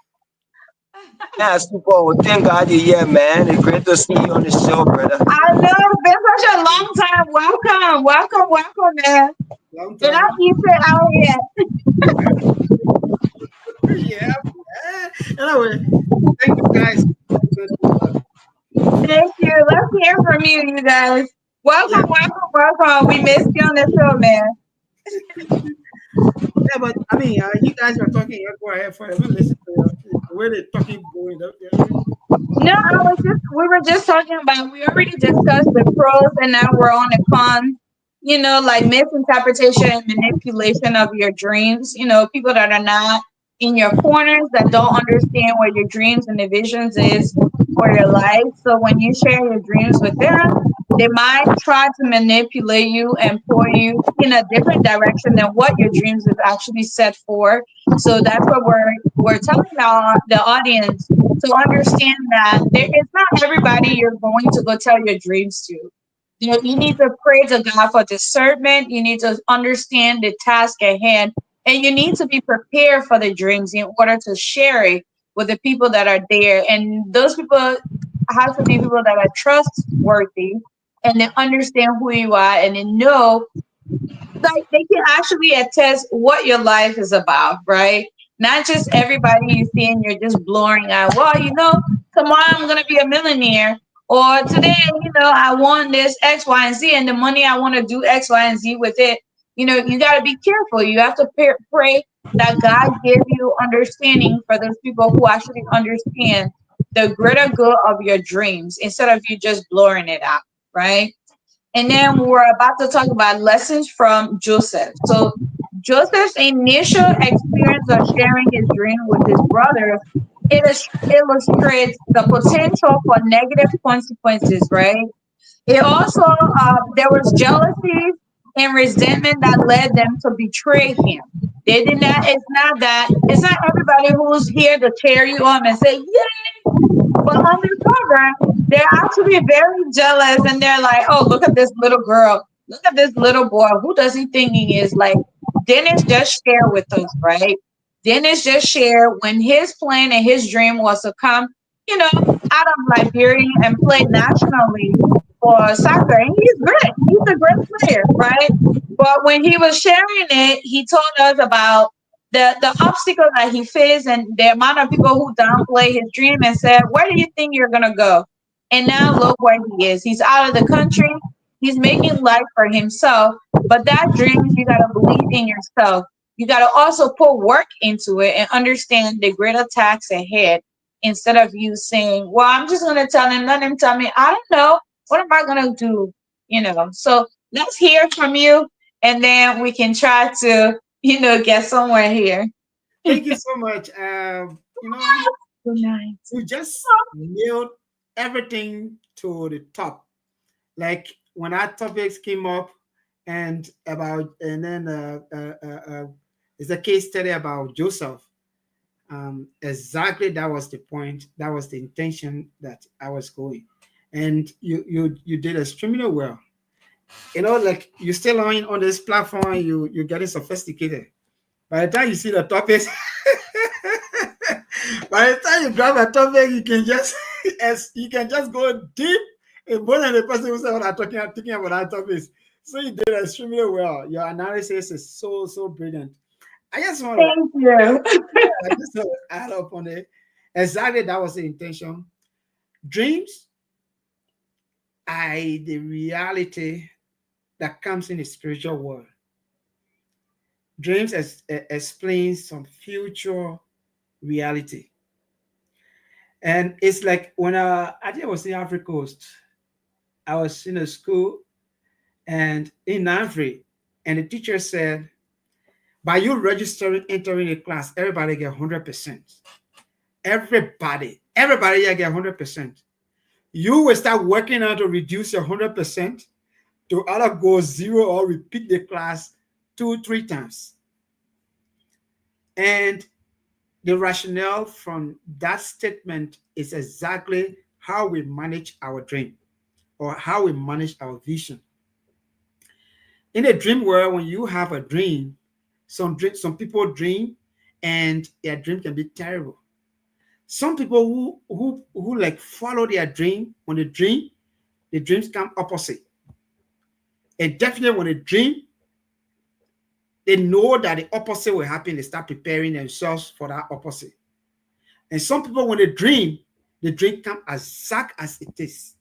Yeah, super. Well, thank God you're here, man. It's great to see you on the show, brother. I know it's been such a long time. Welcome, man. Long You're not time. used to it out yet. Yeah. Anyway, thank you guys. Thank you. Let's hear from you, you guys. Yeah, Welcome. We missed you on the show, man. yeah, but I mean, you guys are talking. Go ahead for it. Listen to where the talking going. No, we were just talking about, we already discussed the pros and now we're on the cons. Like misinterpretation and manipulation of your dreams. People that are not in your corners, that don't understand what your dreams and the visions is for your life. So when you share your dreams with them, they might try to manipulate you and pull you in a different direction than what your dreams is actually set for. So that's what we're telling the audience to understand that it's not everybody you're going to go tell your dreams to. You need to pray to God for discernment. You need to understand the task at hand, and you need to be prepared for the dreams in order to share it with the people that are there. And those people have to be people that are trustworthy and they understand who you are and they know, like, they can actually attest what your life is about, right? Not just everybody you see and you're just blowing out, well, tomorrow I'm gonna be a millionaire. Or today, I want this X, Y, and Z, and the money I want to do X, Y, and Z with it. You got to be careful. You have to pray that God give you understanding for those people who actually understand the greater good of your dreams instead of you just blurring it out, right? And then we're about to talk about lessons from Joseph. So Joseph's initial experience of sharing his dream with his brothers illustrates the potential for negative consequences, right? It also, there was jealousy and resentment that led them to betray him. They did not, it's not everybody who's here to cheer you on and say, yeah, but undercover, they're actually very jealous and they're like, oh, look at this little girl. Look at this little boy. Who does he think he is? Like, Dennis just shared with us, right? Dennis just shared when his plan and his dream was to come, out of Liberia and play nationally for soccer. And he's great. He's a great player, right? But when he was sharing it, he told us about the obstacle that he faced and the amount of people who downplay his dream and said, where do you think you're gonna go? And now look where he is. He's out of the country. He's making life for himself. But that dream, you gotta believe in yourself. You gotta also put work into it and understand the greater task ahead instead of you saying, well, I'm just gonna tell him, let him tell me. I don't know. What am I gonna do? So let's hear from you and then we can try to get somewhere here. Thank you so much. Good night. You just nailed everything to the top. Like when our topics came up, and then it's a case study about Joseph. Exactly, that was the point. That was the intention that I was going, and you did extremely well. Like you're still on this platform. You're getting sophisticated. By the time you see the topics, by the time you grab a topic, you can just you can just go deep in more than the person who said what I'm thinking about that topics. So you did extremely well. Your analysis is so brilliant. I just want to Thank you. add up on it. Exactly, that was the intention. Dreams, the reality that comes in the spiritual world. Dreams explain some future reality. And it's like when I think I was in Africa Coast, I was in a school and in Navry, and the teacher said, by you registering, entering a class, everybody get 100%. Everybody here get 100%. You will start working on to reduce your 100% to either go zero or repeat the class 2-3 times. And the rationale from that statement is exactly how we manage our dream or how we manage our vision. In a dream world, when you have a dream, some people dream and their dream can be terrible. Some people who like follow their dream, when they dream, the dreams come opposite. And definitely when they dream, they know that the opposite will happen. They start preparing themselves for that opposite. And some people, when they dream, the dream comes as exact as it is.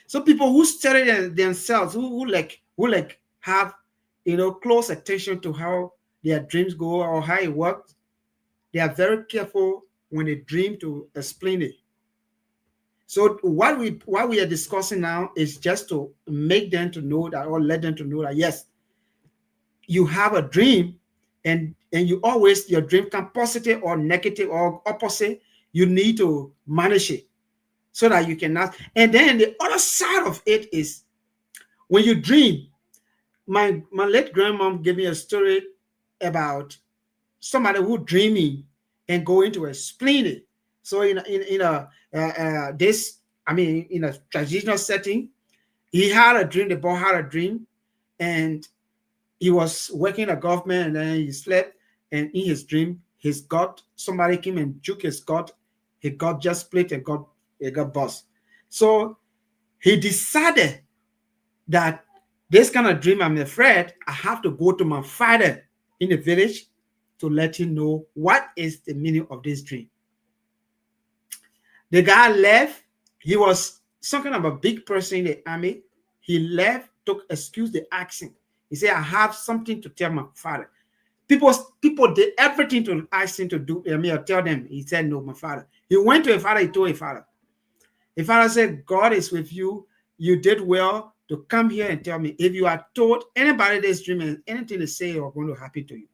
Some people who study themselves, who have close attention to how their dreams go or how it works, they are very careful when they dream to explain it. So what we are discussing now is just to make them to know that, or let them to know that yes, you have a dream, and you always, your dream can positive or negative or opposite. You need to manage it so that you cannot. And then the other side of it is when you dream. My late grandmom gave me a story about somebody who dreaming and going to explain it. So in a traditional setting, he had a dream. The boy had a dream, and he was working in the government, and then he slept. And in his dream, his gut, somebody came and took his gut. His gut just split and got bust. So he decided that this kind of dream, I'm afraid I have to go to my father in the village to let him know what is the meaning of this dream. The guy left. He was some kind of a big person in the army. He left, took excuse the accent. He said, I have something to tell my father. People did everything to ask him to do, or tell them. He said, no, my father. He went to his father, he told his father. His father said, God is with you. You did well to come here and tell me. If you are told anybody this dream and anything they say are going to happen to you.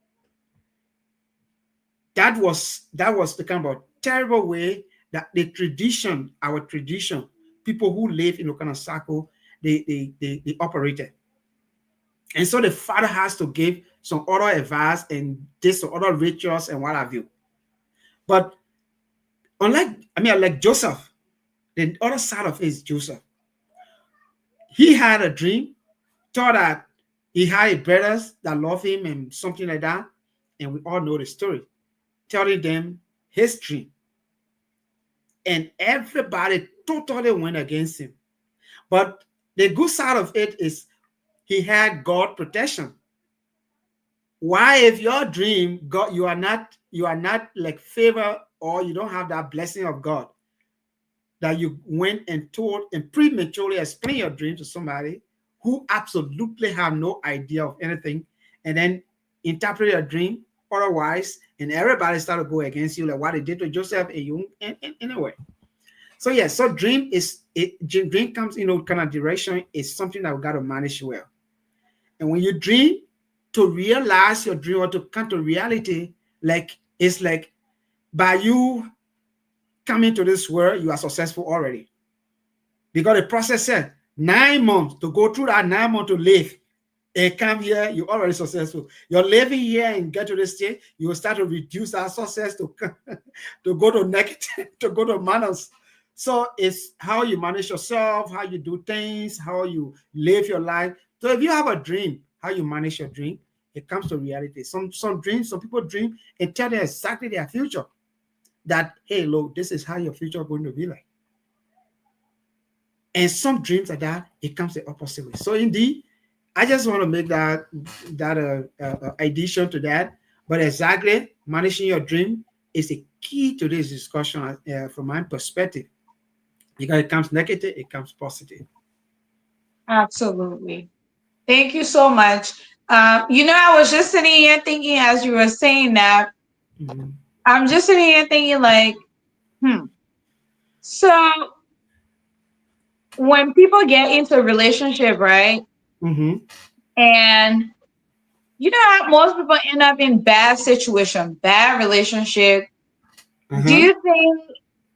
That was the kind of a terrible way that the tradition, our tradition, people who live in Okana Sako, they operated. And so the father has to give some other advice and this some other rituals and what have you. But like Joseph, the other side of it is Joseph. He had a dream, thought that he had brothers that love him and something like that. And we all know the story, telling them his dream. And everybody totally went against him. But the good side of it is he had God protection. Why, if your dream, God, you are not like favor, or you don't have that blessing of God, that you went and told and prematurely explain your dream to somebody who absolutely have no idea of anything, and then interpret your dream otherwise, and everybody started to go against you, like what they did to Joseph and you in a way. So yeah, so dream comes in kind of direction is something that we got to manage well. And when you dream, to realize your dream or to come to reality, it's like by you coming to this world, you are successful already. Because the process said 9 months to go through that 9 months to live and come here, you're already successful. You're living here and get to this state, you will start to reduce that success to go to negative, to go to minus. So it's how you manage yourself, how you do things, how you live your life. So if you have a dream, how you manage your dream, it comes to reality. Some people dream and tell them exactly their future. That, hey, look, this is how your future is going to be like. And some dreams like that, it comes the opposite way. So indeed, I just want to make that addition to that. But exactly, managing your dream is the key to this discussion from my perspective. Because it comes negative, it comes positive. Absolutely. Thank you so much. I was just sitting here thinking as you were saying that, Mm-hmm. I'm just sitting here thinking like, hmm. So when people get into a relationship, right? Mm-hmm. And you know how most people end up in bad situation, bad relationship. Do Uh-huh. you think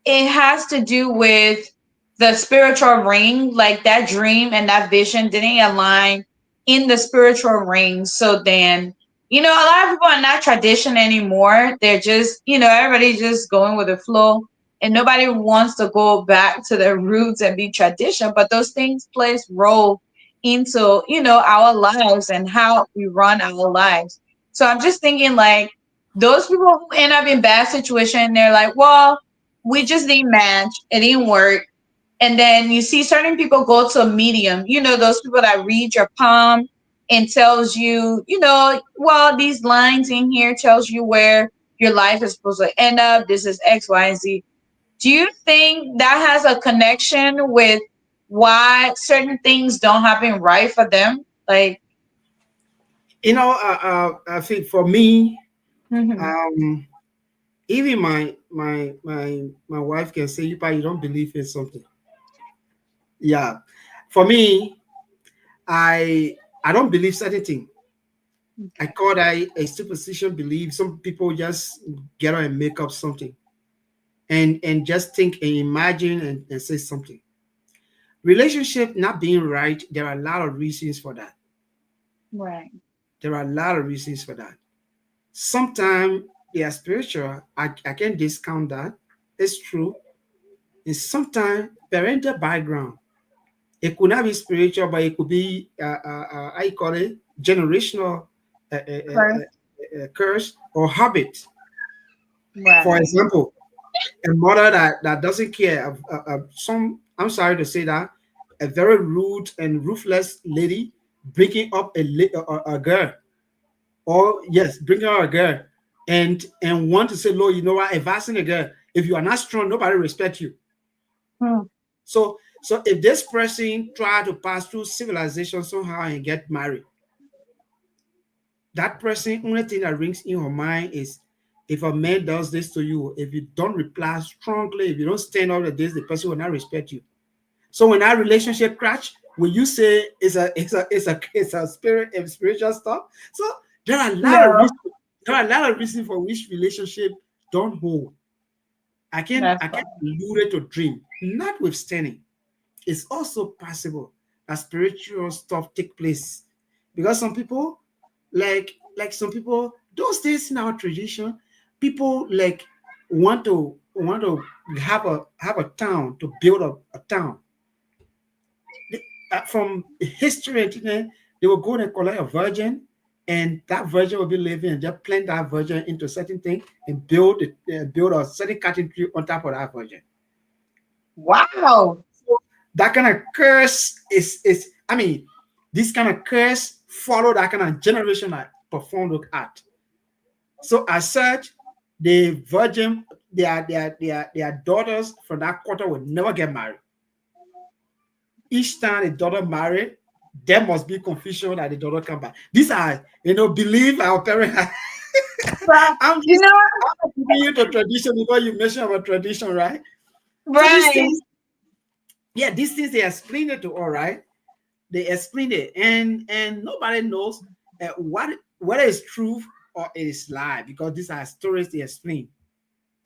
it has to do with the spiritual ring, like that dream and that vision didn't align in the spiritual ring? So then, a lot of people are not tradition anymore. They're just, everybody's just going with the flow, and nobody wants to go back to their roots and be tradition. But those things plays role into, our lives and how we run our lives. So I'm just thinking like those people who end up in bad situation, they're like, well, we just didn't match, it didn't work. And then you see certain people go to a medium, those people that read your palm and tells you, well, these lines in here tells you where your life is supposed to end up. This is X, Y, and Z. Do you think that has a connection with why certain things don't happen right for them? Like, I think for me, mhm, um, even my wife can say, "But you don't believe in something." Yeah, for me, I don't believe certain thing. I call that a superstition belief. Some people just get on and make up something and just think and imagine and say something. Relationship not being right, there are a lot of reasons for that. right, There are a lot of reasons for that. Sometimes they are spiritual. I can't discount that. It's true. And sometimes parental background. It could not be spiritual, but it could be how you call it, generational right, curse or habit. For right, example, a mother that doesn't care some, I'm sorry to say that, a very rude and ruthless lady bringing up a girl, or yes, bringing up a girl, and want to say, Lord, you know what, advising a girl, if you are not strong, nobody respect you. hmm, So if this person try to pass through civilization somehow and get married, that person, only thing that rings in her mind is, if a man does this to you, if you don't reply strongly, if you don't stand up to this, the person will not respect you. So when that relationship crash, when you say it's a spiritual stuff, so there are a lot of yeah, reasons. There are a lot of reasons for which relationship don't hold. I can that's I fine. can allude it to dream. Notwithstanding, it's also possible that spiritual stuff take place, because some people, like some people, those days in our tradition, people like want to have a town, to build a town. From history, they will go and collect a virgin, and that virgin will be living, and just plant that virgin into a certain thing and build a certain cotton tree on top of that virgin. Wow. That kind of curse is I mean, this kind of curse follow that kind of generation that perform the act. So as such, the virgin, their daughters from that quarter will never get married. Each time the daughter married, there must be confusion that the daughter come back. These are, believe our parents. But I'm you just know I'm giving you the tradition because you mentioned about tradition, right? what? So these Right. things, yeah, these things they explain it to all right. They explain it, and nobody knows what whether it's truth or it is lie, because these are stories they explain.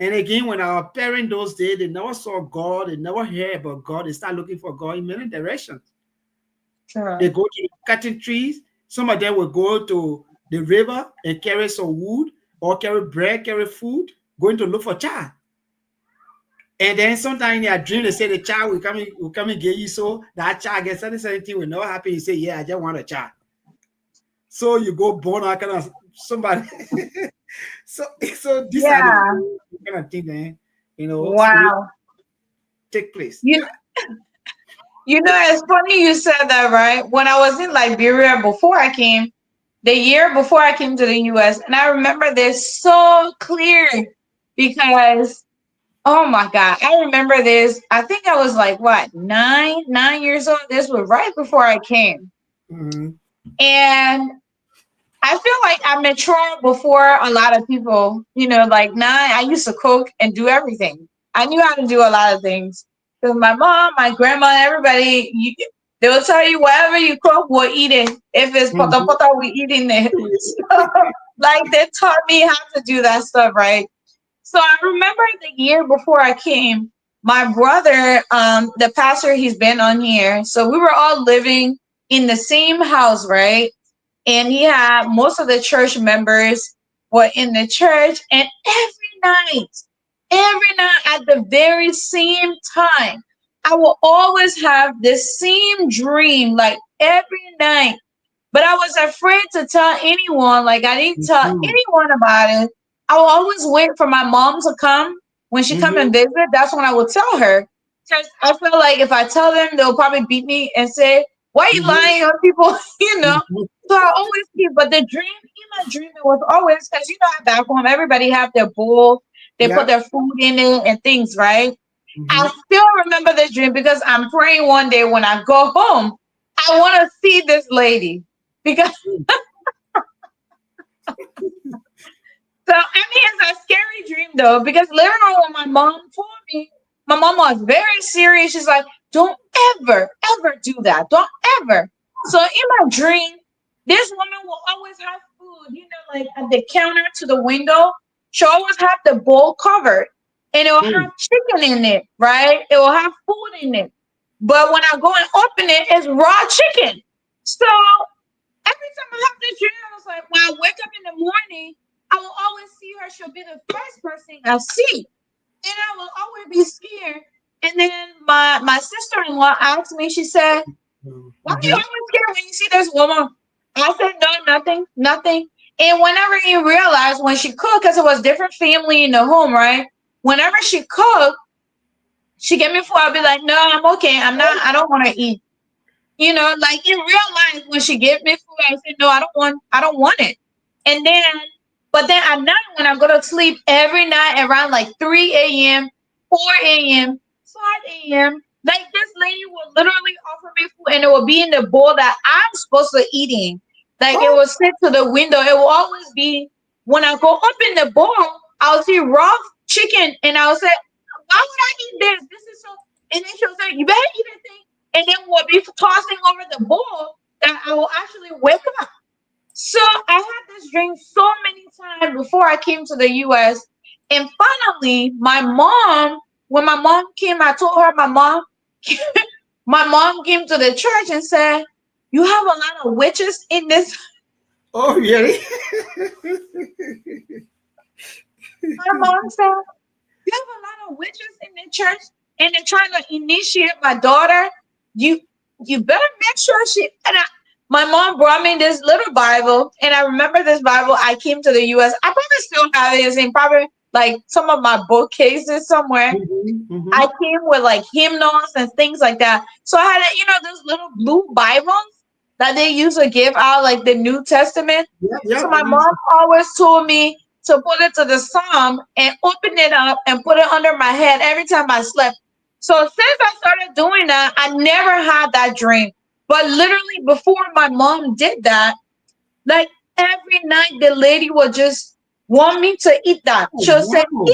And again, when our parents those days, they never saw God, they never heard about God, they start looking for God in many directions. They Sure. go to the cutting trees. Some of them will go to the river and carry some wood, or carry bread, carry food, going to look for child. And then sometimes in their dream, they say the child will come and get you. So that child gets certain thing will never happen. You say, yeah, I just want a child. So you go born that kind of somebody. so these are the Yeah. kind of thing that spirit Wow. take place. You it's funny you said that, right? When I was in Liberia before I came, the year before I came to the US, and I remember this so clear because Oh my God. I remember this. I think I was like, what, 9 years old? This was right before I came. Mhm. And I feel like I matured before a lot of people, like 9, I used to cook and do everything. I knew how to do a lot of things. Because my mom, my grandma, everybody, they will tell you whatever you cook, we're eating. If it's pota Mhm. pota, we're eating it. So, like, they taught me how to do that stuff, right? So I remember the year before I came, my brother, the pastor, he's been on here. So we were all living in the same house, right? And he had most of the church members were in the church. And every night at the very same time, I will always have the same dream, like every night. But I was afraid to tell anyone. Like I didn't tell Mhm. anyone about it. I will always wait for my mom to come. When she come and Mhm. visit, that's when I will tell her. Because I feel like if I tell them, they'll probably beat me and say, "Why are you Mhm. lying on people?" you know. Mhm. So I always keep. But the dream, in my dream, it was always because back home, everybody have their bowl. They put Yeah. their food in it and things, right? I Mhm. still remember this dream because I'm praying one day when I go home, I want to see this lady because so I mean it's a scary dream though because later on when my mom told me, my mom was very serious. She's like, "Don't ever do that. Don't ever." So in my dream, this woman will always have food, like at the counter to the window. She'll always have the bowl covered, and it will Mhm. have chicken in it, right? It will have food in it. But when I go and open it, it's raw chicken. So every time I have this dream, I was like, when I wake up in the morning, I will always see her. She'll be the first person I see. And I will always be scared. And then my sister-in-law asked me, she said, "Why are you Mhm. always scared when you see this woman?" I said, "No, nothing, nothing." And whenever you realize when she cooked, because it was different family in the home, right? Whenever she cooked, she gave me food, I'll be like, "No, I'm okay. I don't want to eat." Like in real life, when she gave me food, I said, "No, I don't want it." And then, but then at night, when I go to sleep every night around like 3 a.m., 4 a.m., 5 a.m., like this lady will literally offer me food and it will be in the bowl that I'm supposed to eating. Like it Oh. will sit to the window. It will always be when I go open the bowl, I'll see raw chicken and I'll say, "Why would I eat this? This is so," and then she'll say, "You better eat it." And then we'll be tossing over the bowl that I will actually wake up. So I had this dream so many times before I came to the US. And finally, when my mom came, I told her my mom came to the church and said, "You have a lot of witches in this." Oh, really? My mom said, "You have a lot of witches in the church and they're trying to initiate my daughter. You you better make sure she," my mom brought me this little Bible, and I remember this Bible. I came to the US. I probably still have it. It's in probably like some of my bookcases somewhere. Mhm. I Mhm. came with like hymnals and things like that. So I had those little blue Bibles that they used to give out like the New Testament. Yep. So Yep. my mom always told me to put it to the Psalm and open it up and put it under my head every time I slept. So since I started doing that, I never had that dream. But literally before my mom did that, like every night the lady would just want me to eat that. Oh, She'll say, wow.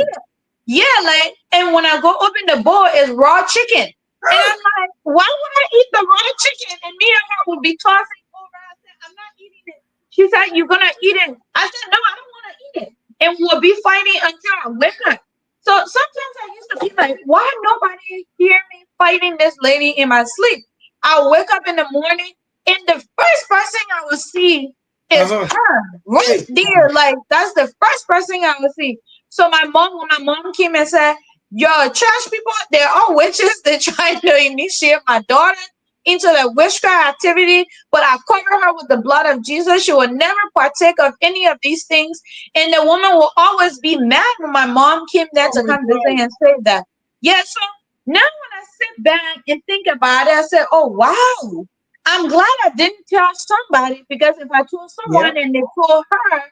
yeah, like, and when I go open the bowl, it's raw chicken. And I'm like, why would I eat the raw chicken? And me and her would be tossing over. I said, I'm not eating it. She said, you're going to eat it. I said, no, I don't want to eat it. And we'll be fighting until I wake up. So sometimes I used to be like, why nobody hear me fighting this lady in my sleep? I'll wake up in the morning and the first person I will see is Uh-huh. her right Hey. there. Like, that's the first person I will see. So when my mom came and said, "Yo, church people, they're all witches. They're trying to initiate my daughter into the witchcraft activity, but I cover her with the blood of Jesus. She will never partake of any of these things." And the woman will always be mad when my mom came there Oh to my come visit God. and say that. Yeah, so now when I sit back and think about it, I said, oh, wow. I'm glad I didn't tell somebody because if I told Yeah. someone and they told her,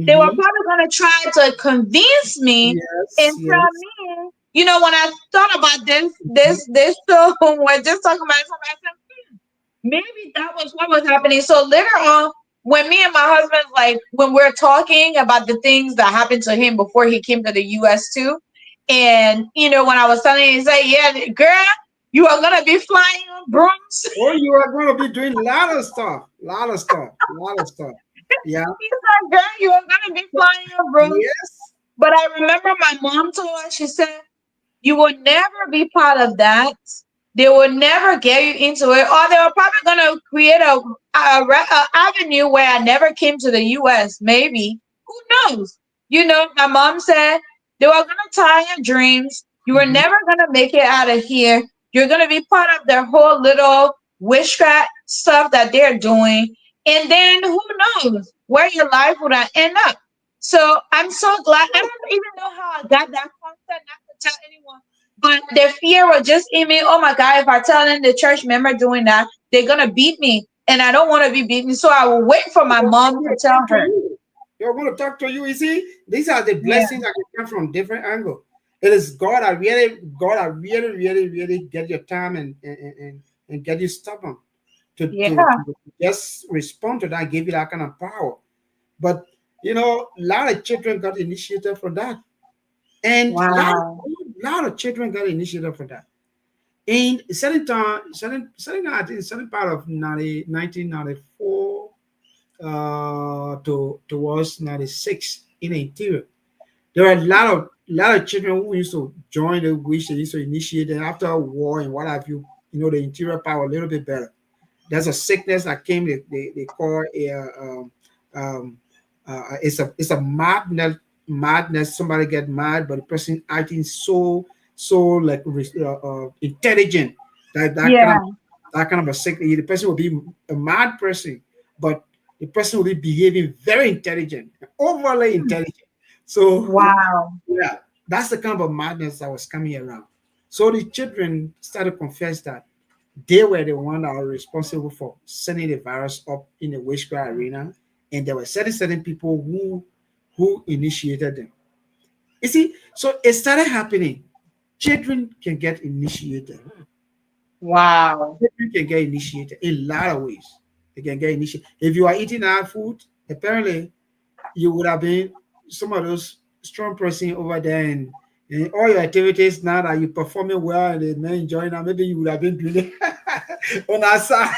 they were Mm-hmm. probably going to try to convince me and Yes. tell Yes. me you know, when I thought about this show, we're just talking about something, I said, maybe that was what was happening. So later on, when me and my husband, like, when we're talking about the things that happened to him before he came to the US too, and you know, when I was telling him, he said, yeah, girl, you are gonna be flying on brooms. Or you are going to be doing a lot of stuff, lot of stuff, lot of stuff. Yeah. He said, girl, you are gonna be flying on brooms. Yes. But I remember my mom told us, she said, you will never be part of that. They will never get you into it, or they were probably gonna create a avenue where I never came to the U.S. Maybe, who knows? You know, my mom said they were gonna tie your dreams. You were Mhm. never gonna make it out of here. You're gonna be part of their whole little witchcraft stuff that they're doing, and then who knows where your life would end up. So I'm so glad. I don't even know how I got that concept not to tell anyone. But the fear was just in me. Oh my God, if I tell them the church member doing that, they're gonna beat me. And I don't want to be beaten. So I will wait for my They're mom going to to tell talk to her. you. They're going to talk to you. You see, these are the Yeah. blessings that can come from different angles. It is God, I really get your time and get you stubborn Yeah. to just respond to that, give you that kind of power. But you know, a lot of children got initiated from that, and Wow. lot of children got initiated from that. In certain time, certain I think certain part of 1994 to towards 96 in the interior. There are a lot of children who used to join the which they used to initiate, and after a war and what have you, you know, the interior power a little bit better. There's a sickness that came. They call it's a madness. Somebody get mad, but the person acting so like intelligent that kind of Yeah. a sickness. The person will be a mad person, but the person will be behaving very intelligent, overly intelligent. So Wow. yeah, that's the kind of madness that was coming around. So the children started to confess that they were the one that were responsible for sending the virus up in the witchcraft arena, and there were certain people who initiated them. You see, so it started happening. Children can get initiated. Wow. Children can get initiated in a lot of ways. They can get initiated. If you are eating our food, apparently you would have been some of those strong person over there, and all your activities now that you're performing well and they're enjoying that, maybe you would have been doing it on our side.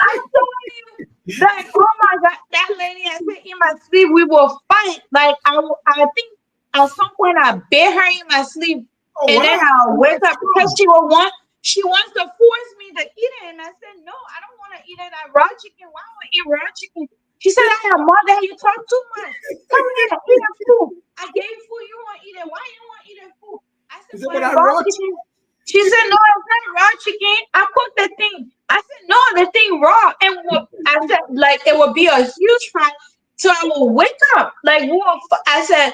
I told you, like, oh my God, that lady, I said in my sleep, we will fight. Like, I think at some point I beat her in my sleep, Oh and then wow. I'll Oh, wake that's up because strong. she wants to force me to eat it. And I said, no, I don't want to eat it. That raw chicken. Why would I eat raw chicken? She said, I am mother, you talk too much. Come here, eat the food. I gave you food, you want to eat it. Why you want to eat the food? I said, Is it but what it's I raw wrote? chicken. She said, no, it's not raw chicken. I cooked the thing. I said, no, the thing raw. And I said, like, it would be a huge fight. So I will wake up. Like, I said,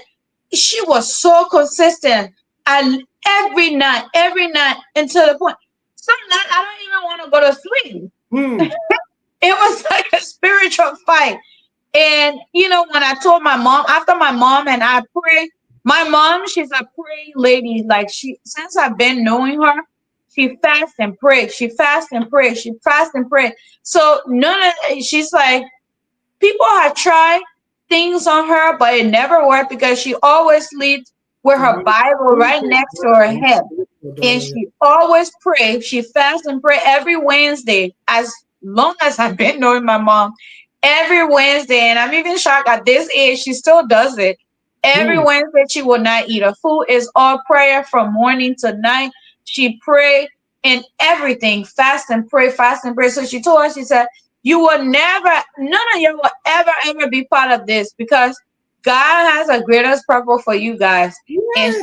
she was so consistent. And every night, until the point, some night I don't even want to go to sleep. Hmm. It was like a spiritual fight. And you know, when I told my mom, after my mom and I prayed, my mom, she's a praying lady. Like she, since I've been knowing her, she fasts and prays. She fasts and prays. She fasts and prays. So none of she's like, people have tried things on her, but it never worked because she always sleeps with her Bible right next to her head. And she always prays. She fasts and pray every Wednesday. As long as I've been knowing my mom, every Wednesday, and I'm even shocked at this age, she still does it. Every Hmm. Wednesday, she will not eat. Her food is all prayer from morning to night. She pray and everything, fast and pray. So she told us, she said, "You will never, none of you will ever be part of this because God has a greatest purpose for you guys." And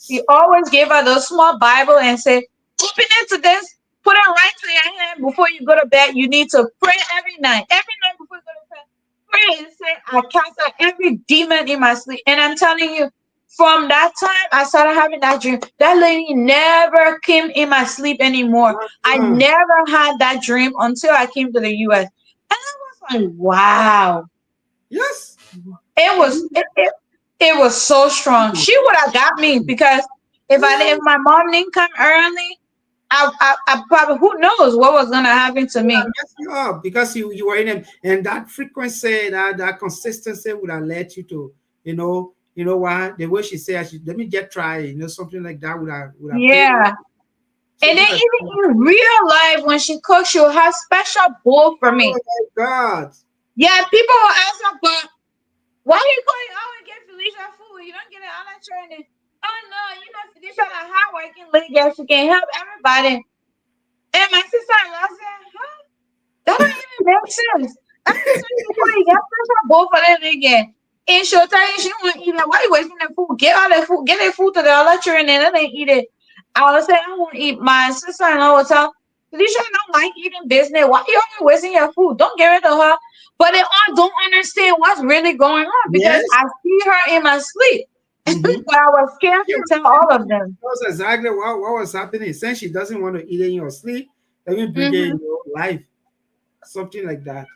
she Yes. always gave her those small Bible and said, open into this, put it right to your hand before you go to bed. You need to pray every night. Every night before you go to bed. Pray and say, I cast out every demon in my sleep. And I'm telling you, from that time I started having that dream. That lady never came in my sleep anymore. I Uh-uh. never had that dream until I came to the US. And I was like, wow. Yes. It was It was so strong. She would have got me because if my mom didn't come early, I probably, who knows what was gonna happen to Would have me. messed you up because you were in them, and that frequency, that consistency would have led you to, what the way she said, let me get try, something like that would have paid off. Yeah. So And then these are even in real life, when she cooks, she'll have special bowl for oh me. my God. Yeah, people will ask her, but why you going always get Felicia food? You don't get it on that training. Oh no, Felicia a hard working lady that she can help everybody. And my sister-in-law said, huh? That don't even make sense. Every time you go, you get special bowl for that again. And she'll tell you she won't eat it. Why you wasting the food? Get all the food, get the food to the electric and then they eat it. I will say I won't eat. My sister-in-law will tell Felicia don't like eating business. Why you always wasting your food? Don't give it to her. But they all don't understand what's really going on because Yes. I see her in my sleep. Mm-hmm. But I was scared to tell all of them. That's exactly what was happening. Since she doesn't want to eat in your sleep, let me bring it Hmm. in your life. Something like that.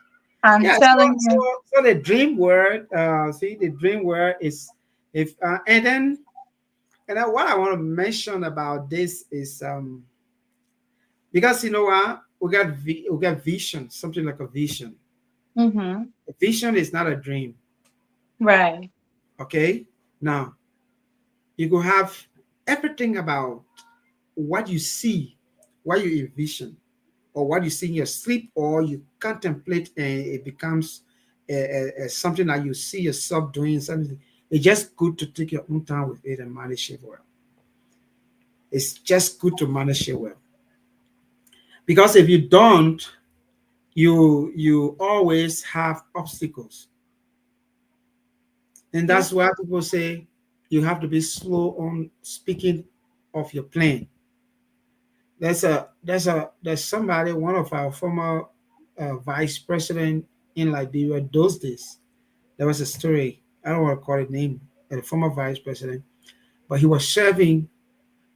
I'm Yeah, telling you. so the dream word, the dream word is if and then what I want to mention about this is because you know what we got vision, something like a vision. Hmm. A vision is not a dream. Right. Okay, now you could have everything about what you see, what you envision, or what you see in your sleep, or you contemplate, and it becomes something that you see yourself doing something. It's just good to take your own time with it and manage it well. It's just good to manage it well because if you don't, you always have obstacles, and Yeah. that's why people say you have to be slow on speaking of your plan. There's somebody, one of our former vice president in Liberia those days. There was a story. I don't want to call it name, a former vice president, but he was serving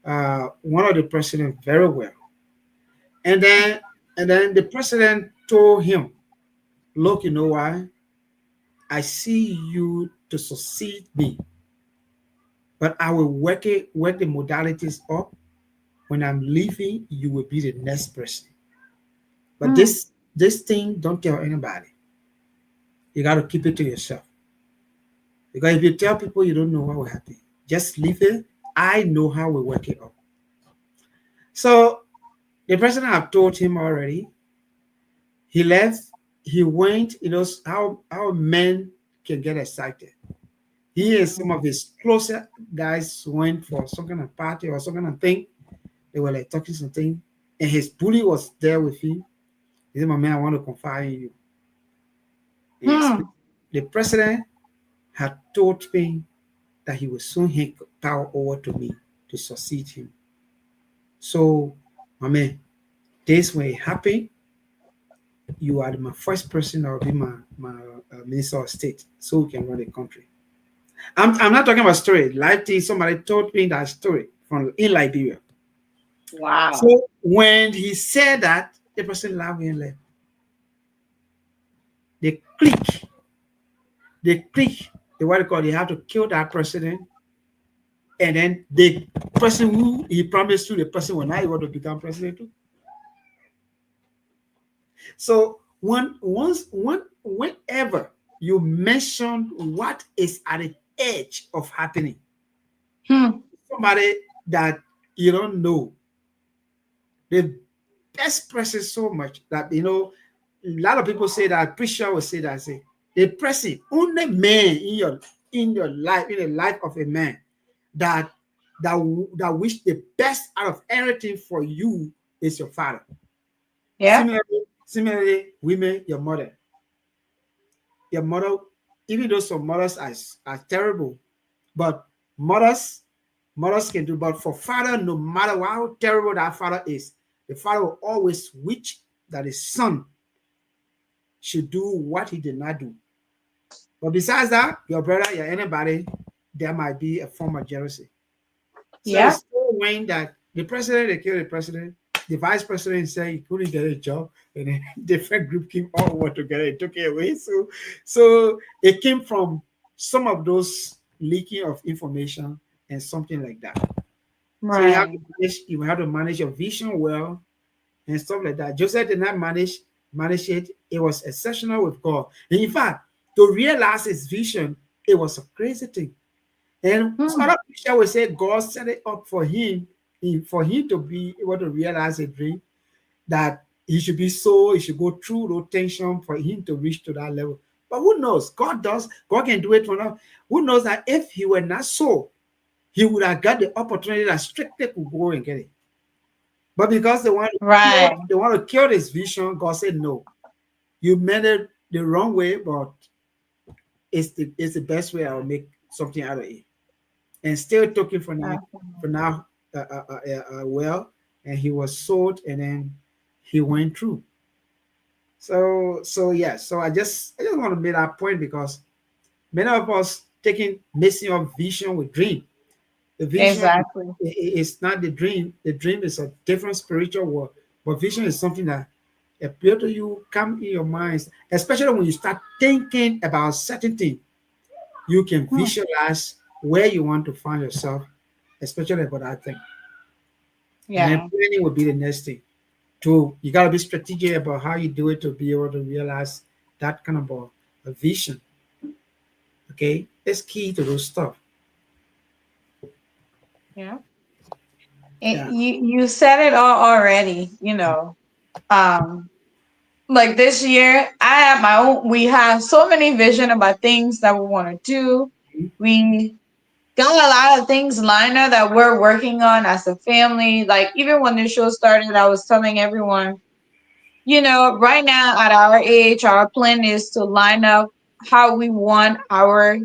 one of the president very well. And then the president told him, "Look, you know why? I see you to succeed me, but I will work the modalities up. When I'm leaving, you will be the next person. But Mm. this thing, don't tell anybody. You got to keep it to yourself. Because if you tell people, you don't know what will happen. Just leave it. I know how we work it up." So the president have told him already. He left. He went. You know how men can get excited. He and some of his closer guys went for some kind of party or some kind of thing. They were like talking something, and his bully was there with him. He said, "My man, I want to confide in you." And he Hmm. explained. The president had told me that he will soon hand power over to me to succeed him. So, my man, this when it happen, you are my first person that will be my minister of state, so we can run the country. I'm not talking about story. Life thing. Somebody told me that story from in Liberia. Wow. So when he said that, the person laughed and left. They click. They click. The what they call they have to kill that president, and then the person who he promised to, the person will not able to become president too. So whenever you mention what is at the edge of happening, Hmm. somebody that you don't know, the best person so much that a lot of people say that preacher will say that say the person only man in your life, in the life of a man that that wish the best out of everything for you is your father. Yeah. Similarly, women, your mother, even though some mothers are terrible, but mothers mothers can do. But for father, no matter how terrible that father is, the father will always wish that his son should do what he did not do. But besides that, your brother, your anybody, there might be a form of jealousy. So Yeah. it's so when that the president, they killed the president, the vice president said he couldn't get a job, and then different group came all over together and took it away. So it came from some of those leaking of information and something like that. So Right. you have to manage your vision well and stuff like that. Joseph did not manage it. It was exceptional with God. And in fact, to realize his vision, it was a crazy thing. And Hmm. other preacher will say God set it up for him, for him to be able to realize a dream that he should go through the tension for him to reach to that level. But who knows? God does, God can do it for now. Who knows that if he were not so, he would have got the opportunity that strictly could go and get it. But because Right. they want to kill this vision, God said, no, you made it the wrong way, but it's the best way I'll make something out of it. And still took him for now well, and he was sold, and then he went through. So yeah, so I just want to make that point because many of us taking missing our vision with dream. The vision Exactly. is not the dream. The dream is a different spiritual world, but vision is something that appear to you, come in your minds, especially when you start thinking about certain things. You can Hmm. visualize where you want to find yourself, especially about that thing. And then Yeah. planning will be the next thing. Too, you gotta be strategic about how you do it to be able to realize that kind of a vision. Okay, it's key to those stuff. Yeah. Yeah. You said it all already, you know. Um, like this year, I have my own. We have so many vision about things that we want to do. We got a lot of things lined up that we're working on as a family. Like even when the show started, I was telling everyone, you know, right now at our age, our plan is to line up how we want our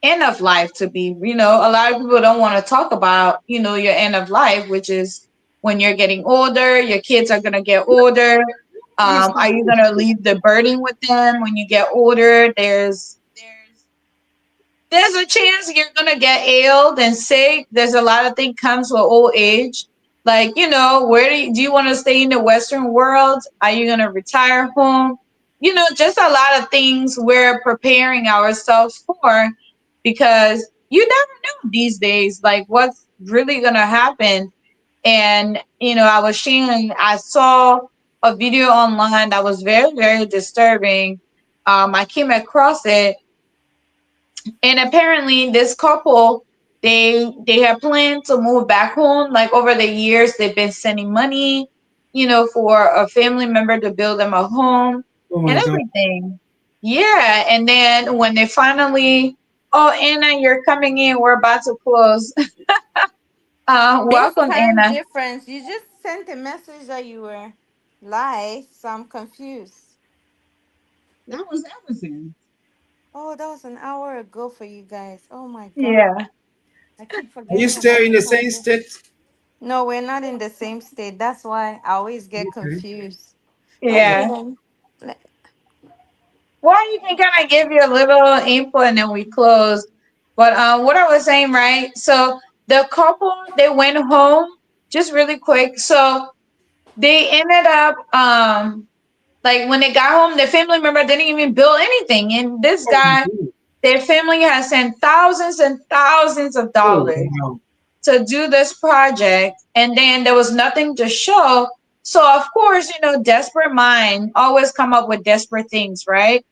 end of life to be. You know, a lot of people don't want to talk about, you know, your end of life, which is when you're getting older, your kids are going to get older. Yes. Are you going to leave the burden with them when you get older? There's a chance you're gonna get ill and sick. There's a lot of things comes with old age. Like, you know, where do you want to stay in the Western world? Are you gonna retire home? You know, just a lot of things we're preparing ourselves for because you never know these days, like what's really gonna happen. And, you know, I saw a video online that was very, very disturbing. I came across it and apparently, this couple they had planned to move back home. Like over the years, they've been sending money, you know, for a family member to build them a home Oh and my God. everything. Yeah, and then when they finally, oh Anna, you're coming in. We're about to close. Big Welcome, time Anna. difference. You just sent a message that you were live, so I'm confused. That was Amazon. Oh, that was an hour ago for you guys. Oh my God. Yeah, I keep Are you forgetting still about in the the time same state? difference. No, we're not in the same state. That's why I always get Okay. confused. Okay, yeah. then. Le- Well, you can kind of give you a little input and then we close. But what I was saying, right? So the couple they went home just really quick. So they ended up like when they got home, their family member didn't even build anything. And this Oh, guy, their family has sent thousands and thousands of oh, dollars wow. to do this project, and then there was nothing to show. So of course, you know, desperate mind always come up with desperate things, right?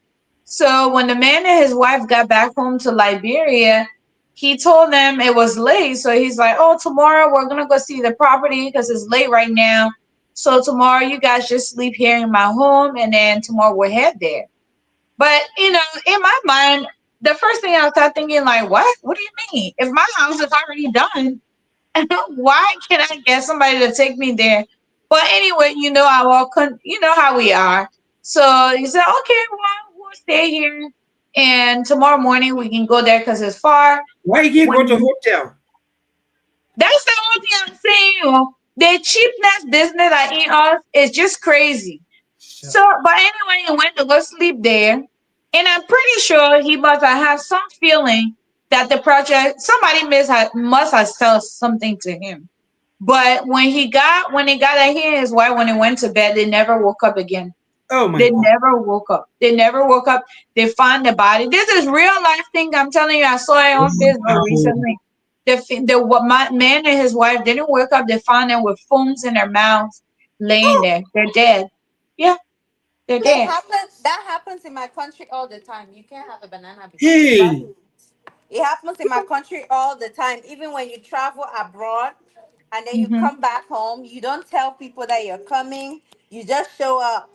So when the man and his wife got back home to Liberia, he told them it was late. So he's like, "Oh, tomorrow we're gonna go see the property because it's late right now. So tomorrow you guys just sleep here in my home, and then tomorrow we'll head there." But you know, in my mind, the first thing I started thinking, like, what? What do you mean? If my house is already done, why can't I get somebody to take me there? But anyway, you know, you know how we are. So he said, okay, well, we'll stay here, and tomorrow morning we can go there because it's far. Why you can't go to When hotel? that's the only thing I'm saying, you know, the cheapness business that in us is just crazy. Sure. So, but anyway, he went to go sleep there, and I'm pretty sure he must have had some feeling that the project somebody must have said something to him. But when he got a hit his wife when he went to bed, they never woke up again. Oh my They God. never woke up. They never woke up. They find the body. This is real life thing. I'm telling you. I saw it on Facebook Wow. recently. My man and his wife didn't wake up. They found them with foams in their mouths, laying there. They're dead. Yeah, they're It dead. happens. That happens in my country all the time. You can't have a banana because it's bad. Hey. It happens in my country all the time. Even when you travel abroad and then you Hmm. come back home, you don't tell people that you're coming. You just show up.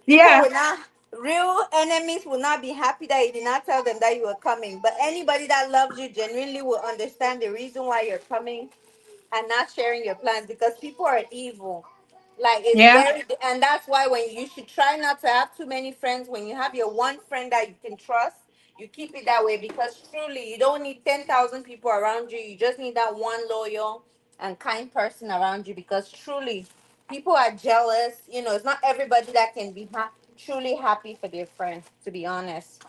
People Yeah, will not, real enemies will not be happy that you did not tell them that you were coming. But anybody that loves you genuinely will understand the reason why you're coming and not sharing your plans because people are evil. Like it's yeah. very, and that's why when you should try not to have too many friends. When you have your one friend that you can trust, you keep it that way because truly you don't need 10,000 people around you. You just need that one loyal and kind person around you because truly people are jealous. It's not everybody that can be truly happy for their friend, to be honest.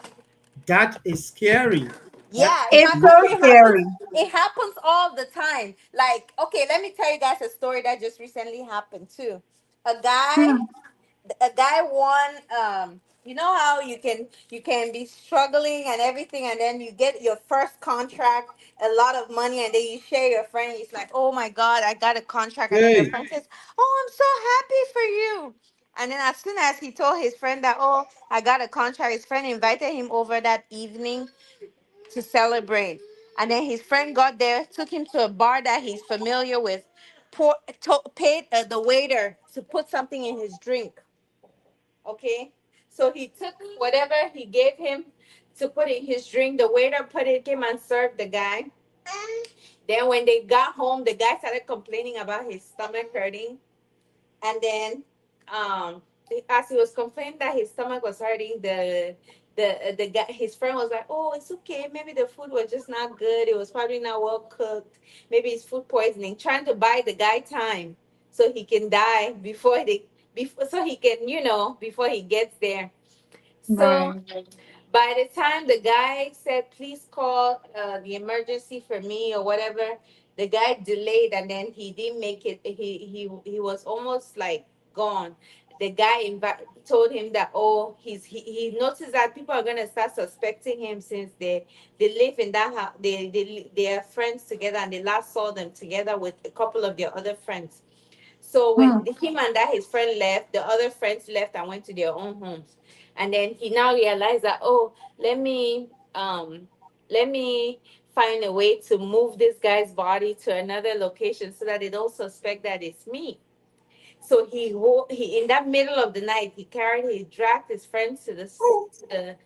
That is scary. That Yeah, in is It's my so country really it happens. scary. It happens all the time. Like, okay, let me tell you guys a story that just recently happened too. A guy, Hmm. a guy won. You know how you can be struggling and everything, and then you get your scent contract, a lot of money, and then you share your friend. It's like, oh my god, I got a contract, and then your hey. friend says, oh, I'm so happy for you. And then as soon as he told his friend that, oh, I got a contract, his friend invited him over that evening to celebrate. And then his friend got there, took him to a bar that he's familiar with, paid the waiter to put something in his drink. Okay, so he took whatever he gave him to put in his drink. The waiter put it, came and served the guy. Then when they got home, the guy started complaining about his stomach hurting. And then as he was complaining that his stomach was hurting, the guy, his friend was like, oh, it's okay, maybe the food was just not good, it was probably not well cooked, maybe it's food poisoning, trying to buy the guy time so he can die before so he can, before he gets there. So Right. by the time the guy said, please call the emergency for me or whatever, the guy delayed and then he didn't make it. He was almost like gone. The guy told him that, oh, he noticed that people are going to start suspecting him since they live in that house. They are friends together and they last saw them together with a couple of their other friends. So when Hmm. him and that his friend left, the other friends left and went to their own homes. And then he now realized that, oh, let me find a way to move this guy's body to another location so that they don't suspect that it's me. So he in that middle of the night he dragged his friends to the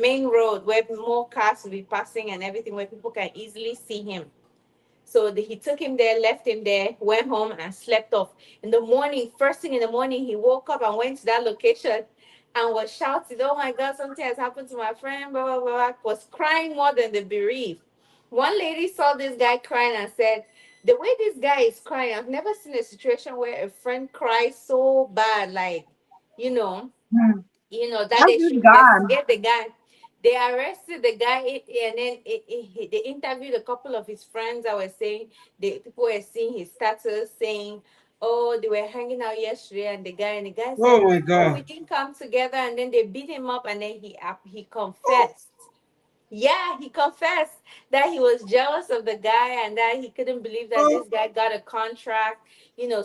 main road where more cars will be passing and everything where people can easily see him. So he took him there, left him there, went home and slept off. In the morning, first thing in the morning, he woke up and went to that location and was shouting, oh my God, something has happened to my friend, blah, blah, blah, was crying more than the bereaved. One lady saw this guy crying and said, the way this guy is crying, I've never seen a situation where a friend cries so bad, like, you know, Hmm. that That's they should just God. investigate the guy. They arrested the guy, and then they interviewed a couple of his friends that were saying, the people were seeing his status saying, oh, they were hanging out yesterday, and the guy Oh said, my oh, we God. didn't come together, and then they beat him up, and then he confessed. Yeah, he confessed that he was jealous of the guy and that he couldn't believe that Oh. this guy got a contract,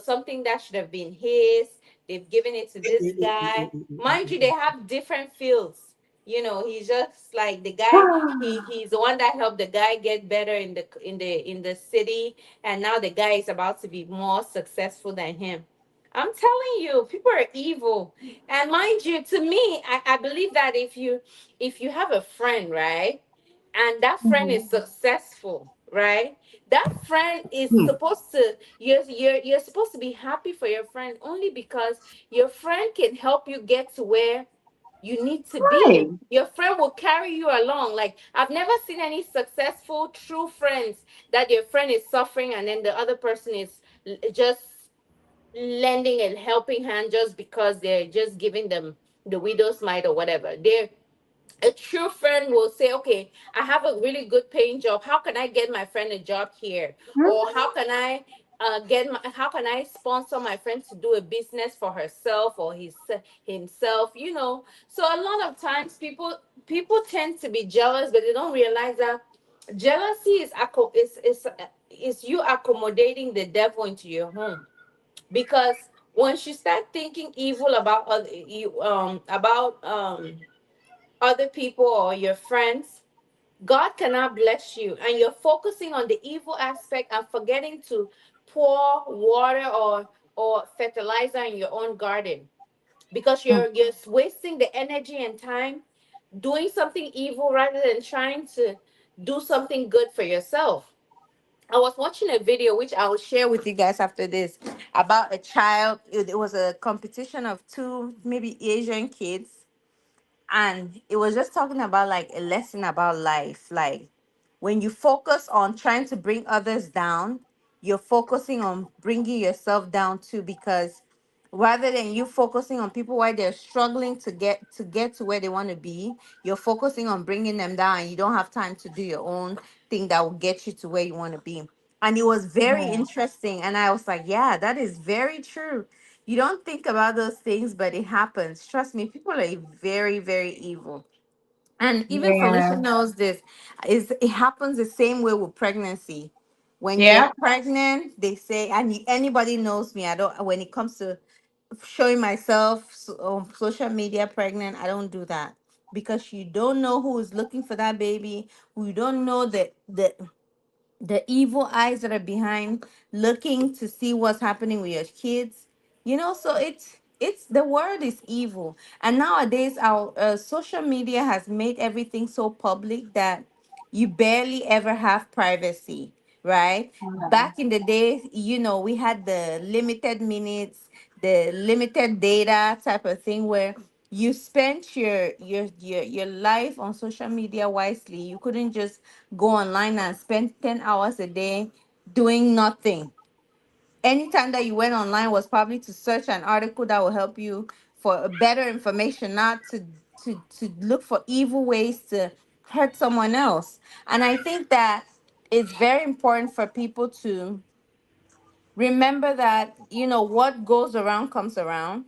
something that should have been his. They've given it to this guy. Mind you, they have different fields. He's just like the guy. He's the one that helped the guy get better in the city, and now the guy is about to be more successful than him. I'm telling you, people are evil. And mind you, to me, I believe that if you have a friend, right, and that friend Mhm. is successful, right, that friend is Hmm. supposed to you're supposed to be happy for your friend only because your friend can help you get to where you need to be. Right. Your friend will carry you along. Like, I've never seen any successful true friends that your friend is suffering and then the other person is just lending a helping hand just because they're just giving them the widow's mite or whatever. A true friend will say, okay, I have a really good paying job. How can I get my friend a job here? Hmm? Or how can I how can I sponsor my friend to do a business for herself or himself, so a lot of times people tend to be jealous, but they don't realize that jealousy is you accommodating the devil into your home. Because once you start thinking evil about other people or your friends, God cannot bless you, and you're focusing on the evil aspect and forgetting to pour water or fertilizer in your own garden, because you're wasting the energy and time doing something evil rather than trying to do something good for yourself. I was watching a video which I will share with you guys after this, about a child. It was a competition of two maybe Asian kids, and it was just talking about like a lesson about life. Like, when you focus on trying to bring others down, you're focusing on bringing yourself down too, because rather than you focusing on people while they're struggling to get to where they want to be, you're focusing on bringing them down, and you don't have time to do your own thing that will get you to where you want to be. And it was very Right. interesting, and I was like, yeah, that is very true. You don't think about those things, but it happens. Trust me, people are very, very evil. And even Yeah. Felicia knows this. Is It happens the same way with pregnancy. When you're Yeah. pregnant, they say, and anybody knows me. I don't. When it comes to showing myself on social media pregnant, I don't do that, because you don't know who is looking for that baby. We don't know the evil eyes that are behind, looking to see what's happening with your kids. So it's the world is evil, and nowadays our social media has made everything so public that you barely ever have privacy, right? Back in the days, we had the limited minutes, the limited data type of thing, where you spent your life on social media wisely. You couldn't just go online and spend 10 hours a day doing nothing. Anytime that you went online was probably to search an article that will help you for a better information, not to look for evil ways to hurt someone else. And I think that it's very important for people to remember that, what goes around comes around.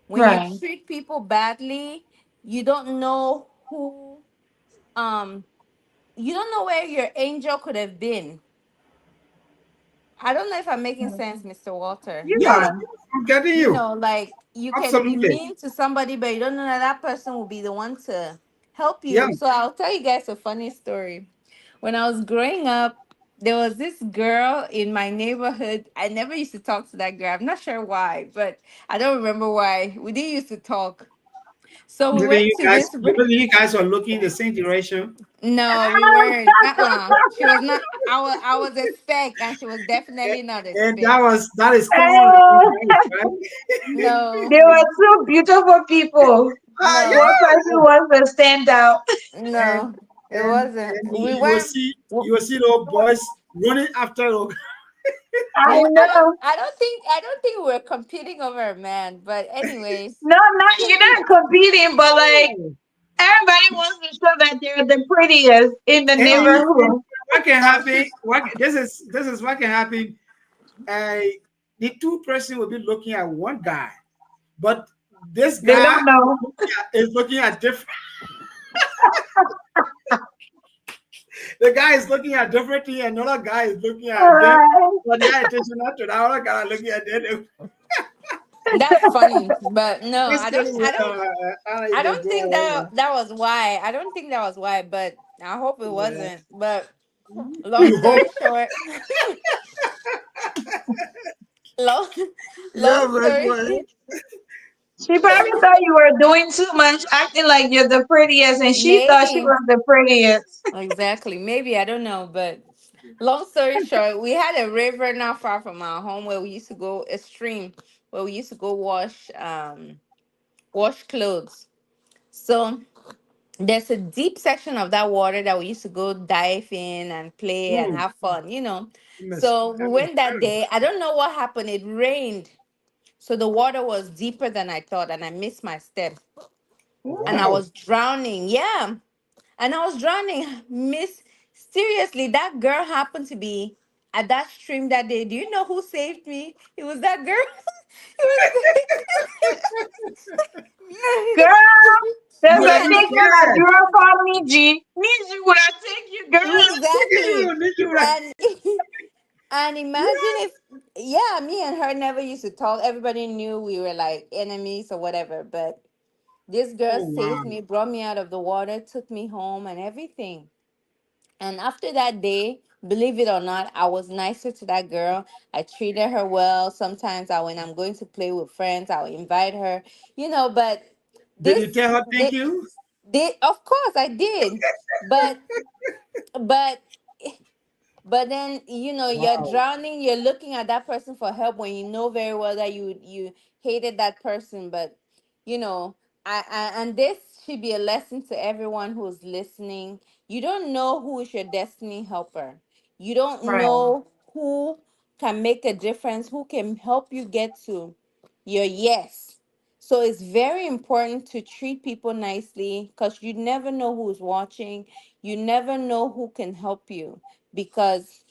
When you Right. treat people badly, you don't know who um you don't know where your angel could have been. I don't know if I'm making sense, Mr. Walter. You Yeah, are. I'm getting you. Like, you can be Absolutely. mean to somebody, but you don't know that that person will be the one to help Yeah. you. So I'll tell you guys a funny story. When I was growing up, there was this girl in my neighborhood. I never used to talk to that girl. I'm not sure why, but I don't remember why. We didn't used to talk. So we Maybe went you to guys, this. maybe you guys are looking in the same direction. No, we weren't. She was not. I was a speck, and she was And, definitely not a and speck. that is common among Oh, guys, right? No, they were two beautiful people. Ah, no, One person yeah. wants to stand out. And no. It and wasn't. and We you will weren't. see w- you will see those boys running after I I don't. know. I don't think. I don't think we were competing over a man. But anyways, No, not you're not competing, but like everybody wants to show that they're the prettiest in the and neighborhood. what can happen? This is what can happen. Uh, the two person will be looking at one guy, but this They guy don't know. is looking at different. The guy is looking at different thing. Another guy is looking at them, Right. but not attention not to the other guy looking at them. that's funny. But no, This I thing, don't. I don't. I like I just don't go think away. that was why. I don't think that was why. But I hope it Yeah. wasn't. But long You hope. story short, long Yeah, long but story. boy. She probably thought you were doing too much, acting like you're the prettiest, and she thought she Maybe. was the prettiest. Exactly. Maybe, I don't know, but long story short, we had a river not far from our home where we used to go, a stream where we used to go wash clothes. So there's a deep section of that water that we used to go dive in and play and Oh, have fun. So we that must went be that better. day. I don't know what happened. It rained. So the water was deeper than I thought, and I missed my step. And I Wow. was drowning. Yeah. And I was drowning. Seriously, that girl happened to be at that stream that day, do you know who saved me? It was that girl. It Girl, was there's You me a are and thing the that I inside. do for me, G. Need you when I take you, girl. exactly. You are- And and imagine if, yeah, me and her never used to talk. Everybody knew we were like enemies or whatever. But this girl Oh wow. saved me, brought me out of the water, took me home, and everything. And after that day, believe it or not, I was nicer to that girl. I treated her well. Sometimes when I'm going to play with friends, I'll invite her, but Did you tell this, her thank you? of course I did. But, but then you're Wow. drowning, you're looking at that person for help when you know very well that you hated that person. But you know and this should be a lesson to everyone who's listening. You don't know who is your destiny helper. You don't Right, know who can make a difference, who can help you get to your yes. So it's very important to treat people nicely, because you never know who's watching. You never know who can help you, because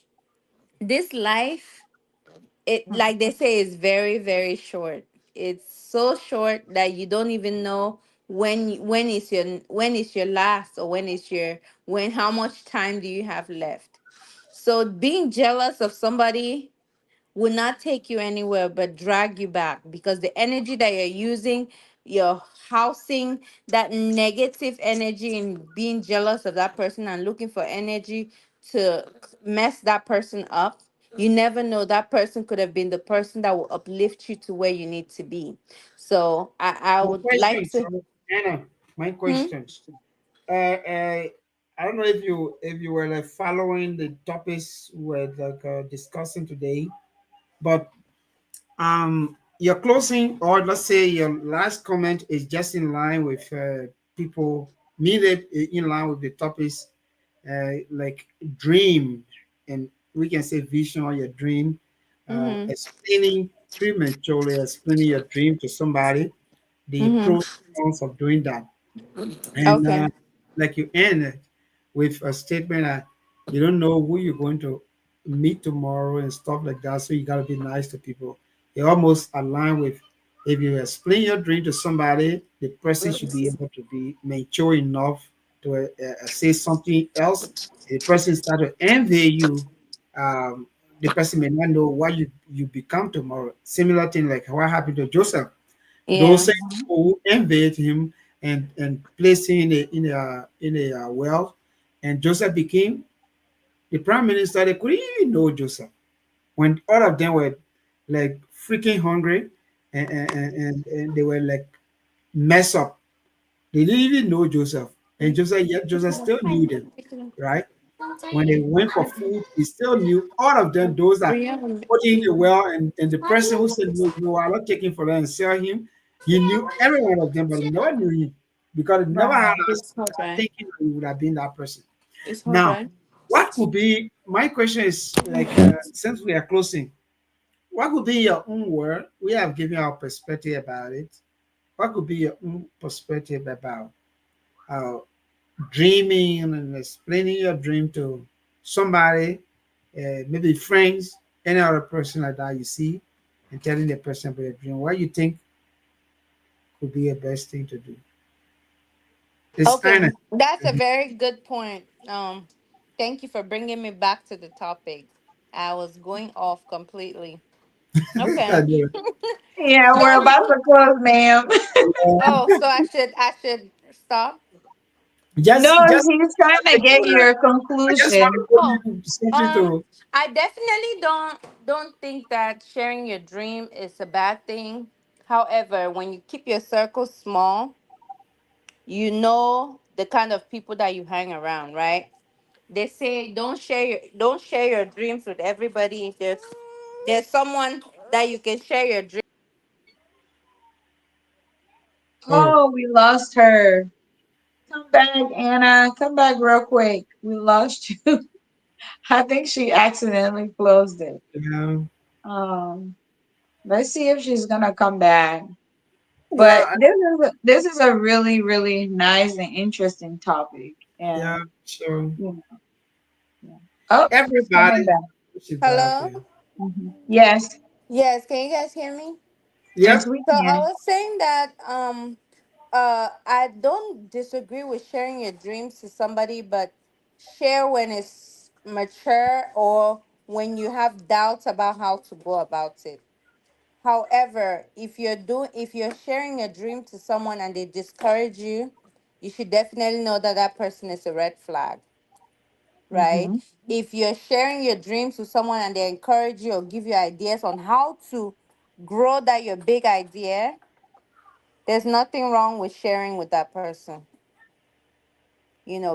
this life, it, like they say, is very, very short. It's so short that you don't even know when is your last, or when how much time do you have left. So being jealous of somebody will not take you anywhere but drag you back, because the energy that you're using, you're housing that negative energy and being jealous of that person and looking for energy to mess that person up. You never know, that person could have been the person that will uplift you to where you need to be. So I My would like question, to. so Anna, my Hmm? question. I don't know if you were like following the topics we're like discussing today, but your closing, or let's say your last comment, is just in line with people needed in line with the topics, like dream, and we can say vision or your dream, Mm-hmm. explaining prematurely, explaining your dream to somebody, the Mm-hmm. pros and cons of doing that. And Okay. like you end with a statement that you don't know who you're going to meet tomorrow and stuff like that. So you got to be nice to people. It almost align with, if you explain your dream to somebody, the person should be able to be mature enough to say something else. The person start to envy you. Um, the person may not know what you become tomorrow. Similar thing like what happened to Joseph. Those Yeah. same people who envied him and placed him in a well, and Joseph became the prime minister. They couldn't even know Joseph when all of them were like freaking hungry, and they were like mess up. They didn't even know Joseph, and Joseph, yet Joseph still knew them, right? When they went for food, he still knew all of them, those that put in the well, and the person who said, no, no, I'm not taking for them and sell him. He knew every one of them, but he never knew him because he never had right. It's hot, a right? thinking he would have been that person. It's hot, Now, right? what could be my question is like, since we are closing, what could be your own word? We have given our perspective about it. What could be your own perspective about uh, dreaming and explaining your dream to somebody, maybe friends, any other person like that you see, and telling the person about your dream? What you think could be the best thing to do? It's Anna. Okay, that's a very good point. Thank you for bringing me back to the topic. I was going off completely. Okay. I do. Yeah, we're So, about to close, ma'am. oh, so I should stop. No, Just he's trying to get your I just want conclusion. to Oh, give you something um, to. I definitely don't think that sharing your dream is a bad thing. However, when you keep your circle small, you know the kind of people that you hang around, right? They say don't share your dreams with everybody. If there's someone that you can share your dream. Oh, Oh, we lost her. Come back, Anna. Come back real quick. We lost you. I think she accidentally closed it. yeah. Um, let's see if she's gonna come back. Well, But this is a really, really nice and interesting topic. yeah. And So you know, yeah. Oh, she's coming everybody, back. She died for Hello? you. Yes, Yes, can you guys hear me? yes, Yep. we So I can. was saying that I don't disagree with sharing your dreams to somebody, but share when it's mature or when you have doubts about how to go about it. However, if you're sharing a dream to someone and they discourage you, you should definitely know that that person is a red flag, right? Mm-hmm. If you're sharing your dreams with someone and they encourage you or give you ideas on how to grow that your big idea, there's nothing wrong with sharing with that person.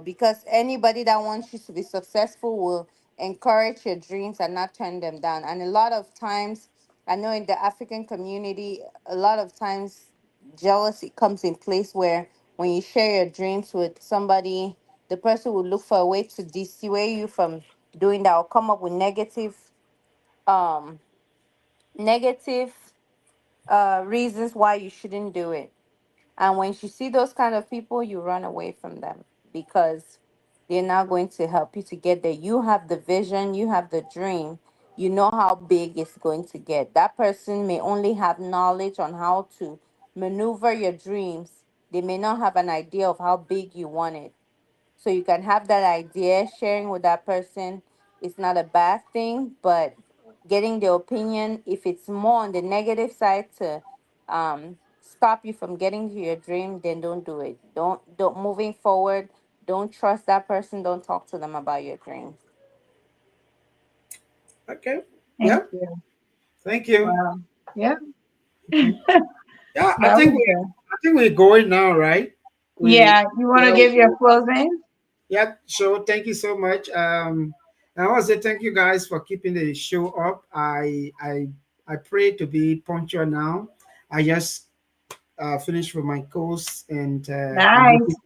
Because anybody that wants you to be successful will encourage your dreams and not turn them down. And a lot of times, I know in the African community, a lot of times jealousy comes in place where when you share your dreams with somebody, the person will look for a way to dissuade you from doing that or come up with um negative reasons why you shouldn't do it. And when you see those kind of people, you run away from them because they're not going to help you to get there. You have the vision, you have the dream, you know how big it's going to get. That person may only have knowledge on how to maneuver your dreams, they may not have an idea of how big you want it. So you can have that idea, sharing with that person is not a bad thing, but getting the opinion, if it's more on the negative side to stop you from getting to your dream, then don't do it. Don't moving forward, don't trust that person, don't talk to them about your dream. Okay. Thank Yep. you. Thank you. Wow. Yeah, Okay. Yeah, I that think was we good. I think we're going now, right? We Yeah, you want to yeah, give your closing? yep. So thank you so much. I want to say thank you guys for keeping the show up. I pray to be punctual now. I just finished with my course and Nice.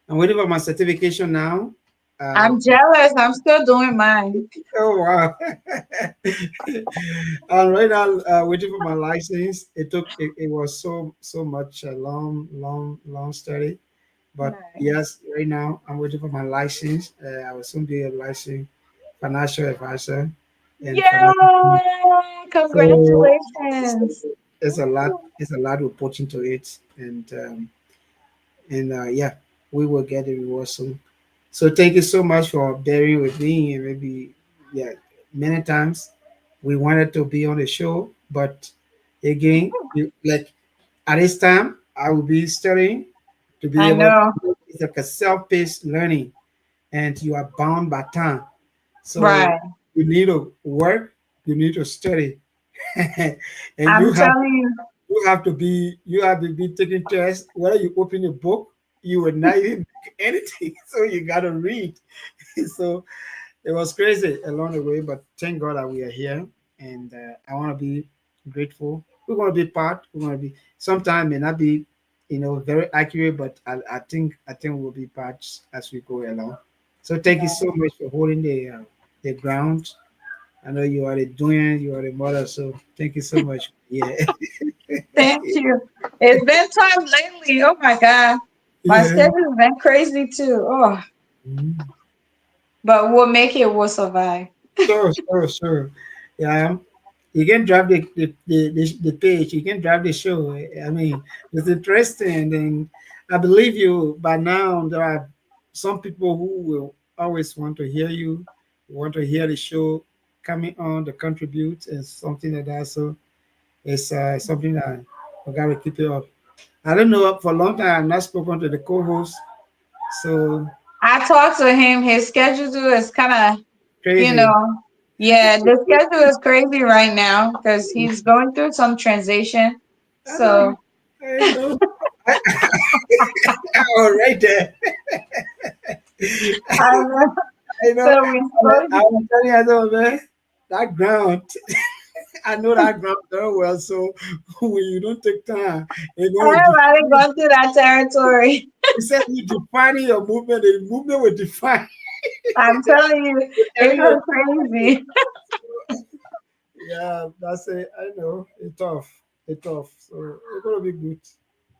I'm waiting for my certification now. Uh, I'm jealous. I'm still doing mine. oh wow! And right now, waiting for my license. It was so much a long study. But Nice. yes, right now I'm waiting for my license. I will soon be a licensed financial advisor and financial. Yeah, So, congratulations. it's a lot. Woo. It's a lot we're putting to it, and yeah, we will get the reward soon. So thank you so much for bearing with me. And maybe yeah, many times we wanted to be on the show, but again, like at this time, I will be studying to be I able. know. It's like a self-paced learning, and you are bound by time. So Right. you need to work, you need to study, and I'm telling you. you have to be taking tests. Whether you open a book, you will not even make anything. So you gotta read. So it was crazy along the way, but thank God that we are here, and I want to be grateful. We're going to be part. We're going to be. Sometimes may not be, very accurate, but I think we'll be parts as we go along. So thank you Yeah. so much for holding the ground. I know you are the doing, you are the mother, so thank you so much. Yeah, Thank you. It's been time lately. Oh my God. My yeah. schedule's been crazy too. Oh, Mhm. but we'll make it. We'll survive. Sure, sure, sure. Yeah, you can drive the page. You can drive the show. I mean, it's interesting, and I believe you. By now, there are some people who will always want to hear you, want to hear the show coming on to contribute and something like that. So it's something that we gotta keep it up. I don't know. For a long time, I've not spoken to the co-host, so I talked to him. His schedule is kind of, you crazy. know, yeah, the schedule is crazy right now because he's going through some transition. I know. So I know. Oh, right there. I know. I know. So we I spoke. was telling you, I know, man, that ground, I know that ground very well. So when you don't take time, you're going to Everybody define, going through that territory. you said you defining your movement, the movement will define I'm telling you, it's every so crazy. yeah, that's it. I know. It's tough. It's tough. So it's going to be good.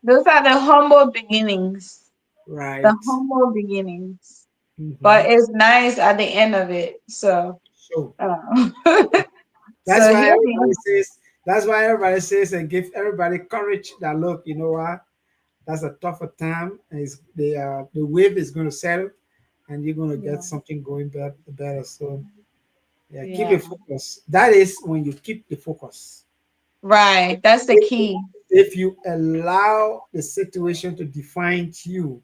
Those are the humble beginnings. The Right. humble beginnings. Hmm. But it's nice at the end of it. So show. That's So why here we everybody are. says. That's why everybody says and give everybody courage. That look, you know what? That's a tougher time. And it's, the wave is going to settle, and you're going to get Yeah. something going better. So yeah, keep Yeah. it focused. That is when you keep the focus. Right. That's the If, key. if you allow the situation to define you,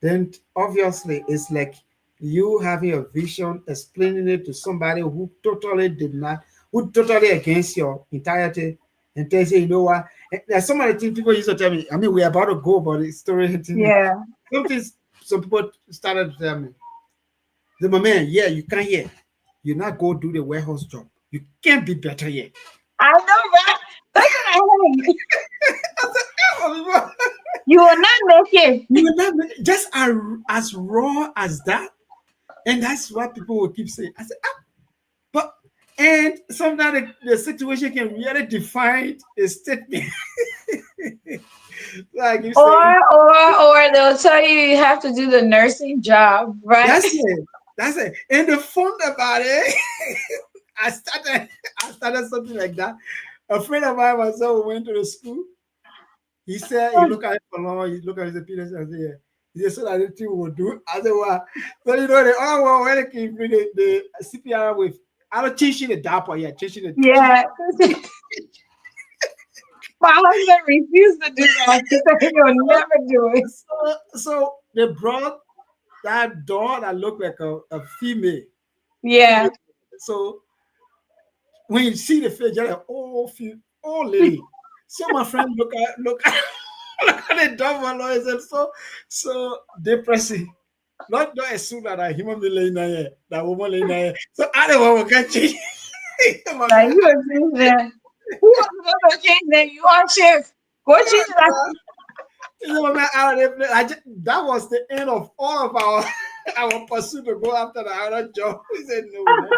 then obviously it's like you having a vision, explaining it to somebody who totally did not, who totally against your entirety, and they say, you know what? There's some of the things people used to tell me. I mean, we're about to go, but the story hitting me. Yeah. Something some people started to tell me, the man, yeah, you can't hear. You not go do the warehouse job. You can't be better yet. I know, right? That's what I hate. You will not make it. You will not just as raw as that. And that's what people will keep saying. I said, but and sometimes the situation can really define a statement. Like you say, Or they'll tell you you have to do the nursing job, right? that's it. That's it. And the fun about it, I started I started something like that. A friend of mine myself went to the school. He said, he looked at it for long, he looked at Mr. Peterson and said, yeah. He said, so that the thing will do. I said, well, so you know, when they came the CPR with, I don't teach you the DAPA, yeah, teaching the Yeah. My husband refused to do that. He said he'll never do it. so they brought that dog that looked like a female. Yeah. So when you see the face, you're like, oh, old lady. So my friend look at look at the dog and I said, so depressing. Not assume that a human being laying there, that woman laying there. So I don't want to catch it. Like you are doing that. Who was going to change that? You are chef. Go change that. That was the end of all of our our pursuit to go after the other job. We said no. We're not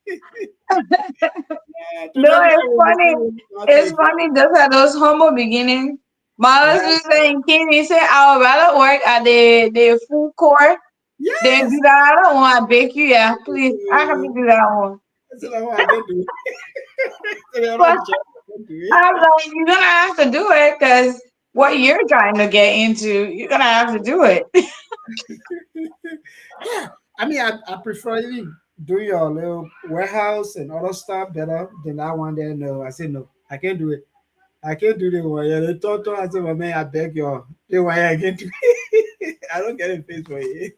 doing it. Yeah, to No, them, it's that funny. was not It's like funny. Those are those humble beginnings. My husband yes, saying, King, he said, I would rather work at the food court than yes. do that. I don't want to bake you. Yeah, please. I can do that one. I said, oh, I don't do it. I said, I'm But not job. I don't do it. I'm like, you're going to have to do it because what you're trying to get into, you're going to have to do it. Yeah, I mean, I prefer even doing your little warehouse and other stuff better than that one there. No, I said no, I can't do it. I can't do the one. Yeah, the total. I said, my man, I beg you. The one I can't do it. I don't get a face for it.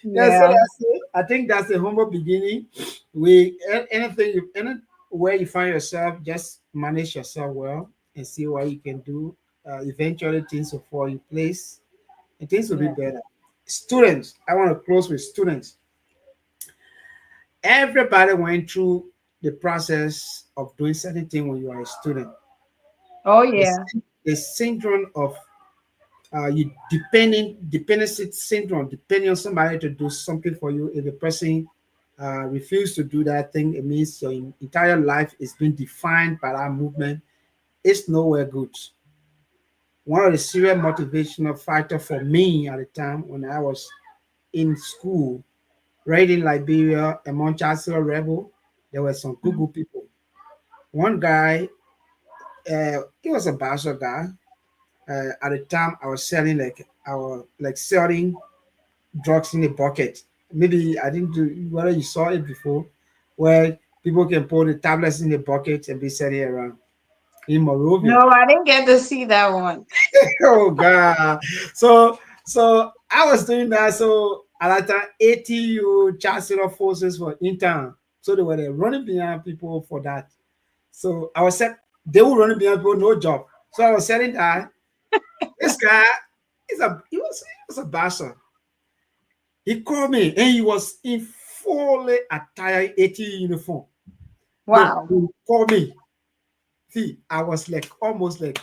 Yeah, so Yeah. that's it. I think that's the humble beginning. We anywhere you find yourself, just manage yourself well and see what you can do. Eventually, things will fall in place and things will be Yeah. better. Students, I want to close with students. Everybody went through the process of doing certain thing when you are a student. Oh, The, yeah. the syndrome of you dependency syndrome, depending on somebody to do something for you. If the person refuse to do that thing, it means your entire life is being defined by that movement. It's nowhere good. One of the serious motivational factor for me at the time when I was in school, right in Liberia, among Chancellor Rebel, there were some Google people. One guy, he was a bachelor guy. At the time, I was selling selling drugs in a bucket. Maybe I didn't do whether you saw it before, where people can put the tablets in the bucket and be selling around in Morovia. No, I didn't get to see that one. Oh God! So I was doing that. So at that time, ATU Chancellor Forces were in town, so they were there running behind people for that. So I was set. They were running behind people, no job. So I was selling that. This guy he was a bastard. He called me and he was in fully attired ATU uniform. No, Wow. he called me. See, I was like almost like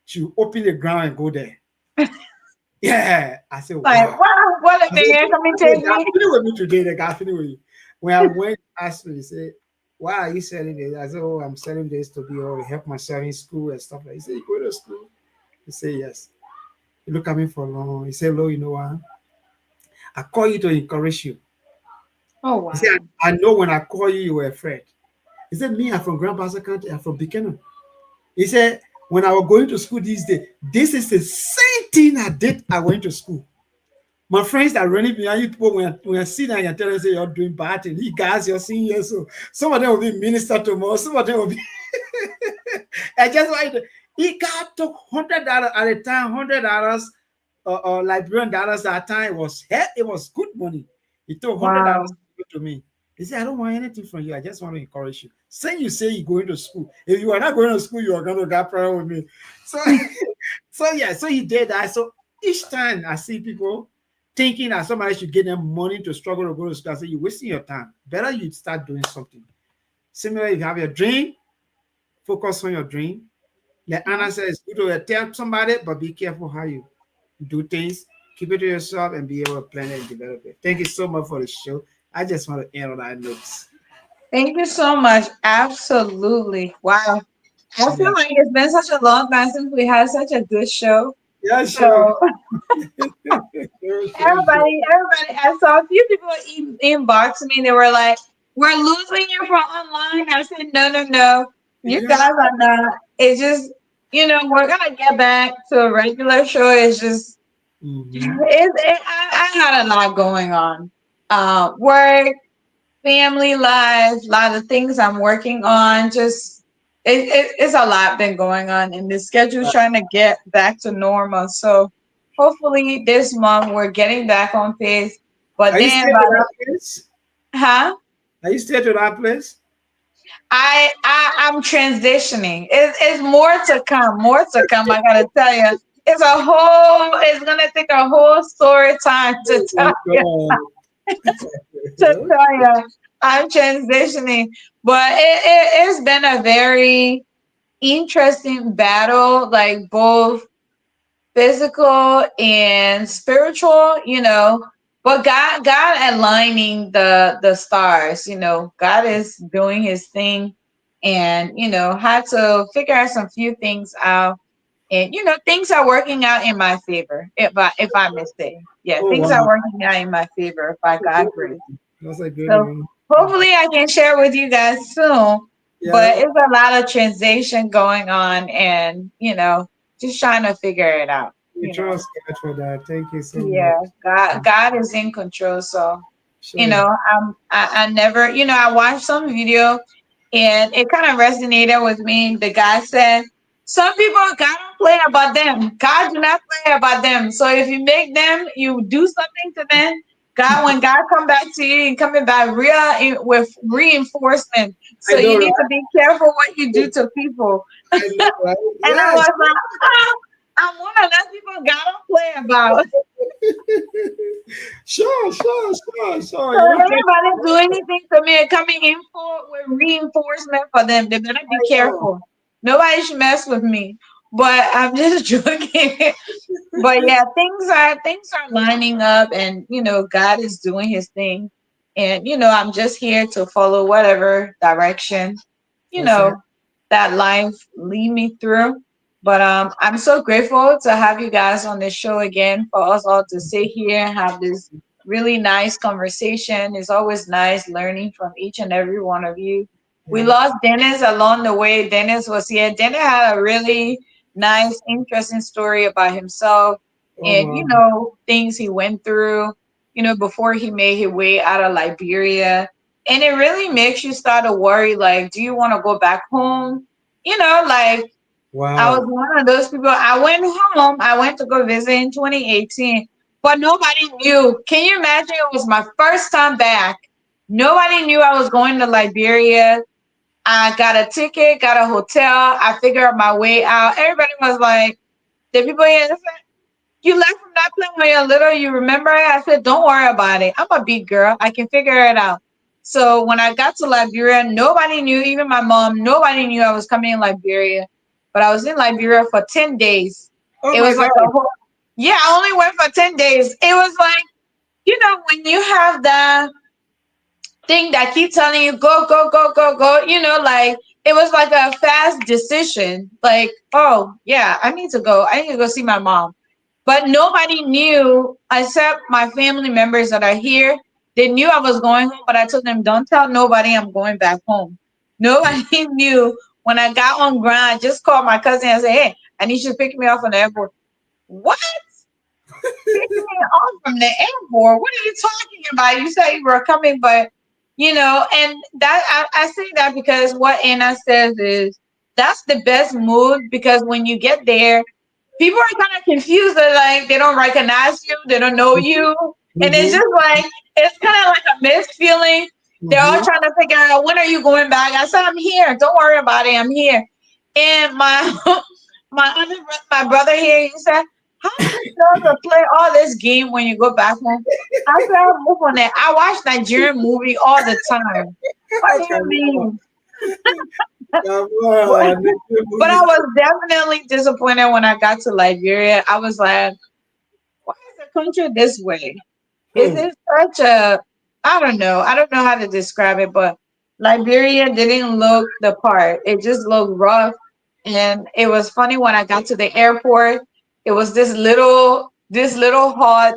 to open the ground and go there. Yeah, I said, Like, wow. wow, what if I they said, here come and "The take guy me? feeling with me today. The guy feeling with you." When I went, asked me, he said, "Why are you selling this?" I said, "Oh, I'm selling this to be able to help myself in school and stuff like that." He said, "You go to school?" He said, "Yes." He looked at me for long. He said, "Lo, you know what? I call you to encourage you. Oh He said, wow. I know when I call you, you were afraid. He said, me, I'm from Grand Bassa County, I'm from Buchanan. He said, when I was going to school these days, this is the same thing I did. I went to school. My friends that running behind you, people when I see that and tell them say you're doing bad things, you guys, you're seniors. So some of them will be minister tomorrow, some of them will be. I just like he got took $100 at a time, $100 or Liberian dollars at a time. It was good money. He took $100 Wow. to me. He said, I don't want anything from you. I just want to encourage you. Say you say you're going to school. If you are not going to school, you are going to get problem with me. So, so yeah, so he did that. So each time I see people thinking that somebody should give them money to struggle to go to school, I say, you're wasting your time. Better you start doing something. Similarly, if you have your dream, focus on your dream. Like Yeah. Anna says, it's good to tell somebody, but be careful how you do things. Keep it to yourself and be able to plan it and develop it. Thank you so much for the show. I just want to end on that note. Thank you so much. Absolutely. Wow. I Yeah. feel like it's been such a long time since we had such a good show. Yeah, sure. So Sure. everybody, I saw a few people inbox me. They were like, "We're losing you from online." I said, "No, no, no. You Yeah. guys are not. It's just, we're gonna get back to a regular show. It's just, Mhm. I had a lot going on. Work, family life, a lot of things I'm working on. Just it's a lot been going on, and the schedule's trying to get back to normal. So hopefully this month we're getting back on pace. But Are you then, still to that place? huh? Are you still to that place? I'm transitioning. It's more to come. More to come. I gotta tell you, it's a whole. It's gonna take a whole story time to Oh tell my you. To God. tell you, I'm transitioning, but it's been a very interesting battle, like both physical and spiritual, but God aligning the stars, God is doing his thing, and had to figure out some few things out, and things are working out in my favor, if I may say. Yeah, Oh things are wow. working out in my favor by That's a good God grace. one. That's a good So one. hopefully I can share with you guys soon. Yeah. But it's a lot of transition going on, and just trying to figure it out. We trust God for that. Thank you so much. Yeah, God is in control. So Sure. I never, I watched some video, and it kind of resonated with me. The guy said, some people, God don't play about them. God do not play about them. So if you make them, you do something to them. God, when God come back to you, he coming back with reinforcement. I So you know, need to right? be careful what you do to people. I know, right? And I Yes. was like, I'm one of those people God don't play about. Sure. So You if don't take anybody do anything to me and coming in for with reinforcement for them, they better be I know. careful. Nobody should mess with me. But I'm just joking. But yeah, things are lining up, and God is doing his thing. And I'm just here to follow whatever direction, you That's right. know, that life lead me through. But I'm so grateful to have you guys on this show again, for us all to sit here and have this really nice conversation. It's always nice learning from each and every one of you. We Yeah. lost Dennis along the way. Dennis was here. Dennis had a really nice, interesting story about himself, Oh and wow. things he went through, before he made his way out of Liberia. And it really makes you start to worry, like, do you want to go back home? Like, I was Wow. one of those people. I went home. I went to go visit in 2018, but nobody knew. Can you imagine? It was my first time back. Nobody knew I was going to Liberia. I got a ticket, got a hotel. I figured out my way out. Everybody was like, the people here, they said, you left from that place when you're little. You remember it? I said, don't worry about it. I'm a big girl. I can figure it out. So when I got to Liberia, nobody knew, even my mom, nobody knew I was coming in Liberia. But I was in Liberia for 10 days. Oh It my was like a God. whole, yeah, I only went for 10 days. It was like, when you have that thing that keep telling you go, go, go, go, go, like it was like a fast decision. Like, oh yeah, I need to go. I need to go see my mom. But nobody knew except my family members that are here. They knew I was going home, but I told them, don't tell nobody I'm going back home. Nobody knew. When I got on ground, I just called my cousin and said, hey, I need you to pick me up from the airport. What? Pick me up from the airport? What are you talking about? You said you were coming, but and that I say that because what Anna says is that's the best mood because when you get there, people are kind of confused. They're like, they don't recognize you, they don't know you. And it's Mm-hmm. just like, it's kind of like a mixed feeling. They're all Mm-hmm. trying to figure out when are you going back. I said, I'm here. Don't worry about it. I'm here. And my my brother here, he said, how do you know to play all this game when you go back home? I said, I'll move on that. I watch Nigerian movie all the time. What do you Come on. mean? Come But on. but I was definitely disappointed when I got to Liberia. I was like, why is the country this way? Is Hmm. it such a, I don't know how to describe it, but Liberia didn't look the part. It just looked rough. And it was funny when I got to the airport, it was this little hut.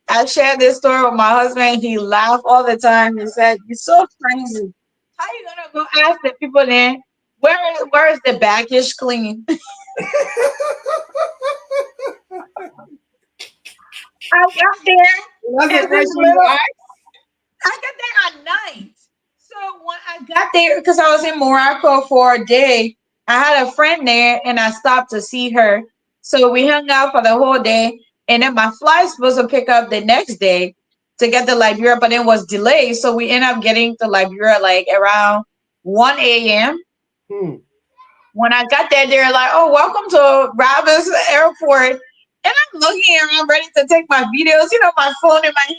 I shared this story with my husband. He laughed all the time. He said, you're so crazy. How you gonna go ask the people there, where is the baggage clean? I got there That's the and this question you little asked? I got there at night. So when I got there, because I was in Morocco for a day, I had a friend there and I stopped to see her. So we hung out for the whole day. And then my flight's supposed to pick up the next day to get to Liberia, but it was delayed. So we ended up getting to Liberia like around 1 a.m. Hmm. When I got there, they were like, oh, welcome to Rabbits Airport. And I'm looking around ready to take my videos, my phone in my hand.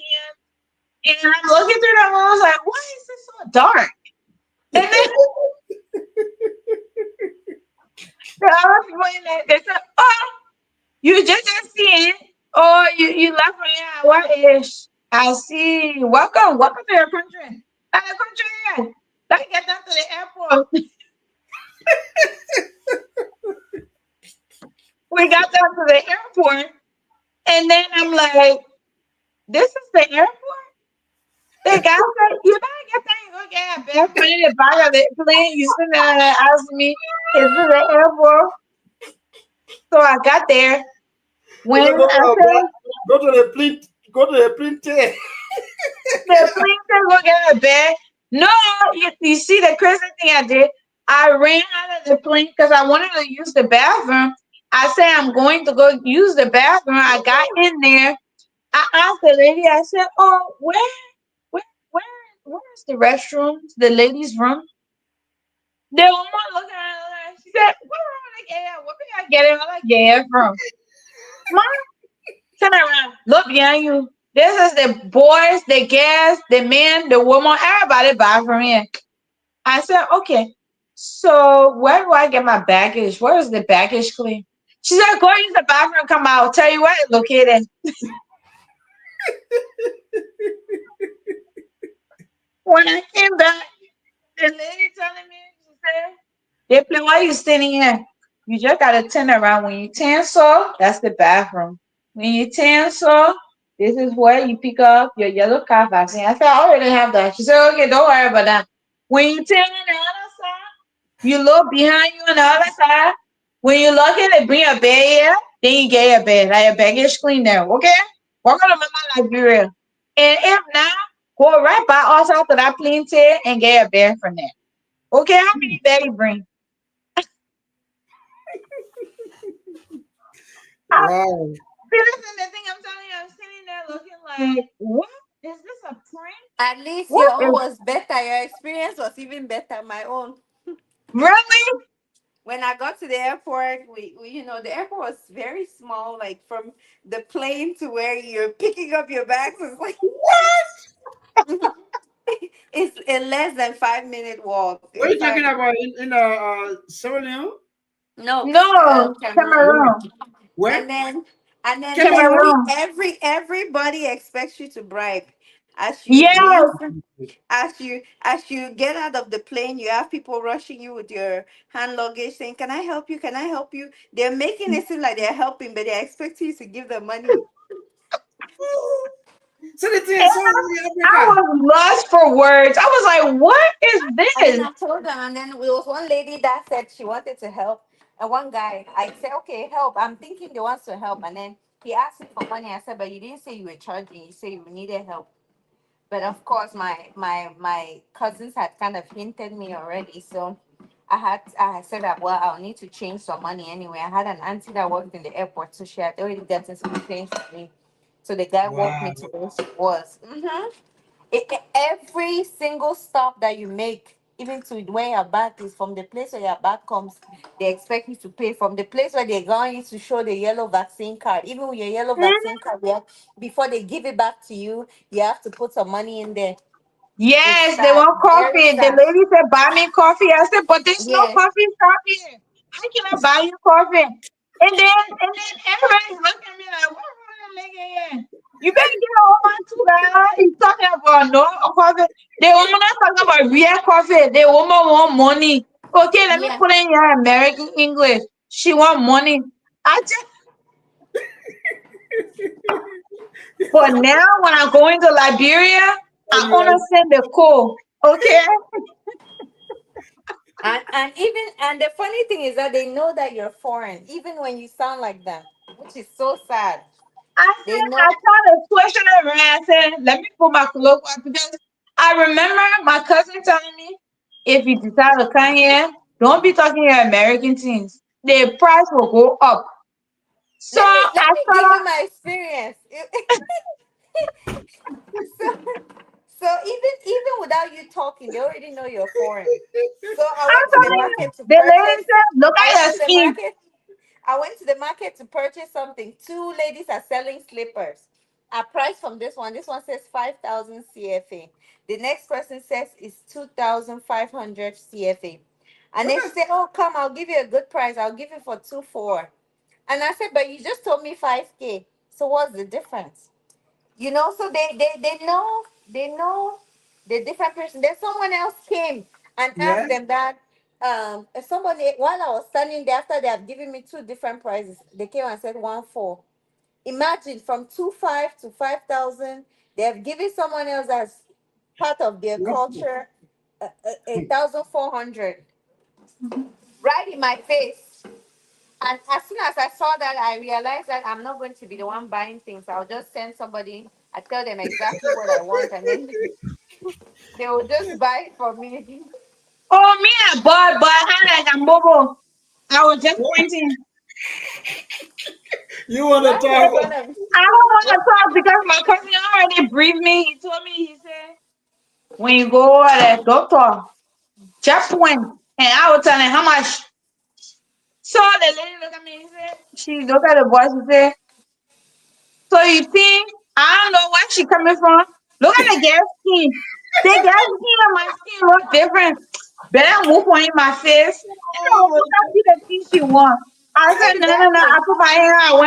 And I'm looking through the room, I was like, why is this so dark? And then the other people in there, they said, oh, you just see it. Oh, you left me here. What is? I see. Welcome to your country. And the country here. Let's get down to the airport. We got down to the airport. And then I'm like, this is the airport? The guy said, you better get there and go get a bathroom in the back of the plane. You sitting there and asking me, is this the airport? So I got there. You When know, I said go to the print, go to the printer. the plane said go get a bag. No, you see the crazy thing I did? I ran out of the plane because I wanted to use the bathroom. I said I'm going to go use the bathroom. I got in there. I asked the lady, I said, oh, where, where, where's the restroom? The ladies' room? The woman looking at her, she said, what room I get at? Where did I get it? Where I get it from? Mom, turn around. Look behind you. This is the boys, the girls, the men, the woman, everybody buy from here. I said, okay. So where do I get my baggage? Where is the baggage claim? She said, go use the bathroom, come out. I'll tell you where it's located. When I came back, the lady telling me, she said, they play, why you standing here? You just gotta turn around. When you turn so, that's the bathroom. When you turn so, this is where you pick up your yellow car vaccine. I said, I already have that. She said, okay, don't worry about that. When you turn on the other side, you look behind you on the other side. When you look at it, bring your bag here, then you get your bag. Like your baggage clean there, okay? We're gonna make my Liberia. And if not, go right by us after that plane ticket and get a bag from there. Okay, how many bags you bring? I, Wow. see, listen, the thing I'm telling you, I'm sitting there looking like, what? Is this a prank? At least What your own is was better. Your experience was even better. My own. really? When I got to the airport, the airport was very small. Like from the plane to where you're picking up your bags, it's like it's a less than 5 minute walk. What are you It's talking like about in Sierra Leone? no, No, Cameroon. Where? Cameroon. and Where? then and then Cameroon? everybody expects you to bribe as you leave, Yes. as you get out of the plane. You have people rushing you with your hand luggage saying, can I help you, can I help you? They're making it seem like they're helping, but they're expecting you to give them money. So the thing And is, so in I Africa. was lost for words. I was like, what is And then this? I told them, and then there was one lady that said she wanted to help, and one guy, I said, okay, help. I'm thinking they wants to help, and then he asked me for money. I said, but you didn't say you were charging. You said you needed help. But of course, my cousins had kind of hinted me already, so I said that, well, I'll need to change some money anyway. I had an auntie that worked in the airport, so she had already gotten some change for me. So the guy walked me Wow. to where she was. Every single stop that you make, even to where your bag is, from the place where your bag comes, they expect you to pay. From the place where they're going to show the yellow vaccine card, even with your yellow Mhm. vaccine card, before they give it back to you, you have to put some money in there. It's Yes, they sad, want very coffee. The sad. lady said, buy me coffee. I said, but there's no Yeah, coffee shop here. How can I buy you coffee? And then everybody's looking at me like, what am I making here? You better get a whole bunch of that. He's talking about no coffee. They want not talking about real coffee. They want money. Okay, let me yeah. put in your American English. She want money. I just For now, when I'm going to Liberia, I Yes. understand the code. Okay. And the funny thing is that they know that you're foreign, even when you sound like them, which is so sad. They I know. tried to question it around. I said, let me put my clothes on because I remember my cousin telling me, if you decide to come here, don't be talking your American things. The price will go up. So Let I me give you started, my experience. so even without you talking, they already know you're foreign. So I I'm went to the telling you, market to the lady purchase. said, look I at went your to the skin. market. I went to the market to purchase something. Two ladies are selling slippers. A price from this one. This one says 5,000 CFA. The next person says it's 2,500 CFA. And then she What? said, "Oh, come, I'll give you a good price. I'll give you for 2,4." And I said, "But you just told me 5K. So what's the difference?" So they know the different person. Then someone else came and asked Yes. them that, if somebody, while I was standing there, after they have given me two different prices, they came and said 1,4. Imagine, from 2,500 to 5,000, they have given someone else as part of their culture 1,400 right in my face. And as soon as I saw that, I realized that I'm not going to be the one buying things. I'll just send somebody. I tell them exactly what I want, and then they will just buy it for me. Oh, me, I bought, but I like a mobile. I was just pointing. You want to Why are talk? you gonna? I don't want to What? talk because my cousin already briefed me. He told me, he said, when you go at the doctor, just point. And I was telling how much. So the lady looked at me and said, she looked at the boy, she said, so you think, I don't know where she coming from. Look at the girl's skin. The girl's skin and my skin look different. Better move on in my face. And the Oh my woman can see the thing she want. I said, no, no, no. I Exactly. put my hand out.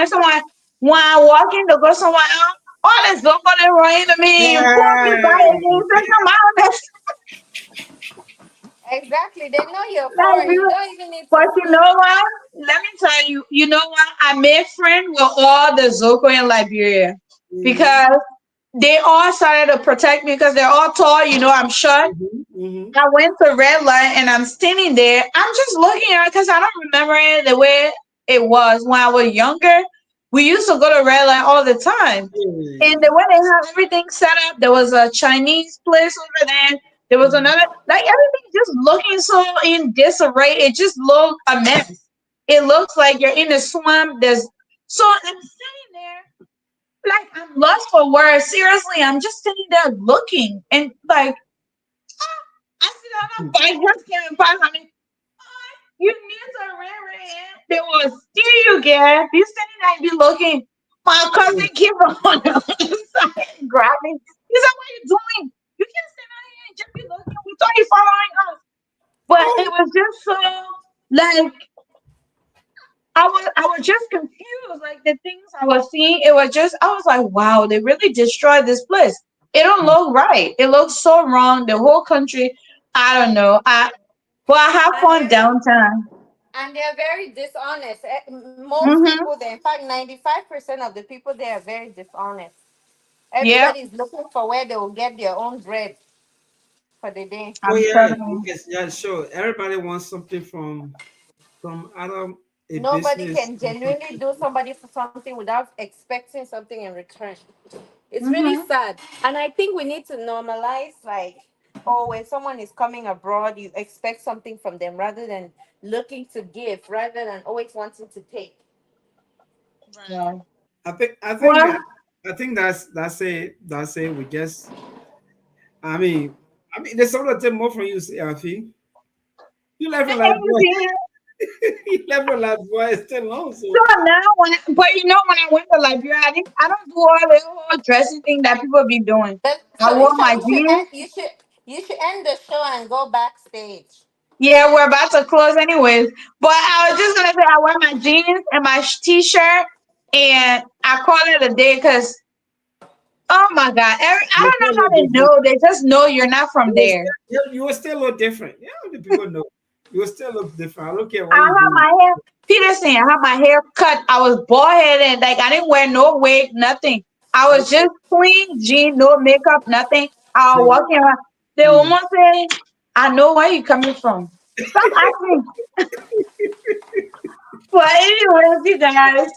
When I walk in to go somewhere else, all this don't go to run into me. You pull me back God. again. Say, come on, that's Exactly. They know you're like foreign. You you. don't even need But to you speak. know what? Let me tell you, you know what? I made friends with all the Zoko in Liberia Mm-hmm. because they all started to protect me because they're all tall. I'm short. Mm-hmm. I went to red light and I'm standing there. I'm just looking at it because I don't remember it the way it was when I was younger. We used to go to red light all the time. And the Hey. way they have everything set up, there was a Chinese place over there. There was Mhm. another, like everything just looking so in disarray. It just looked a mess. It looks like you're in a swamp. So I'm sitting there, like I'm lost for words. Seriously, I'm just sitting there looking and like I sit down a bike just came and passed. I mean, you need to rent. They will steal you, girl. You sitting there and be looking. My cousin came from on the other side and grabbed me. He said, what are you doing? You can't sit down here and just be looking. We thought you following us. But it Oh, was just so like I was just confused. Like the things I was seeing, it was just I was like, wow, they really destroyed this place. It don't look right. It looks so wrong. The whole country, I don't know. I have And fun they're downtown. and they're very dishonest. Most Mm-hmm. people there, in fact, 95% of the people there are very dishonest. Yep. Everybody's looking for where they will get their own bread for the day. Oh I'm yeah, telling you. yes, yeah, sure. Everybody wants something from either a Nobody business can or genuinely something. do somebody for something without expecting something in return. It's really Mm-hmm. sad. And I think we need to normalize, like, oh, when someone is coming abroad, you expect something from them rather than looking to give, rather than always wanting to take. Yeah. I think I think Well, uh, I think that's it. We just I mean there's something to take more from you, Alfie. You left a lot, boy. You left a lot, boy. It's still long, so so now but when I went to Liberia, I don't do all the whole dressing thing that people be doing. But I wore Felicia, my jeans. you should end the show and go backstage. Yeah, we're about to close anyways. But I was just gonna say I wear my jeans and my t-shirt, and I call it a day because oh my god, I you don't still know how look they different. know. They just know you're not from You will there. still look different. Yeah, the people know. You will still look different. I don't care I what you have do. my hair. Peterson, I have my hair cut. I was bald headed. Like I didn't wear no wig, nothing. I was Okay. just clean jean, no makeup, nothing. I was Then, walking around. The mm. woman say, I know where you coming from. Stop acting. But anyways, you guys.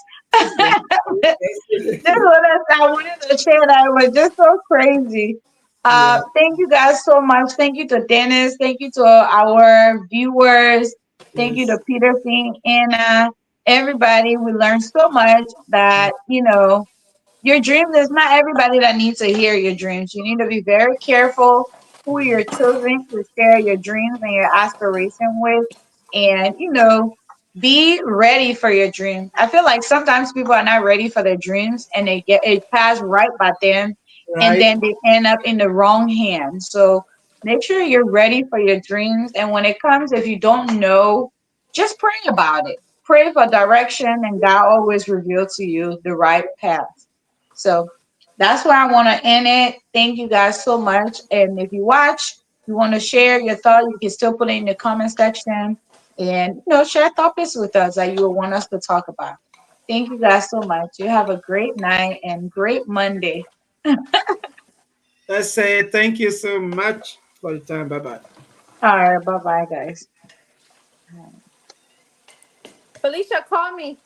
This That's- what I wanted to share that it was just so crazy. yeah. Thank you guys so much. Thank you to Dennis. Thank you to our viewers. Thank you Yes. to Peter, Thing, Anna, everybody. We learned so much that, your dreams, there's not everybody that needs to hear your dreams. You need to be very careful who you're choosing to share your dreams and your aspiration with. And, be ready for your dreams. I feel like sometimes people are not ready for their dreams and they get it passed right by them and Right. then they end up in the wrong hands. So make sure you're ready for your dreams. And when it comes, if you don't know, just pray about it. Pray for direction and God always reveals to you the right path. So that's where I want to end it. Thank you guys so much. And if you watch, you want to share your thought, you can still put it in the comment section and share topics with us that you would want us to talk about. Thank you guys so much. You have a great night and great Monday. Let's say thank you so much for the time. Bye bye. All right, bye bye, guys. Felicia, call me.